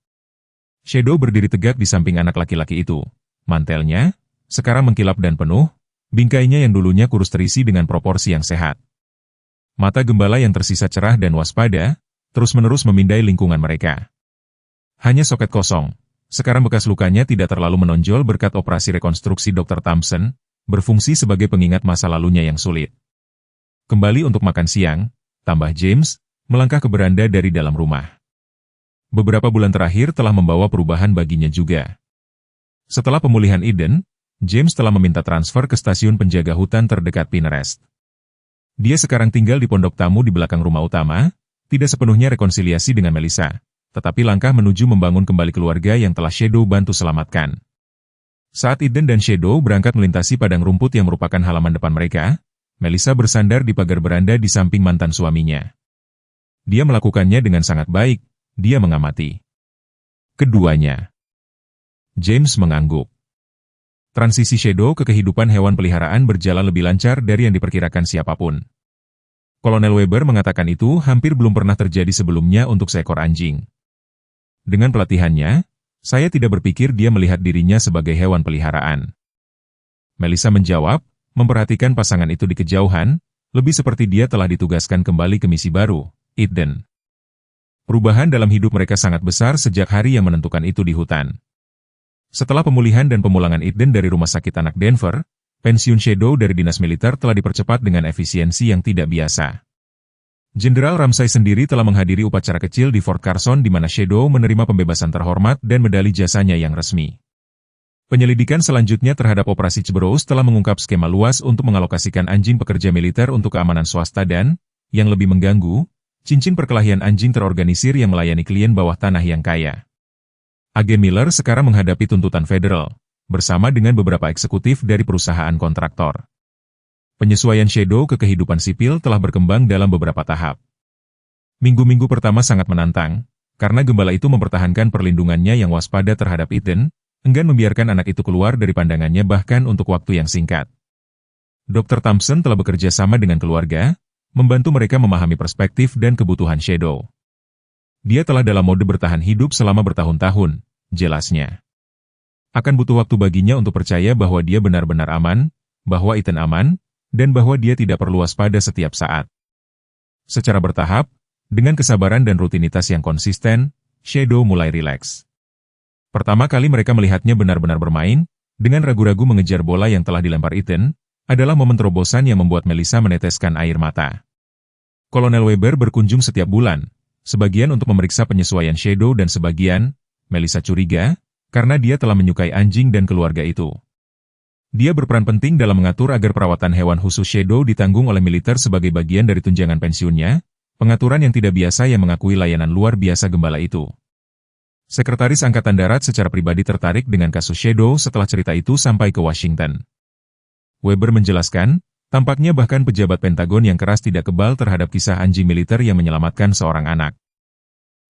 Shadow berdiri tegak di samping anak laki-laki itu. Mantelnya, sekarang mengkilap dan penuh, bingkainya yang dulunya kurus terisi dengan proporsi yang sehat. Mata gembala yang tersisa cerah dan waspada, terus-menerus memindai lingkungan mereka. Hanya soket kosong, sekarang bekas lukanya tidak terlalu menonjol berkat operasi rekonstruksi Dr. Thompson, berfungsi sebagai pengingat masa lalunya yang sulit. Kembali untuk makan siang, tambah James, melangkah ke beranda dari dalam rumah. Beberapa bulan terakhir telah membawa perubahan baginya juga. Setelah pemulihan Eden, James telah meminta transfer ke stasiun penjaga hutan terdekat Pinterest. Dia sekarang tinggal di pondok tamu di belakang rumah utama, tidak sepenuhnya rekonsiliasi dengan Melissa, tetapi langkah menuju membangun kembali keluarga yang telah Shadow bantu selamatkan. Saat Eden dan Shadow berangkat melintasi padang rumput yang merupakan halaman depan mereka, Melissa bersandar di pagar beranda di samping mantan suaminya. Dia melakukannya dengan sangat baik, dia mengamati keduanya. James mengangguk. Transisi Shadow ke kehidupan hewan peliharaan berjalan lebih lancar dari yang diperkirakan siapapun. Kolonel Weber mengatakan itu hampir belum pernah terjadi sebelumnya untuk seekor anjing. Dengan pelatihannya, saya tidak berpikir dia melihat dirinya sebagai hewan peliharaan. Melissa menjawab, memperhatikan pasangan itu di kejauhan, lebih seperti dia telah ditugaskan kembali ke misi baru, Eden. Perubahan dalam hidup mereka sangat besar sejak hari yang menentukan itu di hutan. Setelah pemulihan dan pemulangan Eden dari rumah sakit anak Denver, pensiun Shadow dari dinas militer telah dipercepat dengan efisiensi yang tidak biasa. Jenderal Ramsay sendiri telah menghadiri upacara kecil di Fort Carson di mana Shadow menerima pembebasan terhormat dan medali jasanya yang resmi. Penyelidikan selanjutnya terhadap Operasi Cerberus telah mengungkap skema luas untuk mengalokasikan anjing pekerja militer untuk keamanan swasta dan, yang lebih mengganggu, cincin perkelahian anjing terorganisir yang melayani klien bawah tanah yang kaya. Agen Miller sekarang menghadapi tuntutan federal, bersama dengan beberapa eksekutif dari perusahaan kontraktor. Penyesuaian Shadow ke kehidupan sipil telah berkembang dalam beberapa tahap. Minggu-minggu pertama sangat menantang, karena gembala itu mempertahankan perlindungannya yang waspada terhadap Eden, enggan membiarkan anak itu keluar dari pandangannya bahkan untuk waktu yang singkat. Dr. Thompson telah bekerja sama dengan keluarga, membantu mereka memahami perspektif dan kebutuhan Shadow. Dia telah dalam mode bertahan hidup selama bertahun-tahun, jelasnya. Akan butuh waktu baginya untuk percaya bahwa dia benar-benar aman, bahwa Ethan aman, dan bahwa dia tidak perlu waspada setiap saat. Secara bertahap, dengan kesabaran dan rutinitas yang konsisten, Shadow mulai rileks. Pertama kali mereka melihatnya benar-benar bermain, dengan ragu-ragu mengejar bola yang telah dilempar Ethan, adalah momen terobosan yang membuat Melissa meneteskan air mata. Kolonel Weber berkunjung setiap bulan, sebagian untuk memeriksa penyesuaian Shadow dan sebagian, Melissa curiga, karena dia telah menyukai anjing dan keluarga itu. Dia berperan penting dalam mengatur agar perawatan hewan khusus Shadow ditanggung oleh militer sebagai bagian dari tunjangan pensiunnya, pengaturan yang tidak biasa yang mengakui layanan luar biasa gembala itu. Sekretaris Angkatan Darat secara pribadi tertarik dengan kasus Shadow setelah cerita itu sampai ke Washington. Weber menjelaskan, tampaknya bahkan pejabat Pentagon yang keras tidak kebal terhadap kisah anjing militer yang menyelamatkan seorang anak.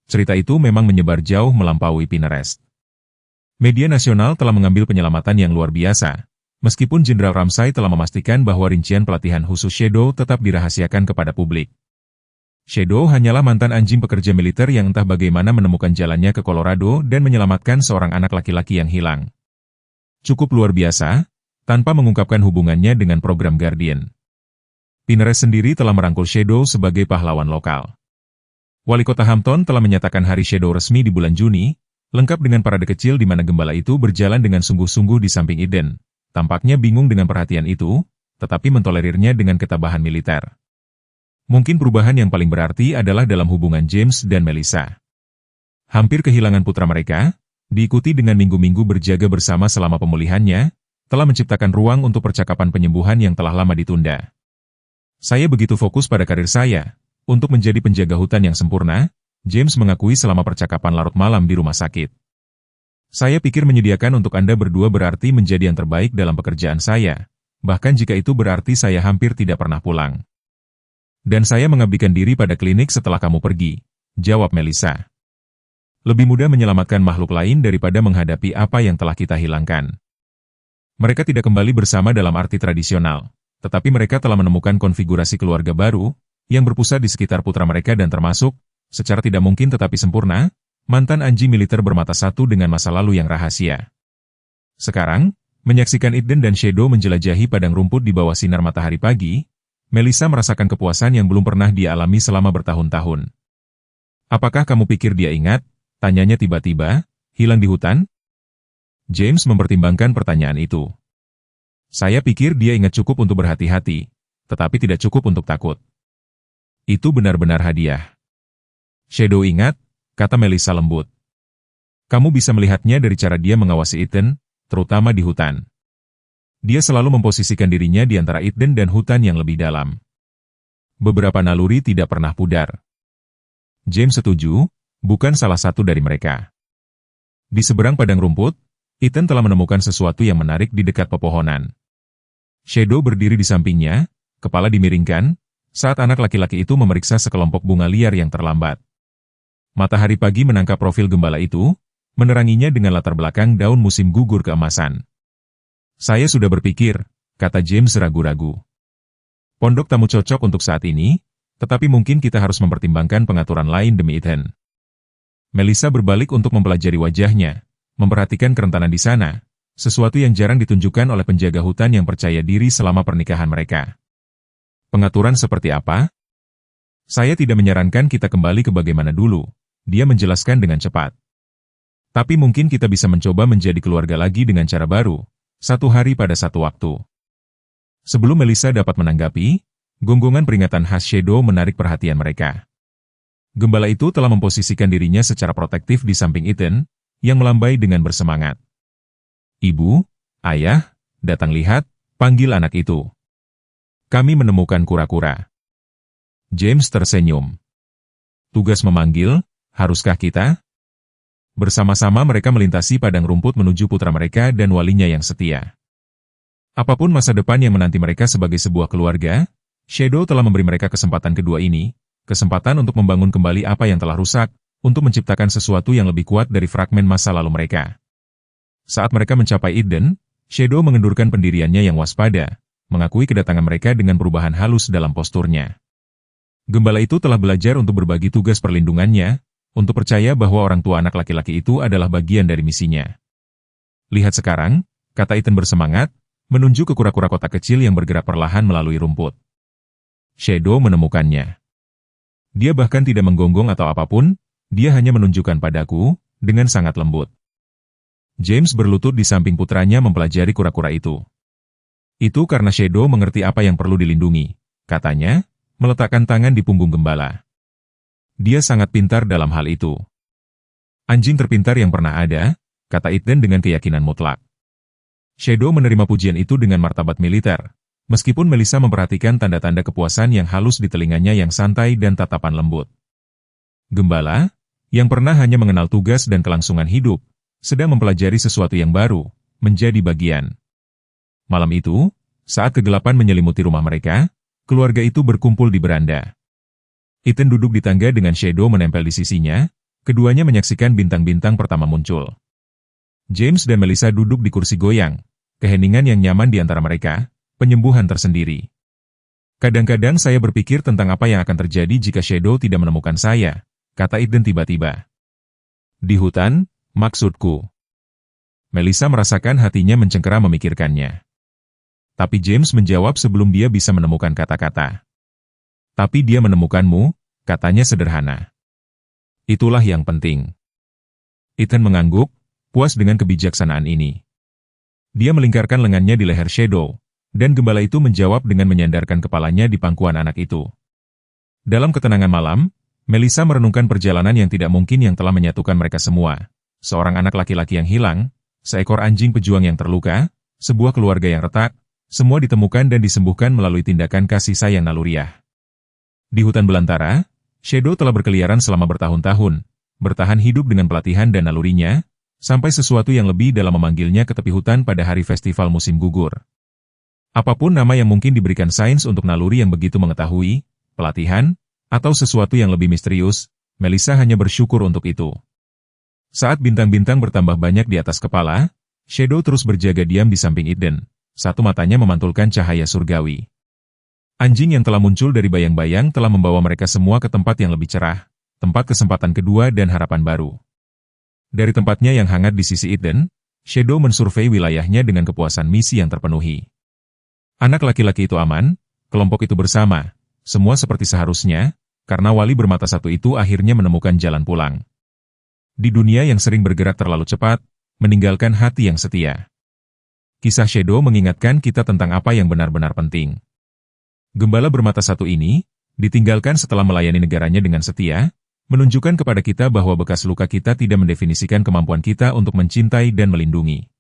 Cerita itu memang menyebar jauh melampaui Pinterest. Media nasional telah mengambil penyelamatan yang luar biasa, meskipun Jenderal Ramsay telah memastikan bahwa rincian pelatihan khusus Shadow tetap dirahasiakan kepada publik. Shadow hanyalah mantan anjing pekerja militer yang entah bagaimana menemukan jalannya ke Colorado dan menyelamatkan seorang anak laki-laki yang hilang. Cukup luar biasa, tanpa mengungkapkan hubungannya dengan program Guardian. Pinterest sendiri telah merangkul Shadow sebagai pahlawan lokal. Wali Kota Hampton telah menyatakan Hari Shadow resmi di bulan Juni, lengkap dengan parade kecil di mana gembala itu berjalan dengan sungguh-sungguh di samping Eden. Tampaknya bingung dengan perhatian itu, tetapi mentolerirnya dengan ketabahan militer. Mungkin perubahan yang paling berarti adalah dalam hubungan James dan Melissa. Hampir kehilangan putra mereka, diikuti dengan minggu-minggu berjaga bersama selama pemulihannya, telah menciptakan ruang untuk percakapan penyembuhan yang telah lama ditunda. Saya begitu fokus pada karir saya, untuk menjadi penjaga hutan yang sempurna, James mengakui selama percakapan larut malam di rumah sakit. Saya pikir menyediakan untuk Anda berdua berarti menjadi yang terbaik dalam pekerjaan saya, bahkan jika itu berarti saya hampir tidak pernah pulang. Dan saya mengabdikan diri pada klinik setelah kamu pergi, jawab Melissa. Lebih mudah menyelamatkan makhluk lain daripada menghadapi apa yang telah kita hilangkan. Mereka tidak kembali bersama dalam arti tradisional, tetapi mereka telah menemukan konfigurasi keluarga baru, yang berpusat di sekitar putra mereka dan termasuk, secara tidak mungkin tetapi sempurna, mantan anjing militer bermata satu dengan masa lalu yang rahasia. Sekarang, menyaksikan Eden dan Shadow menjelajahi padang rumput di bawah sinar matahari pagi, Melissa merasakan kepuasan yang belum pernah dia alami selama bertahun-tahun. Apakah kamu pikir dia ingat? Tanyanya tiba-tiba, hilang di hutan? James mempertimbangkan pertanyaan itu. Saya pikir dia ingat cukup untuk berhati-hati, tetapi tidak cukup untuk takut. Itu benar-benar hadiah. Shadow ingat, kata Melissa lembut. Kamu bisa melihatnya dari cara dia mengawasi Ethan, terutama di hutan. Dia selalu memposisikan dirinya di antara Eden dan hutan yang lebih dalam. Beberapa naluri tidak pernah pudar. James setuju, bukan salah satu dari mereka. Di seberang padang rumput, Ethan telah menemukan sesuatu yang menarik di dekat pepohonan. Shadow berdiri di sampingnya, kepala dimiringkan, saat anak laki-laki itu memeriksa sekelompok bunga liar yang terlambat. Matahari pagi menangkap profil gembala itu, meneranginya dengan latar belakang daun musim gugur keemasan. Saya sudah berpikir, kata James ragu-ragu. Pondok tamu cocok untuk saat ini, tetapi mungkin kita harus mempertimbangkan pengaturan lain demi Ethan. Melissa berbalik untuk mempelajari wajahnya, memperhatikan kerentanan di sana, sesuatu yang jarang ditunjukkan oleh penjaga hutan yang percaya diri selama pernikahan mereka. Pengaturan seperti apa? Saya tidak menyarankan kita kembali ke bagaimana dulu, dia menjelaskan dengan cepat. Tapi mungkin kita bisa mencoba menjadi keluarga lagi dengan cara baru, satu hari pada satu waktu. Sebelum Melissa dapat menanggapi, gonggongan peringatan khas Shadow menarik perhatian mereka. Gembala itu telah memposisikan dirinya secara protektif di samping Ethan, yang melambai dengan bersemangat. Ibu, ayah, datang lihat, panggil anak itu. Kami menemukan kura-kura. James tersenyum. Tugas memanggil, haruskah kita? Bersama-sama mereka melintasi padang rumput menuju putra mereka dan walinya yang setia. Apapun masa depan yang menanti mereka sebagai sebuah keluarga, Shadow telah memberi mereka kesempatan kedua ini, kesempatan untuk membangun kembali apa yang telah rusak, untuk menciptakan sesuatu yang lebih kuat dari fragmen masa lalu mereka. Saat mereka mencapai Eden, Shadow mengendurkan pendiriannya yang waspada, mengakui kedatangan mereka dengan perubahan halus dalam posturnya. Gembala itu telah belajar untuk berbagi tugas perlindungannya, untuk percaya bahwa orang tua anak laki-laki itu adalah bagian dari misinya. Lihat sekarang, kata Ethan bersemangat, menunjuk ke kura-kura kotak kecil yang bergerak perlahan melalui rumput. Shadow menemukannya. Dia bahkan tidak menggonggong atau apapun, dia hanya menunjukkan padaku, dengan sangat lembut. James berlutut di samping putranya mempelajari kura-kura itu. Itu karena Shadow mengerti apa yang perlu dilindungi, katanya, meletakkan tangan di punggung gembala. Dia sangat pintar dalam hal itu. Anjing terpintar yang pernah ada, kata Ethan dengan keyakinan mutlak. Shadow menerima pujian itu dengan martabat militer, meskipun Melissa memperhatikan tanda-tanda kepuasan yang halus di telinganya yang santai dan tatapan lembut. Gembala, yang pernah hanya mengenal tugas dan kelangsungan hidup, sedang mempelajari sesuatu yang baru, menjadi bagian. Malam itu, saat kegelapan menyelimuti rumah mereka, keluarga itu berkumpul di beranda. Ethan duduk di tangga dengan Shadow menempel di sisinya, keduanya menyaksikan bintang-bintang pertama muncul. James dan Melissa duduk di kursi goyang, keheningan yang nyaman di antara mereka, penyembuhan tersendiri. Kadang-kadang saya berpikir tentang apa yang akan terjadi jika Shadow tidak menemukan saya, kata Ethan tiba-tiba. Di hutan, maksudku. Melissa merasakan hatinya mencengkera memikirkannya. Tapi James menjawab sebelum dia bisa menemukan kata-kata. Tapi dia menemukanmu, katanya sederhana. Itulah yang penting. Ethan mengangguk, puas dengan kebijaksanaan ini. Dia melingkarkan lengannya di leher Shadow, dan gembala itu menjawab dengan menyandarkan kepalanya di pangkuan anak itu. Dalam ketenangan malam, Melissa merenungkan perjalanan yang tidak mungkin yang telah menyatukan mereka semua. Seorang anak laki-laki yang hilang, seekor anjing pejuang yang terluka, sebuah keluarga yang retak, semua ditemukan dan disembuhkan melalui tindakan kasih sayang naluriah. Di hutan belantara, Shadow telah berkeliaran selama bertahun-tahun, bertahan hidup dengan pelatihan dan nalurinya, sampai sesuatu yang lebih dalam memanggilnya ke tepi hutan pada hari festival musim gugur. Apapun nama yang mungkin diberikan sains untuk naluri yang begitu mengetahui, pelatihan, atau sesuatu yang lebih misterius, Melissa hanya bersyukur untuk itu. Saat bintang-bintang bertambah banyak di atas kepala, Shadow terus berjaga diam di samping Eden. Satu matanya memantulkan cahaya surgawi. Anjing yang telah muncul dari bayang-bayang telah membawa mereka semua ke tempat yang lebih cerah, tempat kesempatan kedua dan harapan baru. Dari tempatnya yang hangat di sisi Eden, Shadow mensurvei wilayahnya dengan kepuasan misi yang terpenuhi. Anak laki-laki itu aman, kelompok itu bersama, semua seperti seharusnya, karena wali bermata satu itu akhirnya menemukan jalan pulang. Di dunia yang sering bergerak terlalu cepat, meninggalkan hati yang setia. Kisah Shadow mengingatkan kita tentang apa yang benar-benar penting. Gembala bermata satu ini, ditinggalkan setelah melayani negaranya dengan setia, menunjukkan kepada kita bahwa bekas luka kita tidak mendefinisikan kemampuan kita untuk mencintai dan melindungi.